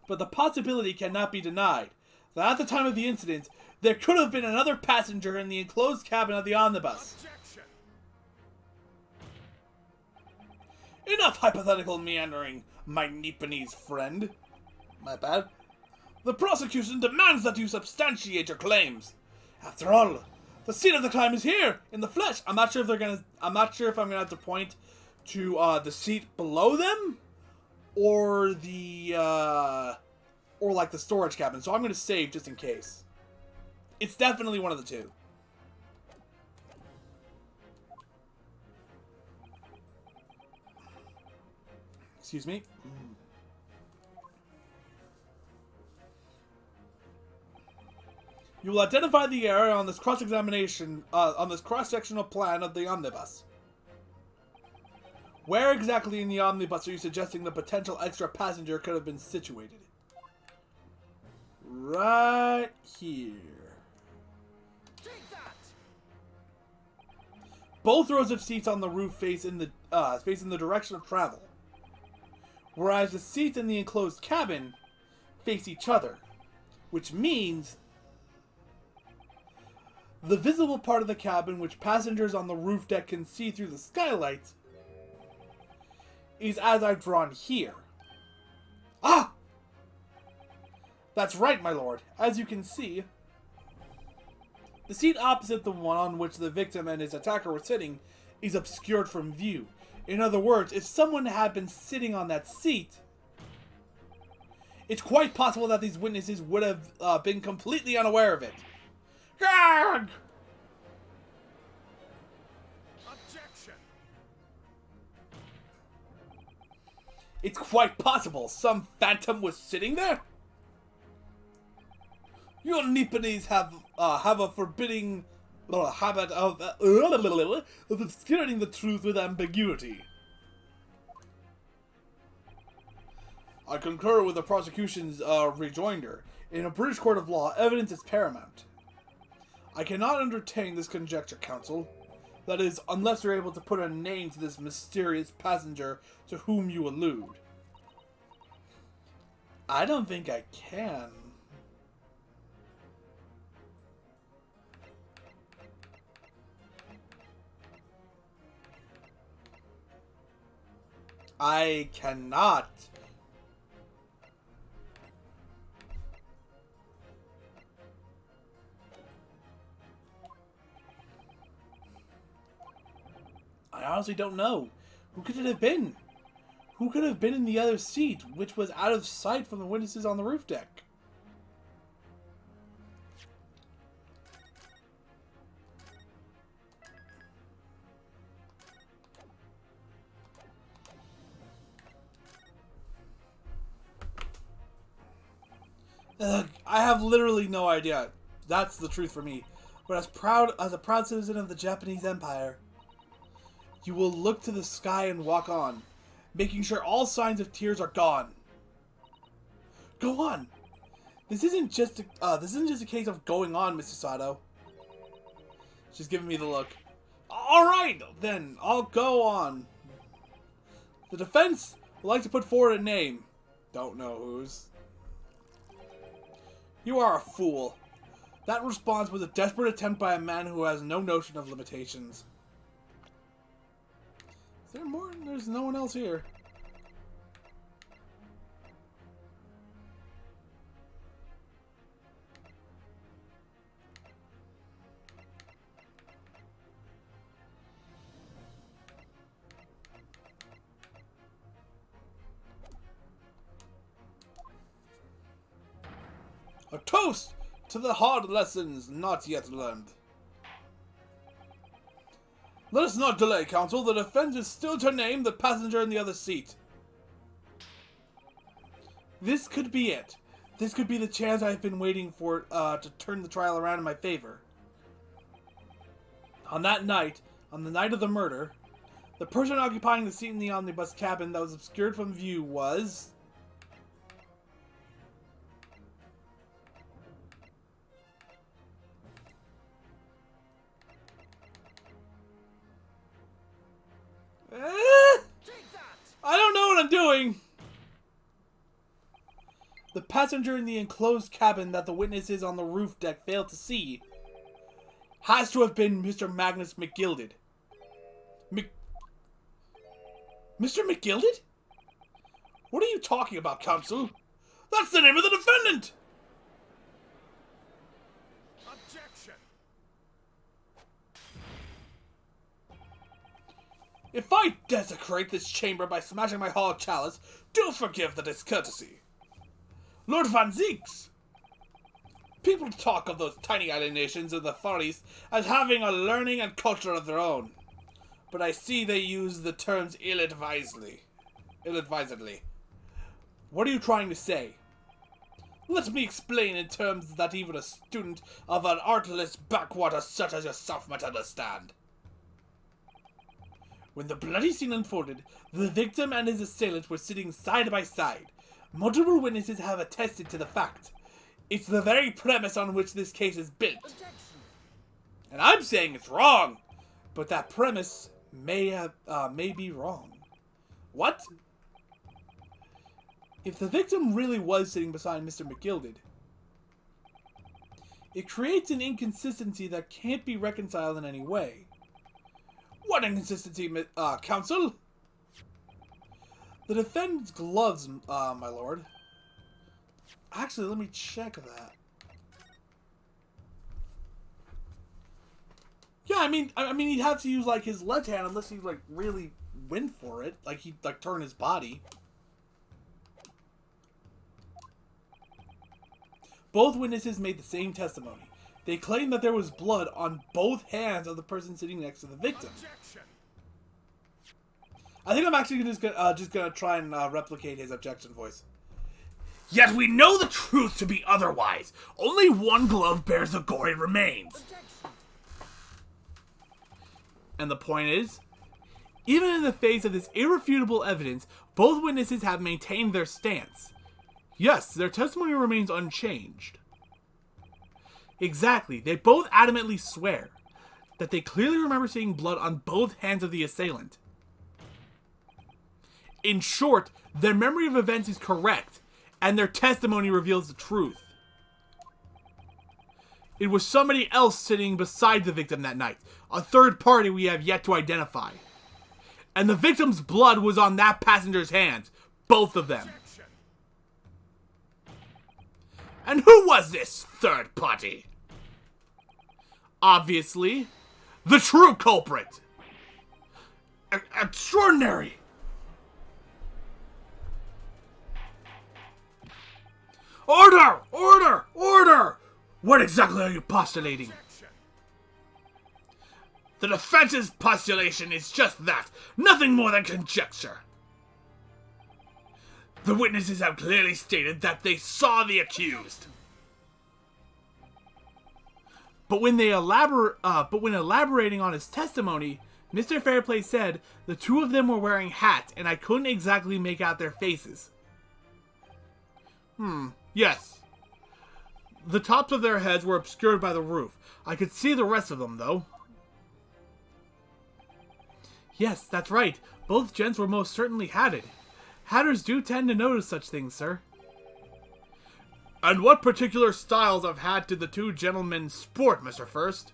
But the possibility cannot be denied that at the time of the incident, there could have been another passenger in the enclosed cabin of the omnibus. Objection! Enough hypothetical meandering, my Nipponese friend. My bad. The prosecution demands that you substantiate your claims. After all, the scene of the crime is here, in the flesh. I'm not sure if I'm gonna have to point to the seat below them, or the or like the storage cabin. So I'm gonna save just in case. It's definitely one of the two. Excuse me. You will identify the area on this cross-examination, on this cross-sectional plan of the omnibus. Where exactly in the omnibus are you suggesting the potential extra passenger could have been situated? Right here. Take that! Both rows of seats on the roof face in the direction of travel, whereas the seats in the enclosed cabin face each other, which means the visible part of the cabin which passengers on the roof deck can see through the skylight is as I've drawn here. Ah! That's right, my lord. As you can see, the seat opposite the one on which the victim and his attacker were sitting is obscured from view. In other words, if someone had been sitting on that seat, it's quite possible that these witnesses would have been completely unaware of it. Gag! Objection! It's quite possible some phantom was sitting there. You Nipponese have a forbidding habit of obscuring the truth with ambiguity. I concur with the prosecution's rejoinder. In a British court of law, evidence is paramount. I cannot entertain this conjecture, counsel. That is, unless you're able to put a name to this mysterious passenger to whom you allude. I don't think I can. I cannot. I honestly don't know. Who could it have been? Who could have been in the other seat, which was out of sight from the witnesses on the roof deck? I have literally no idea. That's the truth for me. But as a proud citizen of the Japanese Empire, you will look to the sky and walk on, making sure all signs of tears are gone. Go on. This isn't just a case of going on, Mr. Sato. She's giving me the look. All right, then I'll go on. The defense would like to put forward a name. Don't know whose. You are a fool. That response was a desperate attempt by a man who has no notion of limitations. Is there more? There's no one else here. A toast to the hard lessons not yet learned. Let us not delay, Counsel. The defense is still to name the passenger in the other seat. This could be it. This could be the chance I've been waiting for to turn the trial around in my favor. On that night, on the night of the murder, the person occupying the seat in the omnibus cabin that was obscured from view was... I don't know what I'm doing! The passenger in the enclosed cabin that the witnesses on the roof deck failed to see has to have been Mr. Magnus McGilded. Mr. McGilded? What are you talking about, Counsel? That's the name of the defendant! Objection! If I desecrate this chamber by smashing my hall chalice, do forgive the discourtesy. Lord Van Zieks! People talk of those tiny island nations in the Far East as having a learning and culture of their own. But I see they use the terms ill-advisedly. What are you trying to say? Let me explain in terms that even a student of an artless backwater such as yourself might understand. When the bloody scene unfolded, the victim and his assailant were sitting side by side. Multiple witnesses have attested to the fact. It's the very premise on which this case is built. Objection! And I'm saying it's wrong, but that premise may be wrong. What? If the victim really was sitting beside Mr. McGilded, it creates an inconsistency that can't be reconciled in any way. What inconsistency, Counsel? The defendant's gloves, my lord. Actually, let me check that. Yeah, I mean, he'd have to use like his left hand unless he like really went for it, like he'd like turn his body. Both witnesses made the same testimony. They claimed that there was blood on both hands of the person sitting next to the victim. Objection! I think I'm actually just gonna try and replicate his objection voice. Yet we know the truth to be otherwise. Only one glove bears the gory remains. Objection! And the point is, even in the face of this irrefutable evidence, both witnesses have maintained their stance. Yes, their testimony remains unchanged. Exactly, they both adamantly swear that they clearly remember seeing blood on both hands of the assailant. In short, their memory of events is correct, and their testimony reveals the truth. It was somebody else sitting beside the victim that night, a third party we have yet to identify. And the victim's blood was on that passenger's hands, both of them. Objection! And who was this third party? Obviously, the true culprit. Extraordinary. Order! Order! Order! What exactly are you postulating? Objection! The defense's postulation is just that, nothing more than conjecture. The witnesses have clearly stated that they saw the accused. But when elaborating on his testimony, Mr. Fairplay said the two of them were wearing hats and I couldn't exactly make out their faces. Yes. The tops of their heads were obscured by the roof. I could see the rest of them, though. Yes, that's right. Both gents were most certainly hatted. Hatters do tend to notice such things, sir. And what particular styles of hat did the two gentlemen sport, Mr. First?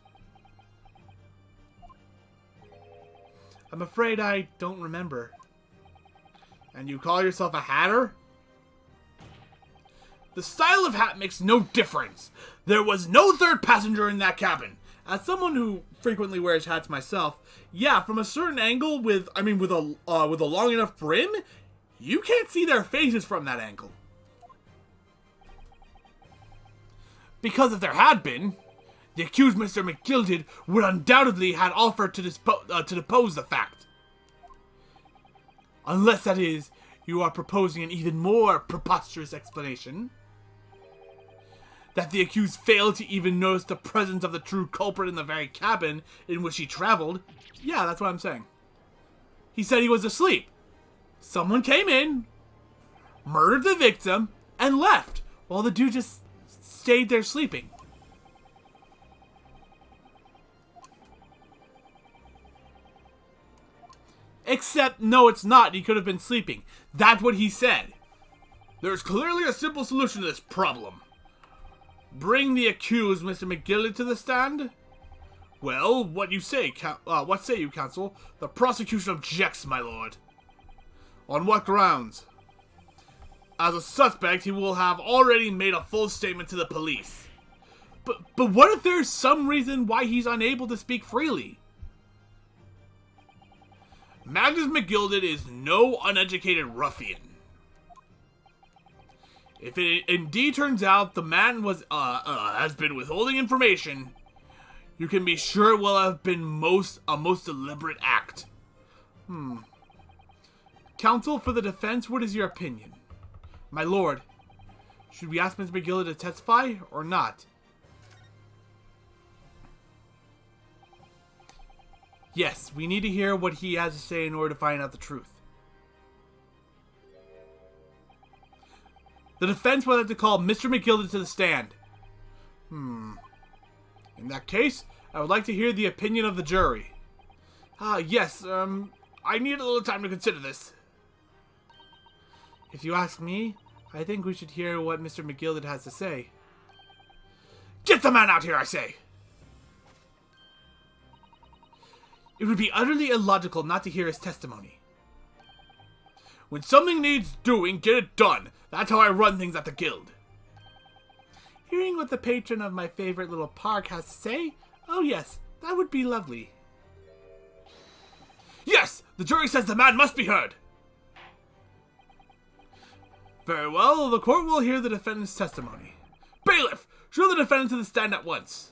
I'm afraid I don't remember. And you call yourself a hatter? The style of hat makes no difference. There was no third passenger in that cabin. As someone who frequently wears hats myself, yeah, from a certain angle with a long enough brim, you can't see their faces from that angle. Because if there had been, the accused Mr. McGilded would undoubtedly have offered to depose the fact. Unless, that is, you are proposing an even more preposterous explanation. That the accused failed to even notice the presence of the true culprit in the very cabin in which he traveled. Yeah, that's what I'm saying. He said he was asleep. Someone came in, murdered the victim, and left, while the dude just stayed there sleeping. Except, no, it's not. He could have been sleeping. That's what he said. There's clearly a simple solution to this problem. Bring the accused, Mr. McGilded, to the stand? Well, what say you, counsel? The prosecution objects, my lord. On what grounds? As a suspect, he will have already made a full statement to the police. But what if there's some reason why he's unable to speak freely? Magnus McGilded is no uneducated ruffian. If it indeed turns out the man has been withholding information, you can be sure it will have been a most deliberate act. Counsel for the defense, what is your opinion? My lord, should we ask Mr. McGilded to testify or not? Yes, we need to hear what he has to say in order to find out the truth. The defense will have to call Mr. McGilded to the stand. In that case, I would like to hear the opinion of the jury. Yes, I need a little time to consider this. If you ask me, I think we should hear what Mr. McGilded has to say. Get the man out here, I say! It would be utterly illogical not to hear his testimony. When something needs doing, get it done. That's how I run things at the guild. Hearing what the patron of my favorite little park has to say? Oh yes, that would be lovely. Yes! The jury says the man must be heard! Very well, the court will hear the defendant's testimony. Bailiff, show the defendant to the stand at once.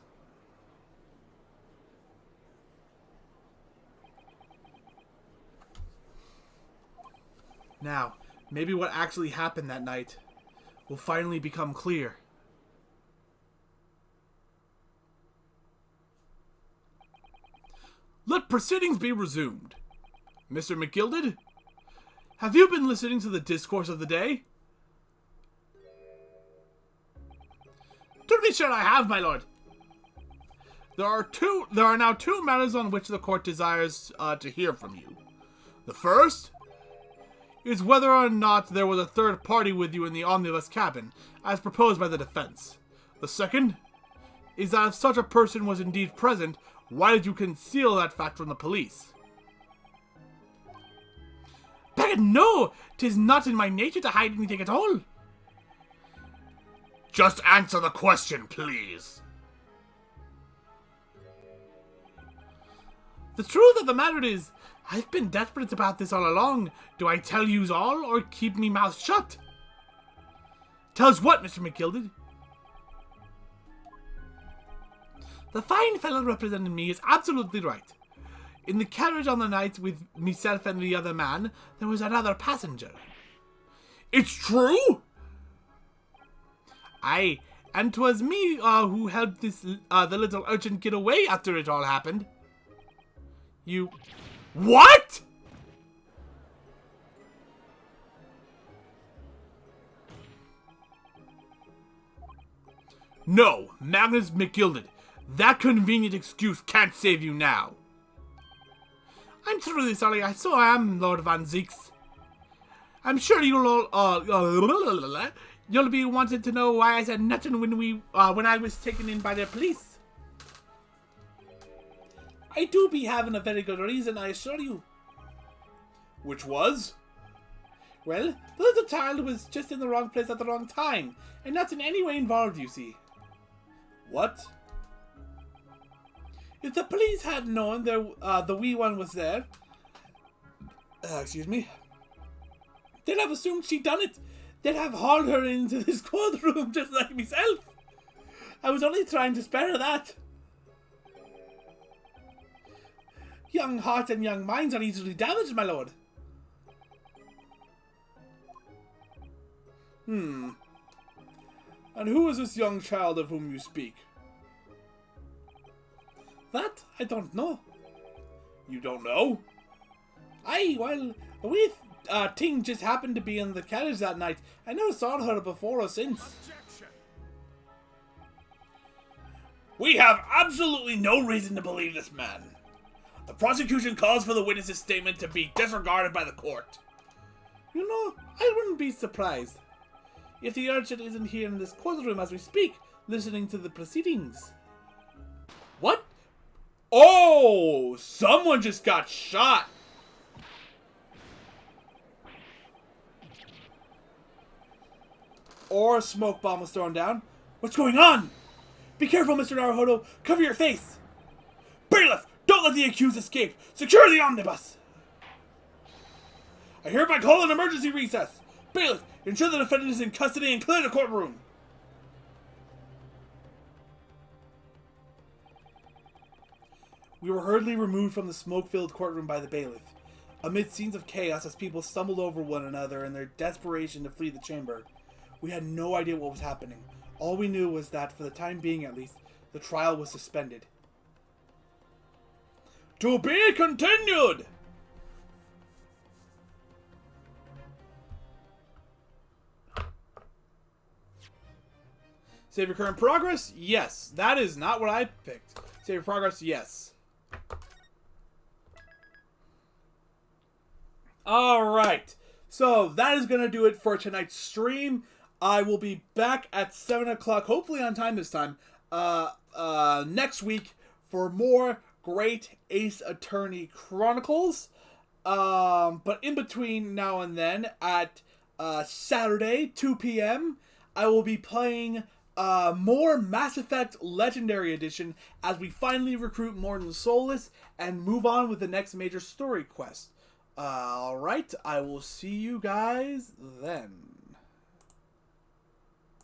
Now, maybe what actually happened that night will finally become clear. Let proceedings be resumed. Mr. McGilded, have you been listening to the discourse of the day? To be sure I have, my lord. There are now two matters on which the court desires to hear from you. The first is whether or not there was a third party with you in the omnibus cabin, as proposed by the defense. The second is that if such a person was indeed present, why did you conceal that fact from the police? But no, 'tis not in my nature to hide anything at all. Just answer the question, please. The truth of the matter is, I've been desperate about this all along. Do I tell yous all, or keep me mouth shut? Tell us what, Mr. McGilded? The fine fellow representing me is absolutely right. In the carriage on the night with myself and the other man, there was another passenger. It's true? Aye, and 'twas me who helped the little urchin get away after it all happened. You... What?! No, Magnus McGilded. That convenient excuse can't save you now. I'm truly sorry, so I am, Lord Van Zeeks. I'm sure you'll all, you'll be wanting to know why I said nothing when I was taken in by the police. I do be having a very good reason, I assure you. Which was? Well, the little child was just in the wrong place at the wrong time, and not in any way involved, you see. What? If the police had known the wee one was there, excuse me, they'd have assumed she'd done it. They'd have hauled her into this courtroom just like myself. I was only trying to spare that. Young hearts and young minds are easily damaged, my lord. And who is this young child of whom you speak? That I don't know. You don't know? Aye, well, we thing just happened to be in the carriage that night. I never saw her before or since. Objection! We have absolutely no reason to believe this man. The prosecution calls for the witness's statement to be disregarded by the court. You know, I wouldn't be surprised if the urchin isn't here in this courtroom as we speak, listening to the proceedings. What? Oh, someone just got shot. Or a smoke bomb was thrown down. What's going on? Be careful, Mr. Naruhodo. Cover your face. Bailiff, don't let the accused escape. Secure the omnibus. I hereby call an emergency recess. Bailiff, ensure the defendant is in custody and clear the courtroom. We were hurriedly removed from the smoke-filled courtroom by the bailiff, amid scenes of chaos as people stumbled over one another in their desperation to flee the chamber. We had no idea what was happening. All we knew was that, for the time being at least, the trial was suspended. To be continued! Save your current progress? Yes. That is not what I picked. Save your progress? Yes. Alright. So, that is going to do it for tonight's stream. I will be back at 7 o'clock, hopefully on time this time, next week for more Great Ace Attorney Chronicles. But in between now and then, at Saturday, 2 p.m., I will be playing more Mass Effect Legendary Edition as we finally recruit Morton Solus and move on with the next major story quest. Alright, I will see you guys then.